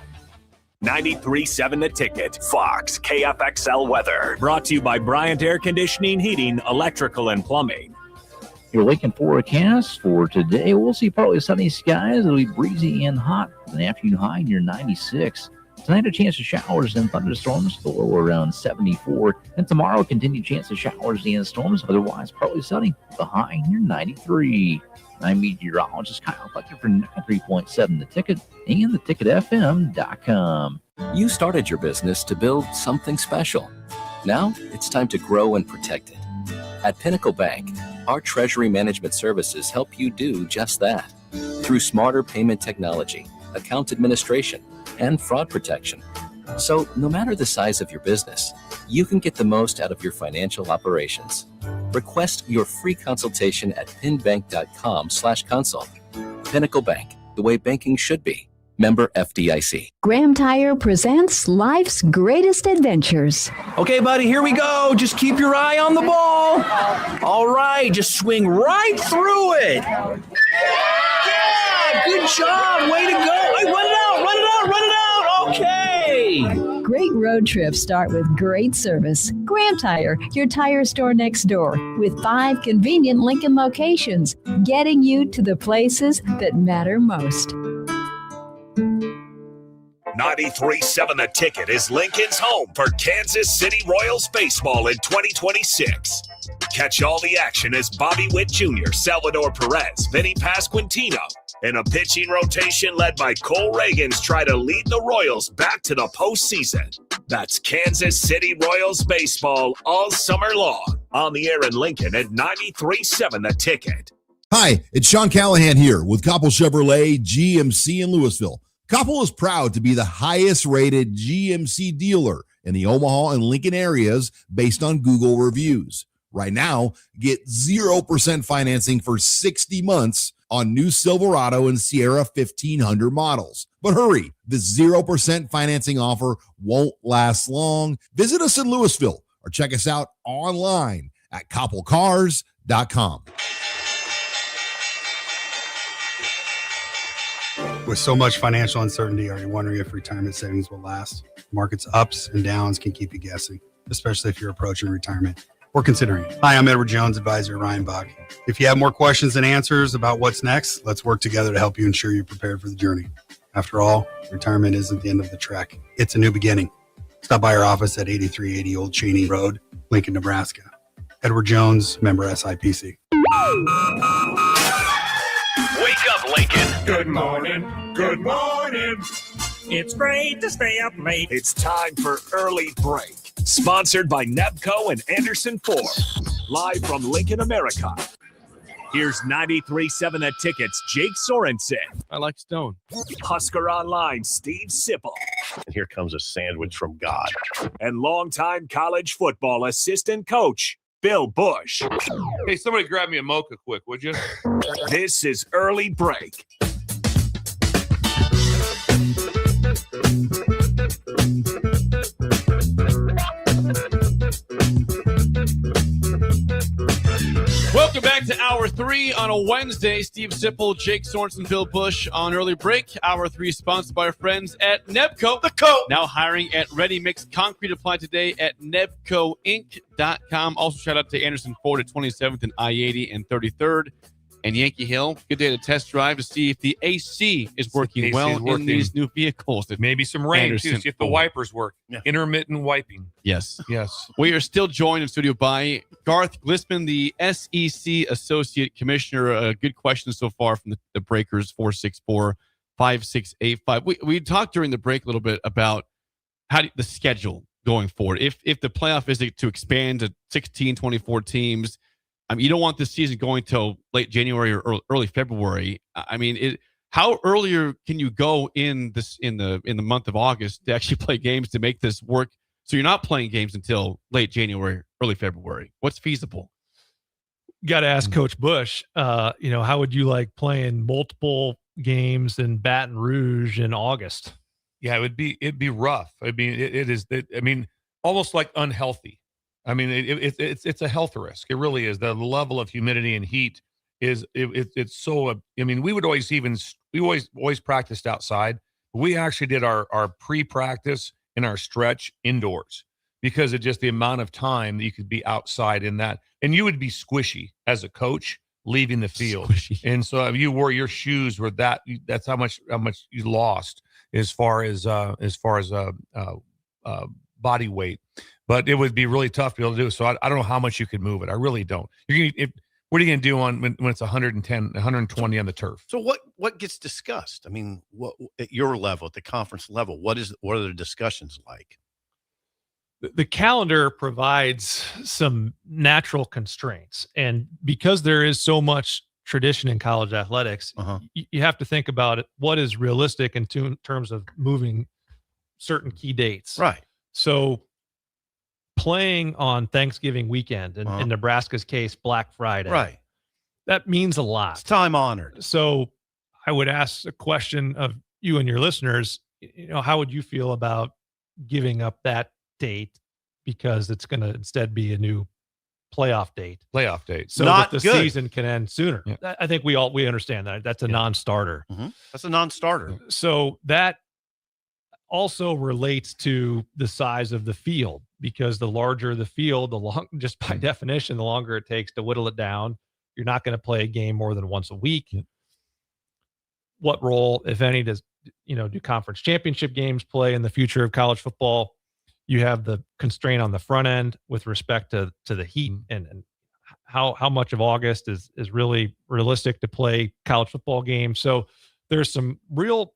93.7 The Ticket, Fox, KFXL weather. Brought to you by Bryant Air Conditioning, Heating, Electrical, and Plumbing. Your Lincoln forecast for today, we'll see partly sunny skies. It'll be breezy and hot. An afternoon high near 96. Tonight, a chance of showers and thunderstorms, the low around 74. And tomorrow, continued chance of showers and storms, otherwise partly sunny, the high near 93. I'm meteorologist Kyle Fletcher for 93.7 The Ticket and theticketfm.com. You started your business to build something special. Now it's time to grow and protect it. At Pinnacle Bank, our treasury management services help you do just that. Through smarter payment technology, account administration, and fraud protection. So no matter the size of your business, you can get the most out of your financial operations. Request your free consultation at pinbank.com/consult. Pinnacle Bank, the way banking should be. Member FDIC. Graham Tire presents life's greatest adventures. Okay, buddy, here we go. Just keep your eye on the ball. All right, just swing right through it. Yeah, good job. Way to go. Hey, run it out. Okay. Great road trips start with great service. Graham Tire, your tire store next door, with 5 convenient Lincoln locations, getting you to the places that matter most. 93.7 The Ticket is Lincoln's home for Kansas City Royals baseball in 2026. Catch all the action as Bobby Witt Jr., Salvador Perez, Vinny Pasquantino, and a pitching rotation led by Cole Reagans try to lead the Royals back to the postseason. That's Kansas City Royals baseball all summer long. On the air in Lincoln at 93.7 The Ticket. Hi, it's Sean Callahan here with Koppel Chevrolet GMC in Louisville. Koppel is proud to be the highest-rated GMC dealer in the Omaha and Lincoln areas based on Google reviews. Right now, get 0% financing for 60 months on new Silverado and Sierra 1500 models. But hurry, this 0% financing offer won't last long. Visit us in Louisville or check us out online at koppelcars.com. With so much financial uncertainty, are you wondering if retirement savings will last? Markets ups and downs can keep you guessing, especially if you're approaching retirement or considering it. Hi, I'm Edward Jones, advisor Ryan Bach. If you have more questions than answers about what's next, let's work together to help you ensure you're prepared for the journey. After all, retirement isn't the end of the trek. It's a new beginning. Stop by our office at 8380 Old Cheney Road, Lincoln, Nebraska. Edward Jones, member SIPC. Wake up, Lincoln. Good morning. Good morning. It's great to stay up late. It's time for Early Break. Sponsored by Nebco and Anderson Ford. Live from Lincoln, America. Here's 93.7 The Ticket's Jake Sorensen. I like Stone. Husker Online, Steve Sipple. And here comes a sandwich from God. And longtime college football assistant coach, Bill Busch. Hey, somebody grab me a mocha quick, would you? This is Early Break. Welcome Welcome back to Hour 3 on a Wednesday. Steve Sipple, Jake Sorensen, Bill Busch on early break. Hour 3 sponsored by our friends at Nebco. The coat. Now hiring at Ready Mix Concrete. Apply today at nebcoinc.com. Also shout out to Anderson Ford at 27th and I-80 and 33rd. And Yankee Hill, good day to test drive to see if the AC is working well in these new vehicles. Maybe some rain, Anderson too. See if the wipers work. Yeah. Intermittent wiping. Yes. Yes. We are still joined in studio by Garth Glissman, the SEC Associate Commissioner. A good question so far from the Breakers, 464-5685. We talked during the break a little bit about the schedule going forward. If the playoff is to expand to 16, 24 teams, I mean, you don't want this season going till late January or early February. I mean, how earlier can you go in the month of August to actually play games to make this work? So you're not playing games until late January, early February. What's feasible? Got to ask Coach Busch. How would you like playing multiple games in Baton Rouge in August? Yeah, it'd be rough. I mean, it is. I mean, almost like unhealthy. I mean, it's a health risk. It really is. The level of humidity and heat it's so. I mean, we always practiced outside. We actually did our pre-practice and our stretch indoors because of just the amount of time that you could be outside in that, and you would be squishy as a coach leaving the field. Squishy. And so you wore your shoes were that's how much you lost as far as body weight. But it would be really tough to be able to do. So I don't know how much you could move it. I really don't. What are you going to do when it's 110, 120 on the turf? So what gets discussed? I mean, what at your level, at the conference level, what are the discussions like? The calendar provides some natural constraints. And because there is so much tradition in college athletics, you have to think about it. What is realistic in terms of moving certain key dates? Right. So playing on Thanksgiving weekend, in Nebraska's case, Black Friday. Right. That means a lot. It's time honored. So I would ask a question of you and your listeners, how would you feel about giving up that date because it's going to instead be a new playoff date? So Not that the good. season can end sooner. Yeah. I think we understand that. That's a non-starter. Mm-hmm. That's a non-starter. So that also relates to the size of the field, because the larger the field, just by definition, the longer it takes to whittle it down. You're not going to play a game more than once a week. What role, if any, do conference championship games play in the future of college football? You have the constraint on the front end with respect to the heat and how much of August is really realistic to play college football games. So there's some real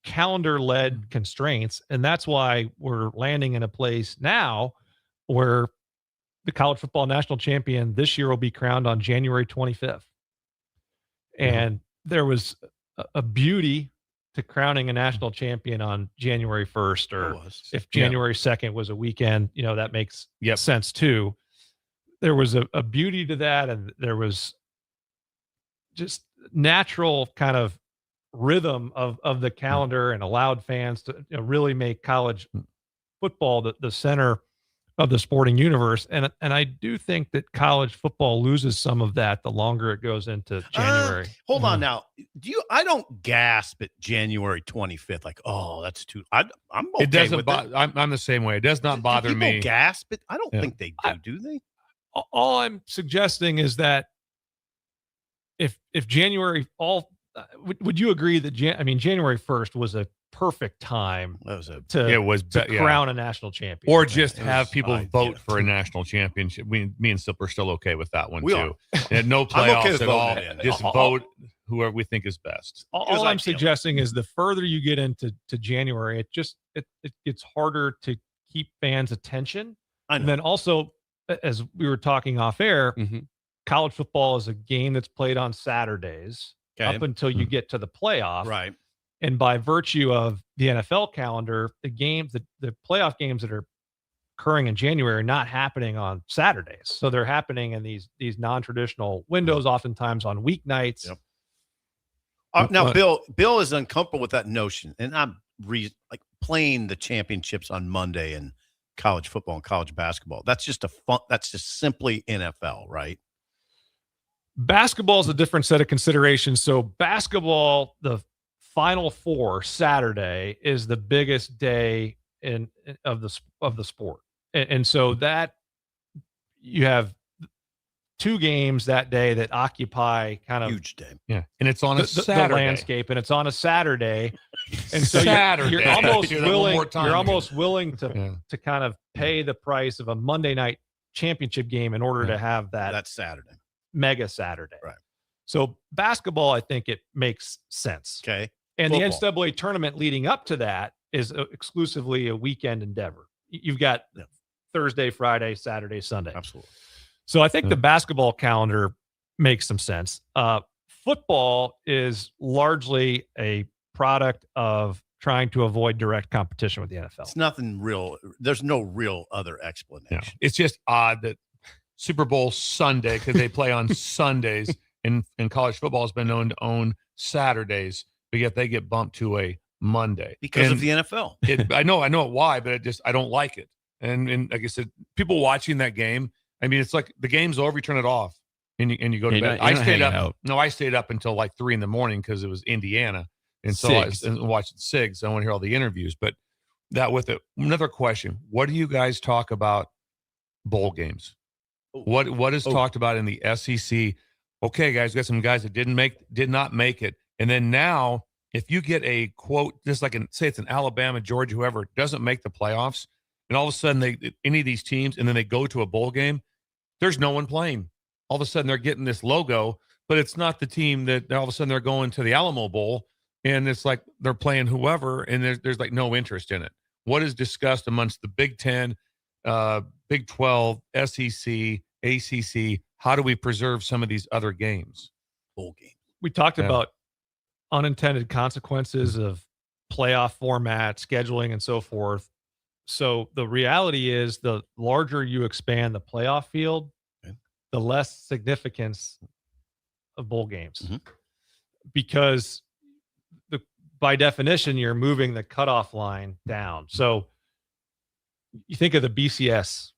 calendar-led constraints, and that's why we're landing in a place now where the college football national champion this year will be crowned on January 25th. And there was a beauty to crowning a national champion on January 1st, or if January 2nd was a weekend, that makes sense too. There was a beauty to that, and there was just natural kind of rhythm of the calendar and allowed fans to really make college football the center of the sporting universe. And I do think that college football loses some of that the longer it goes into January. Hold on now. I don't gasp at January 25th like, oh, that's too. I'm okay It doesn't with bother. I'm the same way. It does not bother do me. people gasp it? I don't think they do. Do they? All I'm suggesting is that if January would you agree that January 1st was a perfect time to crown a national champion, or just have people vote for a national championship? Me and Sip are still okay with that one too. And no playoffs at all. Just vote whoever we think is best. All I'm suggesting is the further you get into January, it gets harder to keep fans' attention. And then also, as we were talking off air, college football is a game that's played on Saturdays up until you get to the playoff. Right. And by virtue of the NFL calendar, the playoff games that are occurring in January are not happening on Saturdays. So they're happening in these non-traditional windows, oftentimes on weeknights. Now, Bill is uncomfortable with that notion. And I'm like playing the championships on Monday in college football and college basketball. That's just simply NFL, right? Basketball is a different set of considerations. So basketball, the Final Four Saturday is the biggest day of the sport, and so that you have 2 games that day that occupy kind of huge day. Yeah, and it's on a Saturday. The landscape, and it's on a Saturday, and so Saturday. you're almost Do that one willing. more time You're again. almost willing to kind of pay the price of a Monday night championship game in order to have that Saturday, mega Saturday. Right. So basketball, I think it makes sense. Okay. And Football. the NCAA tournament leading up to that is exclusively a weekend endeavor. You've got Thursday, Friday, Saturday, Sunday. Absolutely. So I think the basketball calendar makes some sense. Football is largely a product of trying to avoid direct competition with the NFL. It's nothing real. There's no real other explanation. Yeah. It's just odd that Super Bowl Sunday, because they play on Sundays, and college football has been known to own Saturdays, but yet they get bumped to a Monday Because of the NFL. I know why, but I don't like it. And like I said, people watching that game, I mean, it's like the game's over, you turn it off, and you go to bed. I stayed up. No, I stayed up until like 3 a.m. because it was Indiana, and so I watched SIGs. I want to hear all the interviews. But that with it, another question: what do you guys talk about bowl games? What is talked about in the SEC? Okay, guys, we got some guys that did not make it, and then now if you get a quote, just like say it's an Alabama, Georgia, whoever doesn't make the playoffs, and all of a sudden any of these teams, and then they go to a bowl game, there's no one playing. All of a sudden they're getting this logo, but it's not the team that all of a sudden they're going to the Alamo Bowl, and it's like they're playing whoever, and there's like no interest in it. What is discussed amongst the Big Ten, Big 12, SEC, ACC? How do we preserve some of these other games? Bowl game. We talked about unintended consequences of playoff format, scheduling, and so forth. So the reality is the larger you expand the playoff field, the less significance of bowl games. Because by definition, you're moving the cutoff line down. So you think of the BCS,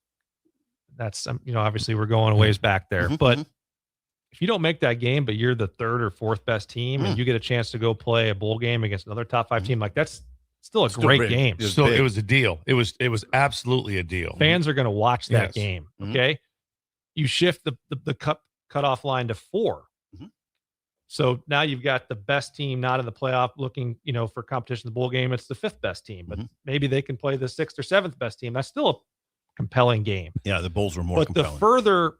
that's, obviously we're going a ways back there, but if you don't make that game, but you're the 3rd or 4th best team and you get a chance to go play a bowl game against another top 5 team, like that's still a great game. It was a deal. It was absolutely a deal. Fans are going to watch that game. Okay. You shift the cutoff line to 4. So now you've got the best team not in the playoff looking, for competition in the bowl game. It's the 5th best team, but maybe they can play the 6th or 7th best team. That's still a compelling game. Yeah, the bowls were more compelling. But the further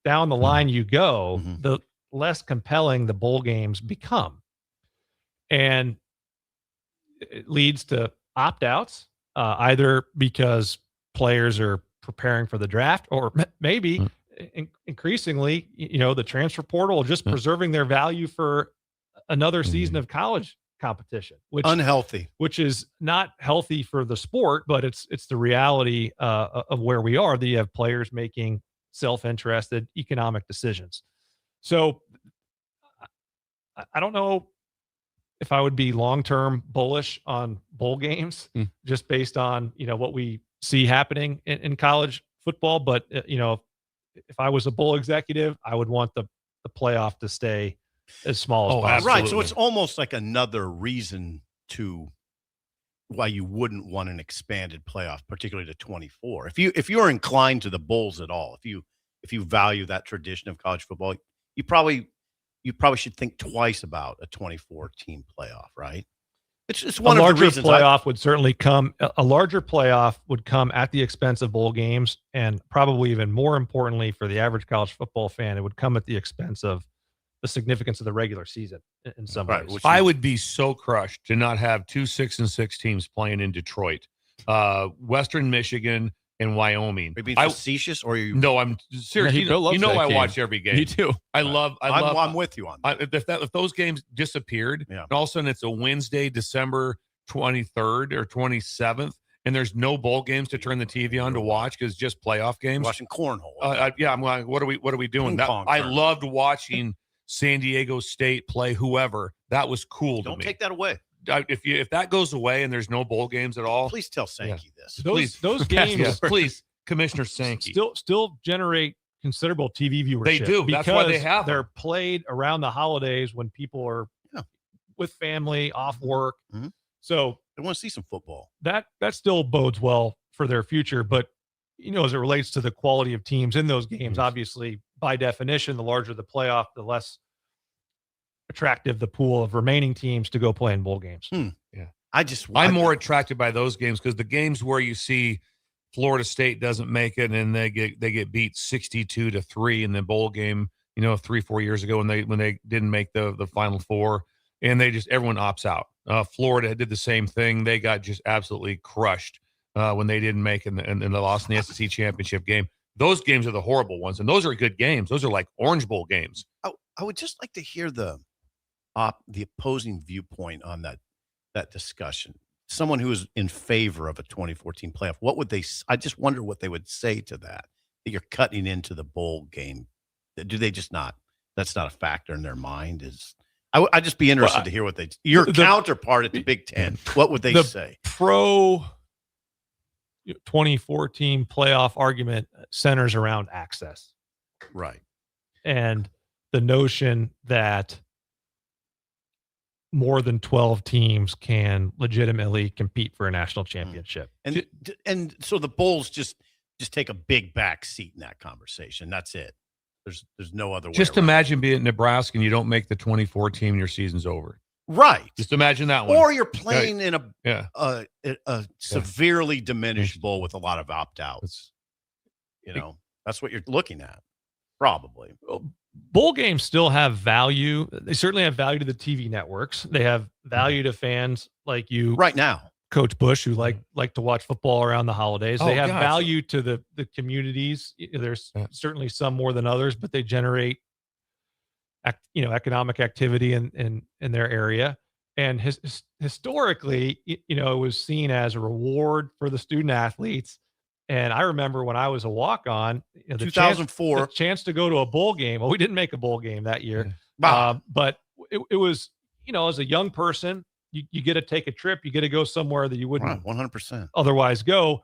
down the line you go, the less compelling the bowl games become. And it leads to opt-outs, either because players are preparing for the draft, or maybe increasingly, the transfer portal, just preserving their value for another season of college competition, which unhealthy, which is not healthy for the sport, but it's the reality of where we are, that you have players making self-interested economic decisions. So I don't know if I would be long-term bullish on bowl games just based on, what we see happening in college football. But, if I was a bowl executive, I would want the playoff to stay as small as possible. Right. So it's almost like another reason why you wouldn't want an expanded playoff, particularly to 24. If you're inclined to the bowls at all, if you value that tradition of college football, you probably should think twice about a 24 team playoff, right? It's one of the reasons. Playoff would certainly come. A larger playoff would come at the expense of bowl games, and probably even more importantly for the average college football fan, it would come at the expense of the significance of the regular season in some ways. I would be so crushed to not have 2 6-6 teams playing in Detroit, Western Michigan, and Wyoming. Are you being facetious, or are you? No, I'm serious. Yeah, I watch every game. Me too. I'm with you on that. If those games disappeared, and all of a sudden it's a Wednesday, December 23rd or 27th, and there's no bowl games to turn the TV on to watch because it's just playoff games. Watching cornhole. I'm like, what are we doing? I loved watching San Diego State play whoever. That was cool to me. Don't take that away. If that goes away and there's no bowl games at all, please tell Sankey this. Those games, please, Commissioner Sankey, still generate considerable TV viewership. They do. That's why they have they're them. played around the holidays when people are with family, off work. Mm-hmm. So they want to see some football. That still bodes well for their future. But, as it relates to the quality of teams in those games, obviously, by definition, the larger the playoff, the less attractive the pool of remaining teams to go play in bowl games. Yeah. I'm more attracted by those games because the games where you see Florida State doesn't make it and they get beat 62-3 in the bowl game, 3-4 years ago when they didn't make the Final Four, and everyone opts out. Florida did the same thing. They got just absolutely crushed when they didn't make it and they lost in the SEC championship game. Those games are the horrible ones, and those are good games. Those are like Orange Bowl games. I would just like to hear the opposing viewpoint on that discussion. Someone who is in favor of a 2014 playoff, what would they? I just wonder what they would say to that. That you're cutting into the bowl game. Do they just not? That's not a factor in their mind. I'd just be interested to hear what your counterpart at the Big Ten. What would they say? Pro 2014 playoff argument centers around access, right? And the notion that more than 12 teams can legitimately compete for a national championship. And so the Bulls just take a big back seat in that conversation. That's it. There's no other way. Just imagine being at Nebraska and you don't make the 2014 and your season's over. Right. Just imagine that one. Or you're playing in a severely diminished bowl with a lot of opt-outs. That's what you're looking at. Probably. Bowl games still have value. They certainly have value to the TV networks. They have value to fans like you right now, Coach Busch, who like to watch football around the holidays. They have value to the communities. There's certainly some more than others, but they generate economic activity in their area. And historically, it was seen as a reward for the student athletes. And I remember when I was a walk-on, 2004, the chance to go to a bowl game. Well, we didn't make a bowl game that year, but it was, as a young person, you get to take a trip, you get to go somewhere that you wouldn't 100% otherwise go.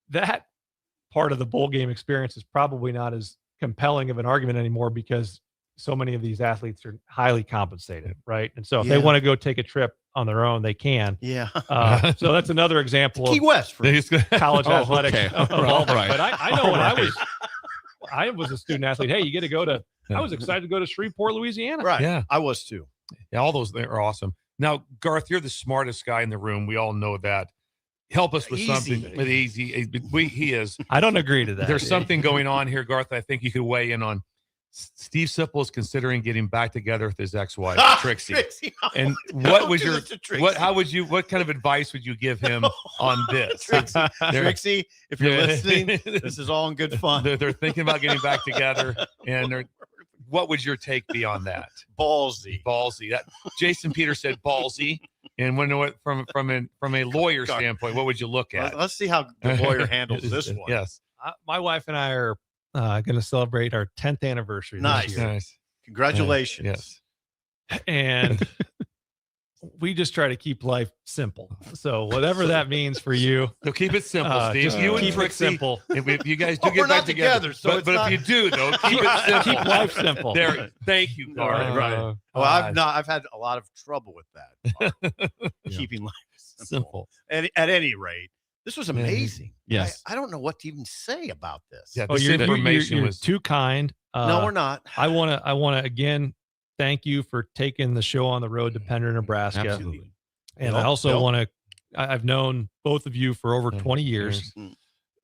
That part of the bowl game experience is probably not as compelling of an argument anymore because so many of these athletes are highly compensated, right? And so if they want to go take a trip on their own, they can. Yeah. So that's another example Key of West college athletics. Right. But I know when I was a student athlete, hey, you get to go to, I was excited to go to Shreveport, Louisiana. Right. Yeah. I was too. Yeah, all those are awesome. Now, Garth, you're the smartest guy in the room. We all know that. Help us with something. He is. I don't agree to that. There's something going on here, Garth. I think you could weigh in on. Steve Sipple is considering getting back together with his ex-wife, Trixie. And what kind of advice would you give him on this? Trixie, if you're listening, this is all in good fun. They're thinking about getting back together, and what would your take be on that? Ballsy. That Jason Peters said ballsy. And from a lawyer standpoint, what would you look at? Let's see how the lawyer handles this one. Yes. My wife and I are going to celebrate our 10th anniversary. Nice. This year. Nice. Congratulations. Yes. And we just try to keep life simple. So whatever that means for you. So keep it simple, Steve. Just You and keep it Trixie, simple. If you guys do we're get back not together, so but if you do, though, keep it simple. Keep life simple. There. Thank you, Garth. Right. Well, I've had a lot of trouble with that. Keeping life simple. And at any rate, this was amazing. Yes. I don't know what to even say about this. Yeah, this information you're was too kind. No, we're not. I want to again thank you for taking the show on the road to Pender, Nebraska. Absolutely. And I also want to. I've known both of you for over 20 years.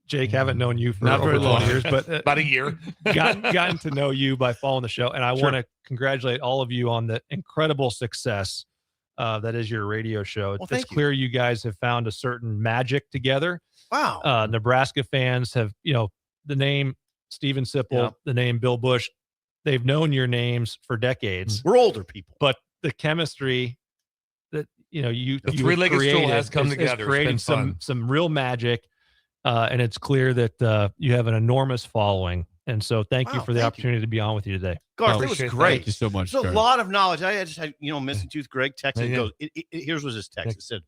Jake, haven't known you for over 20 years, but about a year. gotten to know you by following the show, and I want to congratulate all of you on the incredible success that is your radio show. Well, it's clear you guys have found a certain magic together. Wow. Nebraska fans have, the name Steven Sipple, the name Bill Busch, they've known your names for decades. We're older people. But the chemistry that, the three-legged stool has come has together. created some real magic. And it's clear that you have an enormous following. And so thank you for the opportunity to be on with you today. Garth, it was great. Thank you so much. There's a lot of knowledge. I just had, Missing Tooth Greg texted. Goes, here's what his text. It said,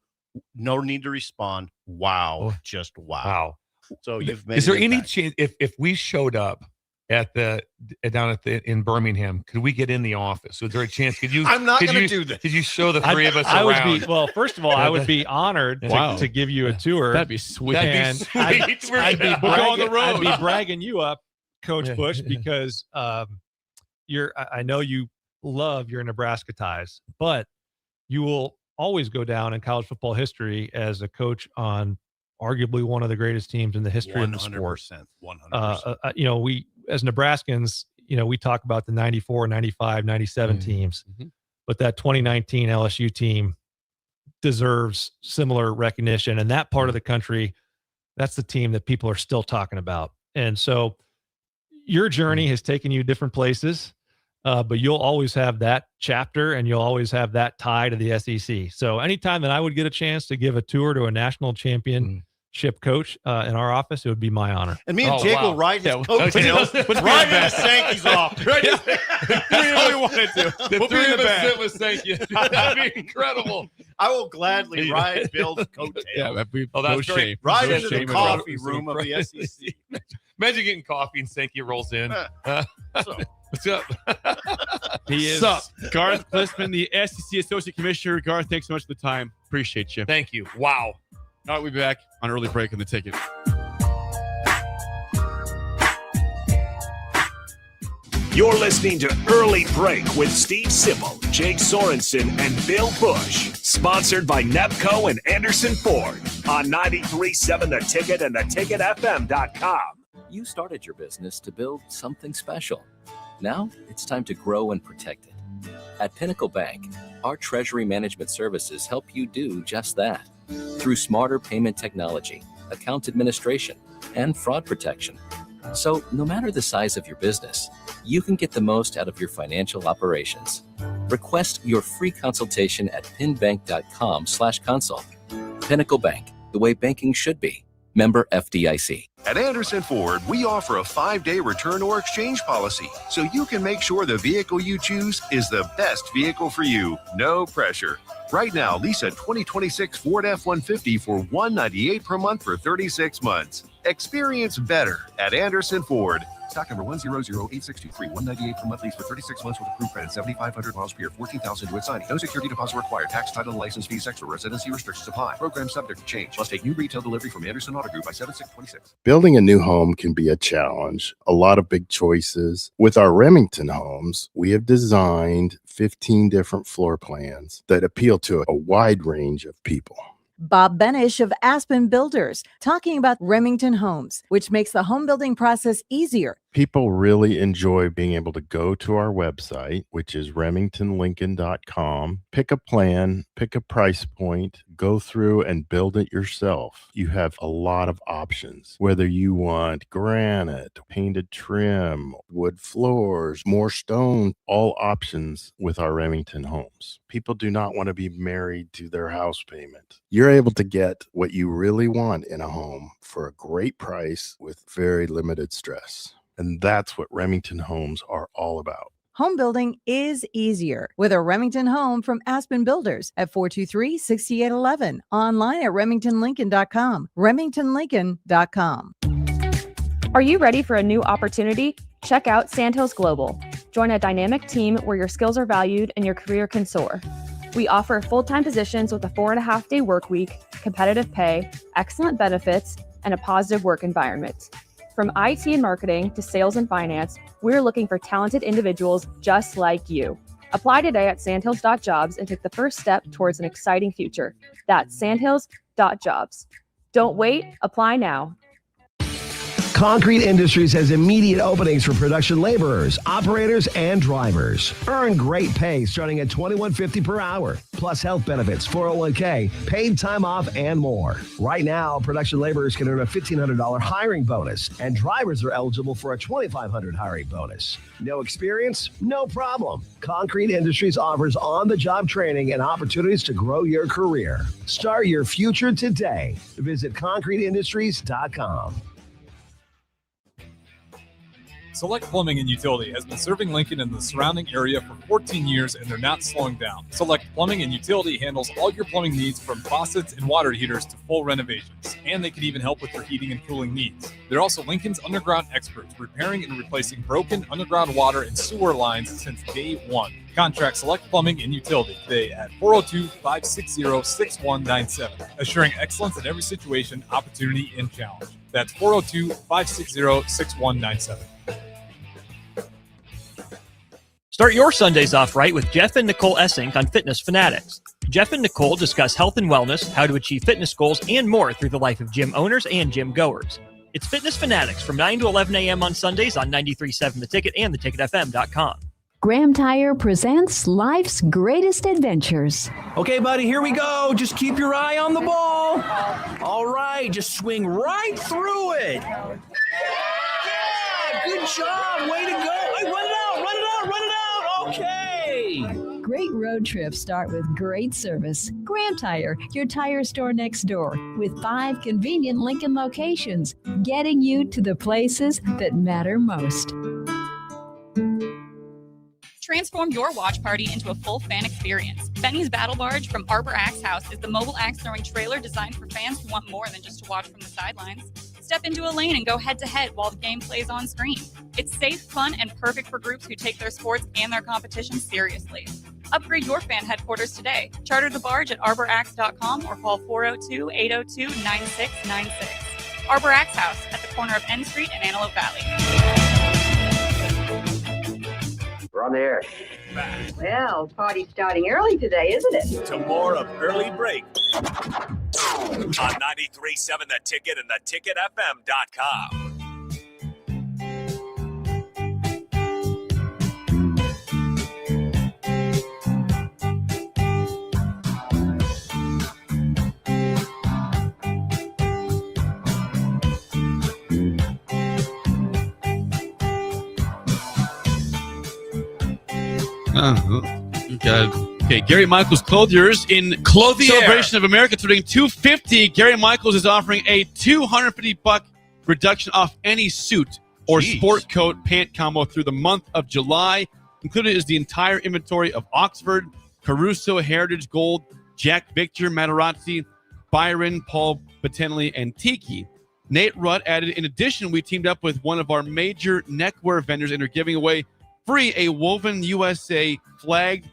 no need to respond. Wow. Just wow. So you've made Is there any chance if we showed up in Birmingham. Could we get in the office? Is there a chance? Could you? I'm not going to do this. Could you show the three of us I around? would be, well, first of all, I would be honored to give you a tour. That'd be sweet. That'd be sweet. I'd be We'll go on the road. I'd be bragging you up, Coach Busch, because I know you love your Nebraska ties, but you will always go down in college football history as a coach on arguably one of the greatest teams in the history of the sport. 100%. We as Nebraskans, we talk about the 94, 95, 97 teams, but that 2019 LSU team deserves similar recognition. And that part of the country, that's the team that people are still talking about. And so your journey has taken you different places, but you'll always have that chapter and you'll always have that tie to the SEC. So anytime that I would get a chance to give a tour to a national championship coach in our office, it would be my honor. And me and Jake will ride his coattails, ride the Sankeys off. That's all we wanted to. The three of us sit with Sankey. That'd be incredible. I will gladly ride Bill's coattails. Yeah, that'd be that's great. Ride into the coffee room of the SEC. Imagine getting coffee and Sankey rolls in. What's up? He is Garth Glissman, the SEC Associate Commissioner. Garth, thanks so much for the time. Appreciate you. Thank you. Wow. All right, we'll be back on Early Break in the Ticket. You're listening to Early Break with Steve Sipple, Jake Sorensen, and Bill Busch. Sponsored by Nepco and Anderson Ford on 93.7 The Ticket and theticketfm.com. You started your business to build something special. Now it's time to grow and protect it. At Pinnacle Bank, our treasury management services help you do just that. Through smarter payment technology, account administration, and fraud protection. So no matter the size of your business, you can get the most out of your financial operations. Request your free consultation at pinbank.com/consult. Pinnacle Bank, the way banking should be. Member FDIC. At Anderson Ford, we offer a 5-day return or exchange policy, so you can make sure the vehicle you choose is the best vehicle for you. No pressure. Right now, lease a 2026 Ford F-150 for $198 per month for 36 months. Experience better at Anderson Ford. Stock number 1008623, $198 per month lease for 36 months with approved credit, 7,500 miles per year, 14,000 to signing. No security deposit required. Tax, title, and license fees extra. Residency restrictions apply. Program subject to change. Must take new retail delivery from Anderson Auto Group by 7/6/26. Building a new home can be a challenge. A lot of big choices. With our Remington homes, we have designed 15 different floor plans that appeal to a wide range of people. Bob Benish of Aspen Builders, talking about Remington Homes, which makes the home building process easier. People really enjoy being able to go to our website, which is remingtonlincoln.com, pick a plan, pick a price point, go through and build it yourself. You have a lot of options, whether you want granite, painted trim, wood floors, more stone, all options with our Remington homes. People do not want to be married to their house payment. You're able to get what you really want in a home for a great price with very limited stress. And that's what Remington homes are all about. Home building is easier with a Remington home from Aspen Builders at 423-6811. Online at remingtonlincoln.com. remingtonlincoln.com. Are you ready for a new opportunity? Check out Sandhills Global. Join a dynamic team where your skills are valued and your career can soar. We offer full-time positions with a 4.5-day work week, competitive pay, excellent benefits, and a positive work environment. From IT and marketing to sales and finance, we're looking for talented individuals just like you. Apply today at sandhills.jobs and take the first step towards an exciting future. That's sandhills.jobs. Don't wait, apply now. Concrete Industries has immediate openings for production laborers, operators, and drivers. Earn great pay starting at $21.50 per hour, plus health benefits, 401k, paid time off, and more. Right now, production laborers can earn a $1,500 hiring bonus, and drivers are eligible for a $2,500 hiring bonus. No experience? No problem. Concrete Industries offers on-the-job training and opportunities to grow your career. Start your future today. Visit concreteindustries.com. Select Plumbing and Utility has been serving Lincoln and the surrounding area for 14 years, and they're not slowing down. Select Plumbing and Utility handles all your plumbing needs from faucets and water heaters to full renovations, and they can even help with your heating and cooling needs. They're also Lincoln's underground experts, repairing and replacing broken underground water and sewer lines since day one. Contact Select Plumbing and Utility today at 402-560-6197, assuring excellence in every situation, opportunity, and challenge. That's 402-560-6197. Start your Sundays off right with Jeff and Nicole Essink on Fitness Fanatics. Jeff and Nicole discuss health and wellness, how to achieve fitness goals, and more through the life of gym owners and gym goers. It's Fitness Fanatics from 9 to 11 a.m. on Sundays on 93.7 The Ticket and theticketfm.com. Graham Tire presents life's greatest adventures. Okay, buddy, here we go. Just keep your eye on the ball. All right, just swing right through it. Yeah, good job. Way to go. Hey, run it out, run it out, run it out. Okay. Great road trips start with great service. Graham Tire, your tire store next door, with 5 convenient Lincoln locations, getting you to the places that matter most. Transform your watch party into a full fan experience. Benny's Battle Barge from Arbor Axe House is the mobile axe throwing trailer designed for fans who want more than just to watch from the sidelines. Step into a lane and go head-to-head while the game plays on screen. It's safe, fun, and perfect for groups who take their sports and their competition seriously. Upgrade your fan headquarters today. Charter the barge at arbораxe.com or call 402-802-9696. Arbor Axe House at the corner of N Street and Antelope Valley. We're on the air. Well, party's starting early today, isn't it? To more of Early Break on 93.7 The Ticket and theticketfm.com. God. Okay, Gary Michaels Clothiers in Celebration of America turning 250. Gary Michaels is offering a $250 reduction off any suit or sport coat pant combo through the month of July. Included is the entire inventory of Oxford, Caruso, Heritage Gold, Jack Victor, Materazzi, Byron, Paul Batenley, and Tiki. Nate Rudd added, in addition, we teamed up with one of our major neckwear vendors and are giving away free a woven USA flagged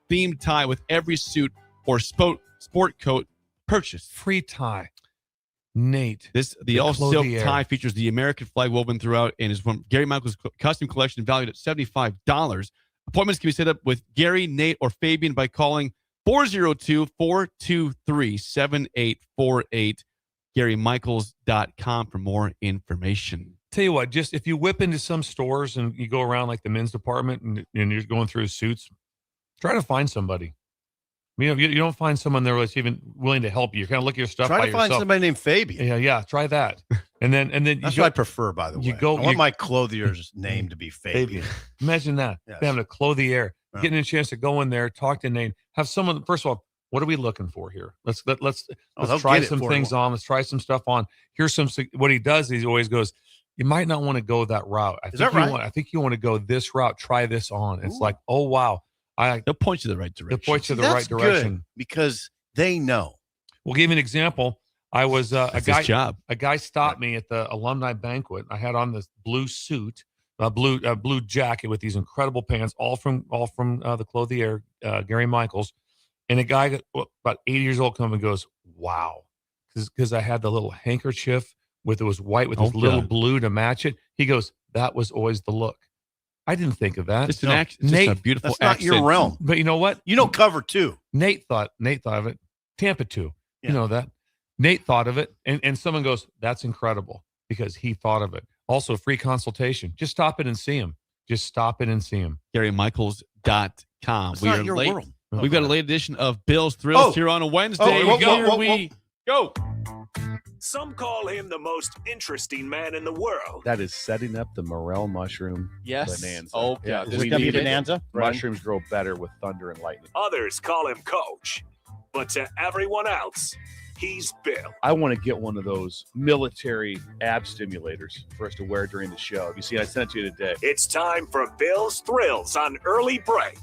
themed tie with every suit or sport coat purchase. Free tie. Nate. The all silk tie features the American flag woven throughout and is from Gary Michaels custom collection valued at $75. Appointments can be set up with Gary, Nate, or Fabian by calling 402-423-7848. GaryMichaels.com for more information. Tell you what, just if you whip into some stores and you go around like the men's department and you're going through suits, try to find somebody. You know, you don't find someone there that's even willing to help you. You kind of look at your stuff by yourself. Try to find somebody named Fabian. Yeah, try that. And then that's what I prefer, by the way. I want my clothier's name to be Fabian. Imagine that. Yes. Having a clothier, getting a chance to go in there, talk to Nate, have someone. First of all, what are we looking for here? Let's try some things on. Let's try some stuff on. Here's some. What he does is he always goes, you might not want to go that route. I think you want to go this route. Try this on. It's like, oh wow. They'll point you the right direction. They'll point you the right direction because they know. We'll give you an example. I was a guy stopped me at the alumni banquet. I had on this blue suit, blue jacket with these incredible pants, all from the clothier Gary Michaels. And a guy about 80 years old comes and goes, "Wow," because I had the little handkerchief it was white with this little blue to match it. He goes, "That was always the look." I didn't think of that. It's Nate, just a beautiful that's not your realm. But you know what? You know cover two. Nate thought of it. Tampa 2. Yeah. You know that. Nate thought of it. And someone goes, that's incredible because he thought of it. Also, free consultation. Just stop in and see him. GaryMichaels.com. It's not your world. We've got a late edition of Bill's Thrills here on a Wednesday. Here we go. Some call him the most interesting man in the world. That is setting up the morel mushroom bonanza. Oh, yeah. This is going to be bonanza. Mushrooms grow better with thunder and lightning. Others call him coach. But to everyone else, He's Bill. I want to get one of those military ab stimulators for us to wear during the show. Have you seen? I sent it to you today. It's time for Bill's Thrills on Early Break.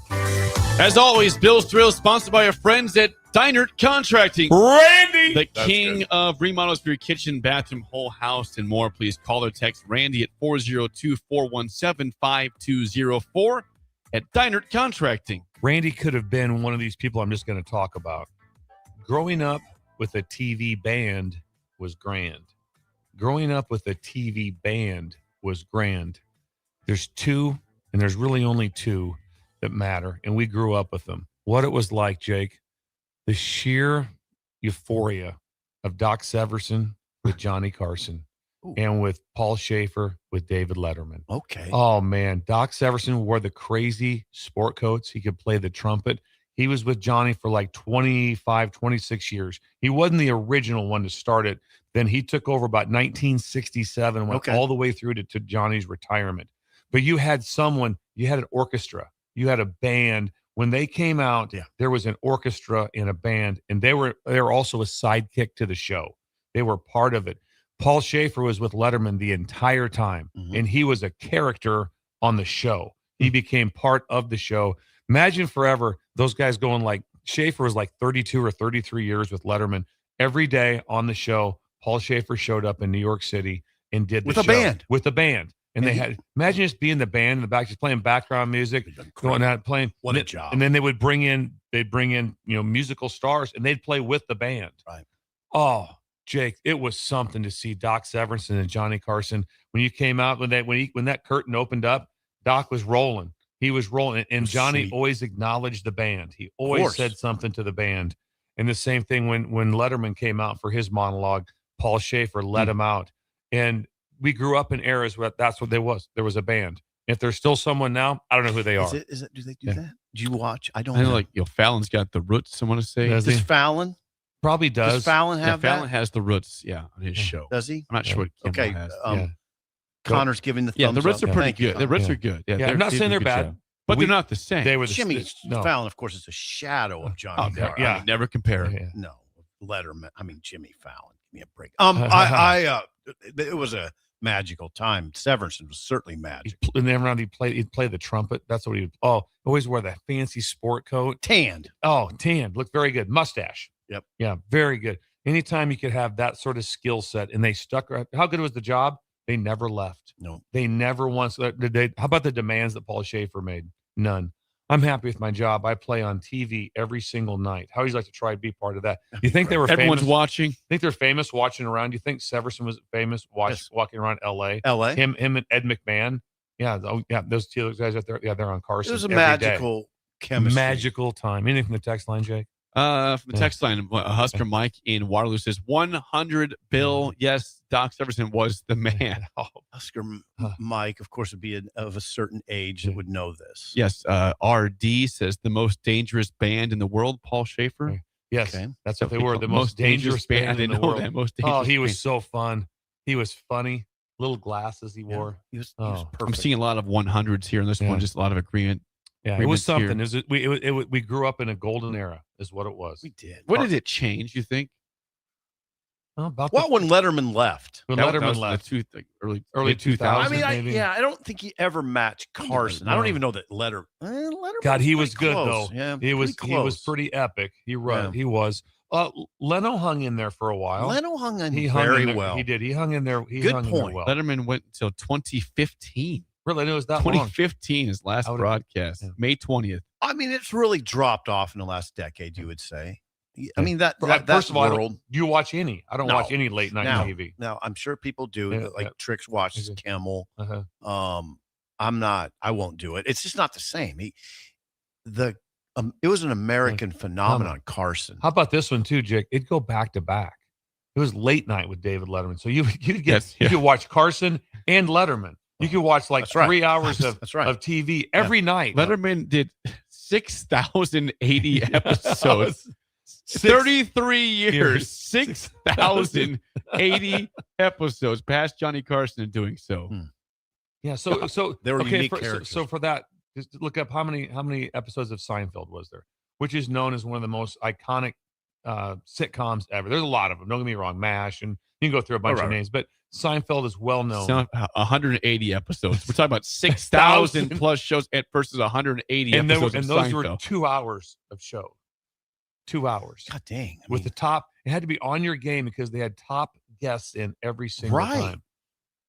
As always, Bill's Thrills sponsored by our friends at Dynert Contracting. Randy! The king of remodels for your kitchen, bathroom, whole house, and more. Please call or text Randy at 402-417-5204 at Dynert Contracting. Randy could have been one of these people I'm just going to talk about. Growing up with a TV band was grand. Growing up with a TV band was grand. There's two, and there's really only two that matter, and we grew up with them. What it was like, Jake, the sheer euphoria of Doc Severinsen with Johnny Carson. Ooh. And with Paul Schaefer with David Letterman. Okay. Oh, man. Doc Severinsen wore the crazy sport coats. He could play the trumpet. He was with Johnny for like 25, 26 years. He wasn't the original one to start it. Then he took over about 1967, went all the way through to Johnny's retirement. But you had an orchestra. You had a band. When they came out, there was an orchestra and a band, and they were also a sidekick to the show. They were part of it. Paul Schaefer was with Letterman the entire time, and he was a character on the show. He became part of the show. Imagine forever those guys going like Schaefer was like 32 or 33 years with Letterman. Every day on the show, Paul Schaefer showed up in New York City and did the With show. a band. With a band. And they had, imagine just being the band in the back, just playing background music, going out playing. What a job. And then they would bring in, musical stars, and they'd play with the band. Right. Oh, Jake, it was something to see Doc Severinsen and Johnny Carson. When you came out, when that curtain opened up, Doc was rolling. He was rolling. And Johnny always acknowledged the band. He always said something to the band. And the same thing when Letterman came out for his monologue, Paul Schaefer let him out. And we grew up in eras where that's what there was. There was a band. If there's still someone now, I don't know who they are. Is it? Do they do that? Do you watch? I don't I know, know. like Fallon's got the roots, I want to say. Does Fallon? Probably does. Does Fallon have that? Fallon has the roots, on his show. Does he? I'm not sure what Kimmel has. Connor's giving the thumbs the roots up. are pretty Thank you, good. The roots are good. Yeah, I'm not saying they're bad. But they're not the same. They were Jimmy Fallon, of course, is a shadow of Johnny Carr. I mean, never compare. No, Letterman. I mean, Jimmy Fallon. Give me a break. It was a magical time. Severinsen was certainly magical. And then around he'd play the trumpet. That's what he would. Oh, always wore that fancy sport coat. Tanned. Oh, tanned. Looked very good. Mustache. Yep. Yeah, very good. Anytime you could have that sort of skill set, and they stuck. How good was the job? They never left. No. They never once. How about the demands that Paul Schaefer made? None. I'm happy with my job. I play on TV every single night. How would you like to try to be part of that? You think they were Everyone's famous? watching. Think they're famous watching around? You think Severson was famous walking around L.A.? L.A. Him and Ed McMahon. Yeah. Those two guys out there. Yeah, they're on Carson. It was a every magical day. chemistry. Magical time. Anything from the text line, Jake? From the text line, Husker Mike in Waterloo says 100 Bill. Yes, Doc Severinsen was the man. Husker Mike, of course, would be of a certain age that would know this. Yes, RD says the most dangerous band in the world, Paul Schaefer. Yes, that's what they were. The most dangerous band in the world. He was so fun. He was funny. Little glasses he wore. He was perfect. I'm seeing a lot of 100s here in this one. Just a lot of agreement. Yeah, it was something. We grew up in a golden era, is what it was. We did. When did it change, you think? When Letterman left? When Letterman left, early 2000s. I mean, maybe. I don't think he ever matched Carson. I don't even know that Letterman. God, he was good close. though. Yeah, he was pretty epic. He was. Leno hung in there for a while. Leno hung in very well. He did. He hung in there. Good point. Well. Letterman went until 2015. Really, it was that 2015 his last broadcast, May 20th. I mean, it's really dropped off in the last decade, you would say. I mean, first of all, world. Do you watch any? I don't watch any late night TV. Now, I'm sure people do. Trix watches Kimmel. I'm not. I won't do it. It's just not the same. It was an American phenomenon, Carson. How about this one too, Jake? It'd go back to back. It was late night with David Letterman. So you could watch Carson and Letterman. You could watch 3 hours of TV every night. Letterman did 6,080 episodes. 33 years, 6,080 episodes past Johnny Carson in doing so. Yeah, so they were unique characters. So for that, just look up how many episodes of Seinfeld was there, which is known as one of the most iconic sitcoms ever. There's a lot of them. Don't get me wrong, MASH, and you can go through a bunch of names, but Seinfeld is well known. 180 episodes. We're talking about 6,000 plus shows versus 180 episodes. And those were 2 hours of show. 2 hours. God dang. With the top, it had to be on your game because they had top guests in every single time.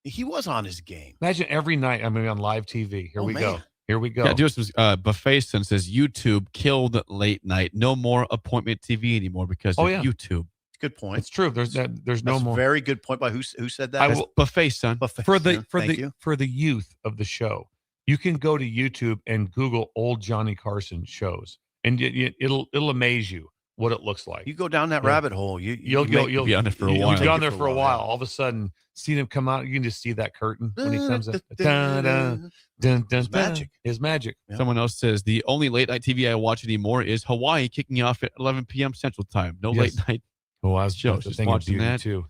He was on his game. Imagine every night. I mean, on live TV. Here we go. Here we go. Yeah, do some buffet says YouTube killed late night. No more appointment TV anymore because of YouTube. Good point. It's true. There's no more. Very good point by who said that? Buffet son. For the youth of the show, you can go to YouTube and Google old Johnny Carson shows, and it'll amaze you what it looks like. You go down that rabbit hole. You'll be on it for a while. You'll be on there for a while. All of a sudden, see him come out. You can just see that curtain when he comes in. It's magic. It's magic. Yeah. Someone else says the only late night TV I watch anymore is Hawaii kicking off at 11 p.m. Central Time. No late night. Oh, I was just watching that too.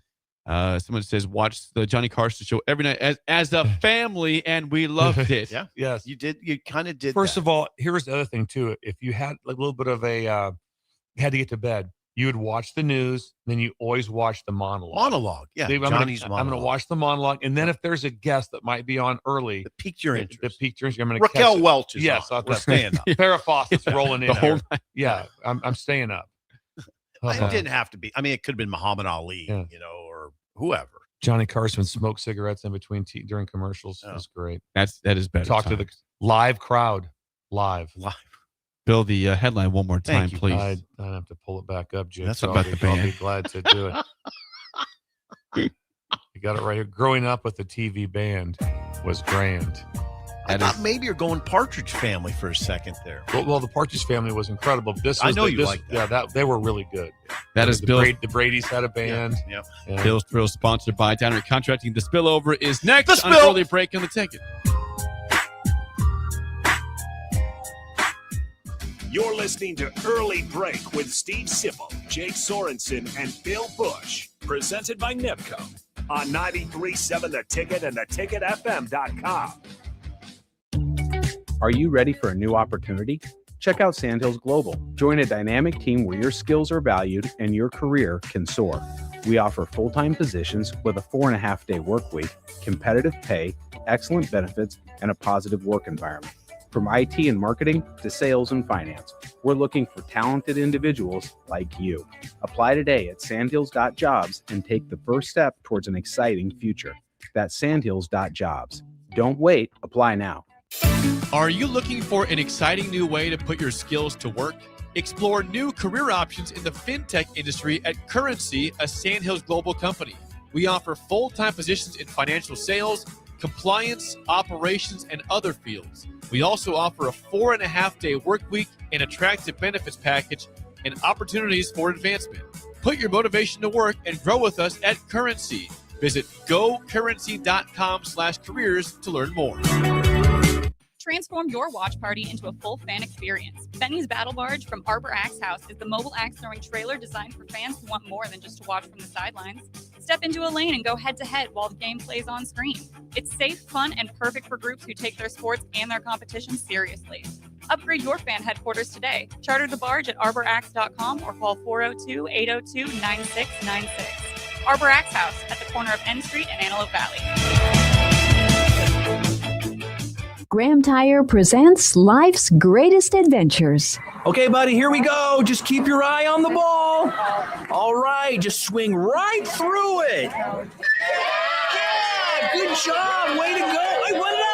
Someone says watch the Johnny Carson show every night as a family, and we loved it. Yeah. Yes. You did. You kind of did. First of all, here's the other thing too. If you had a little bit of a had to get to bed, you would watch the news, then you always watch the monologue. Yeah. I'm going to watch the monologue, and then if there's a guest that might be on early, that piqued your interest. I'm going to Raquel Welch is yes, on. We're staying up. Farrah Fawcett's rolling in the whole there. night. Yeah, I'm staying up. It didn't have to be. I mean, it could have been Muhammad Ali, or whoever. Johnny Carson smoked cigarettes in between during commercials. That's great. That is better. Talk to the live crowd. Live. Bill, the headline one more time, please. I have to pull it back up, Jake. That's about the band. I'll be glad to do it. You got it right here. Growing up with the TV band was grand. I thought maybe you're going Partridge Family for a second there. Well, the Partridge Family was incredible. I know you like that. Yeah, they were really good. That is Bill. The Brady's had a band. Yeah. Bill's Thrill, sponsored by Downer Contracting. The Spillover is next on Early Break on the Ticket. You're listening to Early Break with Steve Sipple, Jake Sorensen, and Bill Busch. Presented by NIPCO on 93.7 The Ticket and theticketfm.com. Are you ready for a new opportunity? Check out Sandhills Global. Join a dynamic team where your skills are valued and your career can soar. We offer full-time positions with a 4.5-day work week, competitive pay, excellent benefits, and a positive work environment. From IT and marketing to sales and finance, we're looking for talented individuals like you. Apply today at sandhills.jobs and take the first step towards an exciting future. That's sandhills.jobs. Don't wait. Apply now. Are you looking for an exciting new way to put your skills to work? Explore new career options in the fintech industry at Currency, a Sandhills Global company. We offer full-time positions in financial sales, compliance, operations, and other fields. We also offer a 4.5-day work week, an attractive benefits package, and opportunities for advancement. Put your motivation to work and grow with us at Currency. Visit gocurrency.com/careers to learn more. Transform your watch party into a full fan experience. Benny's Battle Barge from Arbor Axe House is the mobile axe throwing trailer designed for fans who want more than just to watch from the sidelines. Step into a lane and go head-to-head while the game plays on screen. It's safe, fun, and perfect for groups who take their sports and their competition seriously. Upgrade your fan headquarters today. Charter the barge at arboraxe.com or call 402-802-9696. Arbor Axe House at the corner of N Street and Antelope Valley. Graham Tire presents life's greatest adventures. Okay, buddy, here we go. Just keep your eye on the ball. All right, just swing right through it. Yeah, good job. Way to go. Hey, run it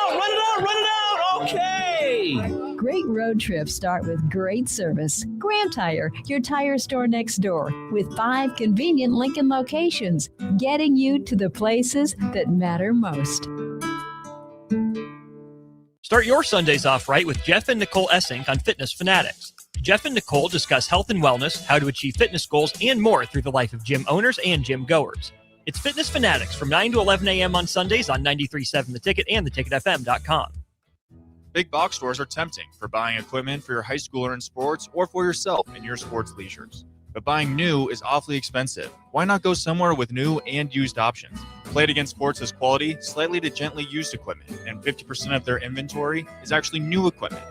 out. Okay. Great road trips start with great service. Graham Tire, your tire store next door, with 5 convenient Lincoln locations, getting you to the places that matter most. Start your Sundays off right with Jeff and Nicole Essink on Fitness Fanatics. Jeff and Nicole discuss health and wellness, how to achieve fitness goals, and more through the life of gym owners and gym goers. It's Fitness Fanatics from 9 to 11 a.m. on Sundays on 93.7 The Ticket and theticketfm.com. Big box stores are tempting for buying equipment for your high schooler in sports or for yourself in your sports leisures. But buying new is awfully expensive. Why not go somewhere with new and used options? Played Against Sports has quality, slightly to gently used equipment, and 50% of their inventory is actually new equipment.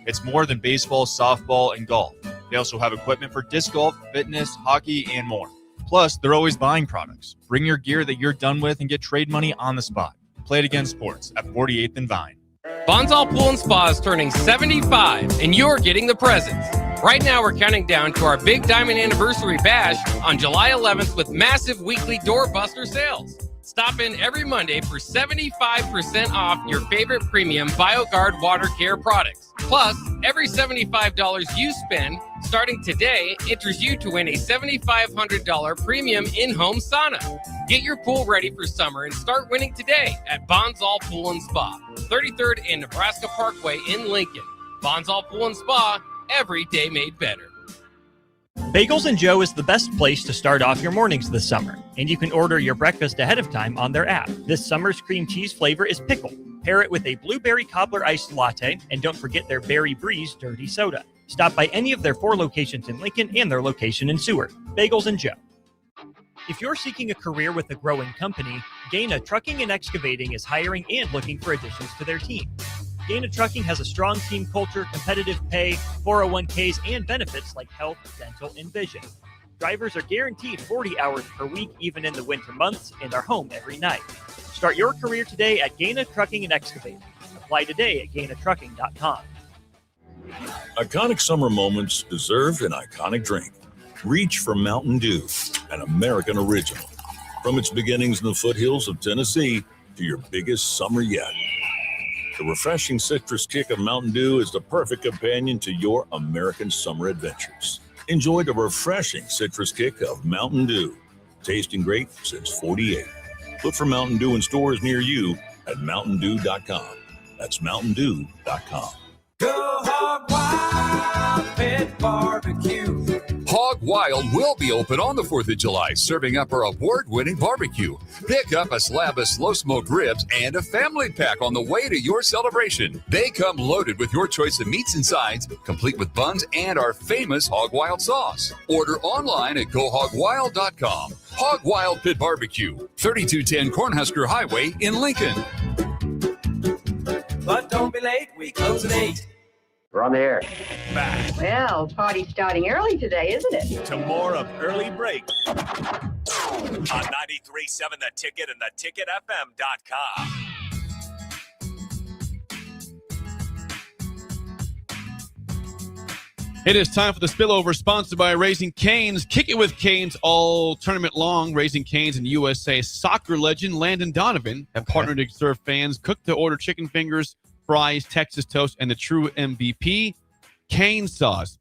It's more than baseball, softball, and golf. They also have equipment for disc golf, fitness, hockey, and more. Plus, they're always buying products. Bring your gear that you're done with and get trade money on the spot. Play It Again Sports at 48th and Vine. Bonsall Pool and Spa is turning 75, and you're getting the presents. Right now, we're counting down to our Big Diamond Anniversary Bash on July 11th with massive weekly doorbuster sales. Stop in every Monday for 75% off your favorite premium BioGuard water care products. Plus, every $75 you spend starting today enters you to win a $7,500 premium in-home sauna. Get your pool ready for summer and start winning today at Bonsall Pool and Spa, 33rd and Nebraska Parkway in Lincoln. Bonsall Pool and Spa, every day made better. Bagels and Joe is the best place to start off your mornings this summer, and you can order your breakfast ahead of time on their app. This summer's cream cheese flavor is pickle. Pair it with a blueberry cobbler iced latte, and don't forget their Berry Breeze dirty soda. Stop by any of their 4 locations in Lincoln and their location in Seward. Bagels and Joe. If you're seeking a career with a growing company, Gaina Trucking and Excavating is hiring and looking for additions to their team. Gaina Trucking has a strong team culture, competitive pay, 401ks, and benefits like health, dental, and vision. Drivers are guaranteed 40 hours per week, even in the winter months, and are home every night. Start your career today at Gaina Trucking and Excavating. Apply today at GainaTrucking.com. Iconic summer moments deserve an iconic drink. Reach for Mountain Dew, an American original. From its beginnings in the foothills of Tennessee to your biggest summer yet. The refreshing citrus kick of Mountain Dew is the perfect companion to your American summer adventures. Enjoy the refreshing citrus kick of Mountain Dew. Tasting great since 48. Look for Mountain Dew in stores near you at mountaindew.com. That's mountaindew.com. Go Hog Wild Pit Barbecue. Hog Wild will be open on the 4th of July, serving up our award-winning barbecue. Pick up a slab of slow-smoked ribs and a family pack on the way to your celebration. They come loaded with your choice of meats and sides, complete with buns and our famous Hog Wild sauce. Order online at gohogwild.com. Hog Wild Pit Barbecue, 3210 Cornhusker Highway in Lincoln. But don't be late, we close at 8. We're on the air. Back Well, party's starting early today, isn't it? to more of Early Break on 93.7 The Ticket and theticketfm.com. It is time for the spillover, sponsored by Raising Cane's. Kick it with Cane's all tournament long. Raising Cane's and USA soccer legend Landon Donovan have partnered to serve fans cook-to-order chicken fingers, fries, Texas toast, and the true MVP, Cane sauce.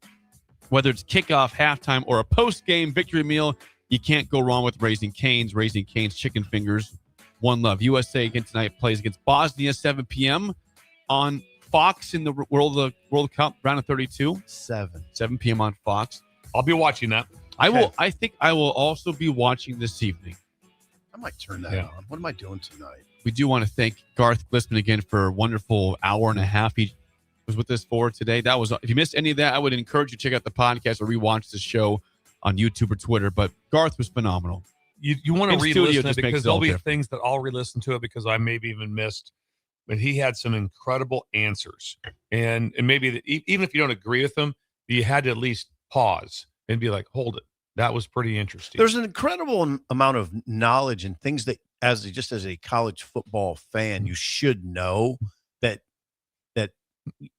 Whether it's kickoff, halftime, or a post-game victory meal, you can't go wrong with Raising Cane's. Raising Cane's chicken fingers, one love. USA again tonight plays against Bosnia, 7 p.m. on Fox in the World Cup, round of 32. 7 p.m. on Fox. I'll be watching that. I think I will also be watching this evening. I might turn that on. What am I doing tonight? We do want to thank Garth Glissman again for a wonderful hour and a half he was with us for today. That was, if you missed any of that, I would encourage you to check out the podcast or rewatch the show on YouTube or Twitter. But Garth was phenomenal. You want to re-listen it because there'll be different. things that I'll re-listen to it because I maybe even missed. But he had some incredible answers, and maybe even if you don't agree with them, you had to at least pause and be like, "Hold it, that was pretty interesting." There's an incredible amount of knowledge and things that, as a college football fan, you should know that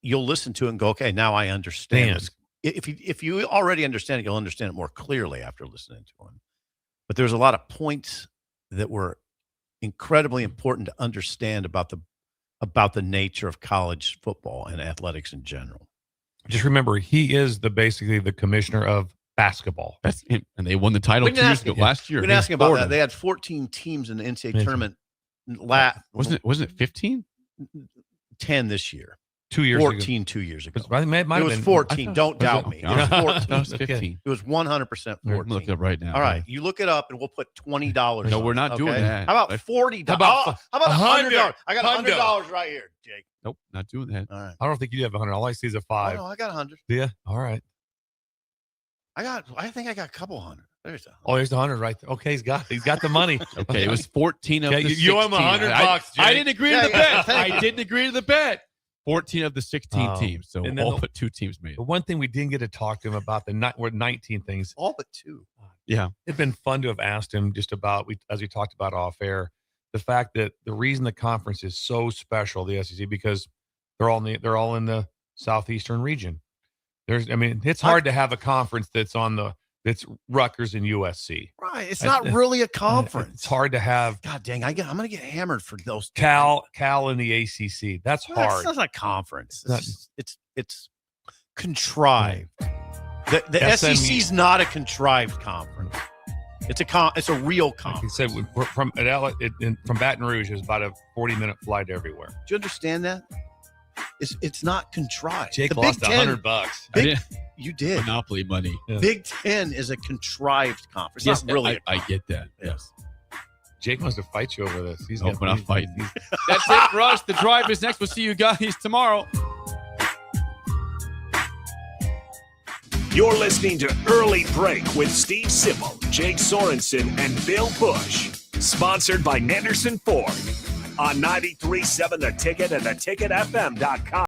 you'll listen to it and go, "Okay, now I understand this." If you already understand it, you'll understand it more clearly after listening to him. But there's a lot of points that were incredibly important to understand about the nature of college football and athletics in general. Just remember, he is basically the commissioner of basketball. That's it. And they won the title 2 years ago, last year. We didn't ask him about that. They had 14 teams in the NCAA tournament. Wasn't it 15? 10 this year. 2 years 14 ago. 2 years ago. It was 14. Don't doubt me. It was 14. That was 15. It was 100% 14. Look it up right now. All right. You look it up and we'll put $20. No, we're not doing that. How about $40? How about $100? I got $100 right here, Jake. Nope, not doing that. All right. I don't think you have 100. All I see is a 5. Oh, no, I got 100. Yeah. All right. I think I got a couple hundred. There's there's the 100 right there. Okay, he's got the money. Okay, it was 14 of the 16. You owe him $100, Jake. I didn't agree to the bet. I didn't agree to the bet. 14 of the 16 teams. So and then all but 2 teams made it. The one thing we didn't get to talk to him about were 19 things. All but 2. Yeah. It'd been fun to have asked him just about, as we talked about off air, the fact that the reason the conference is so special, the SEC, because they're all in the southeastern region. It's hard to have a conference that's Rutgers and USC. Right. It's not really a conference. It's hard to have. God dang, I'm going to get hammered for those. Cal and the ACC. That's hard. That's not a conference. It's contrived. The SEC's not a contrived conference. It's a real conference. Like he said, from Baton Rouge, it's about a 40-minute flight everywhere. Do you understand that? It's not contrived. Jake lost $100. You did. Monopoly money. Yeah. Big Ten is a contrived conference. Yes, not really. I get that. Yes. Jake wants to fight you over this. He's not fighting. That's it for us. The Drive is next. We'll see you guys tomorrow. You're listening to Early Break with Steve Sipple, Jake Sorensen, and Bill Busch. Sponsored by Anderson Ford on 93.7 The Ticket and theticketfm.com.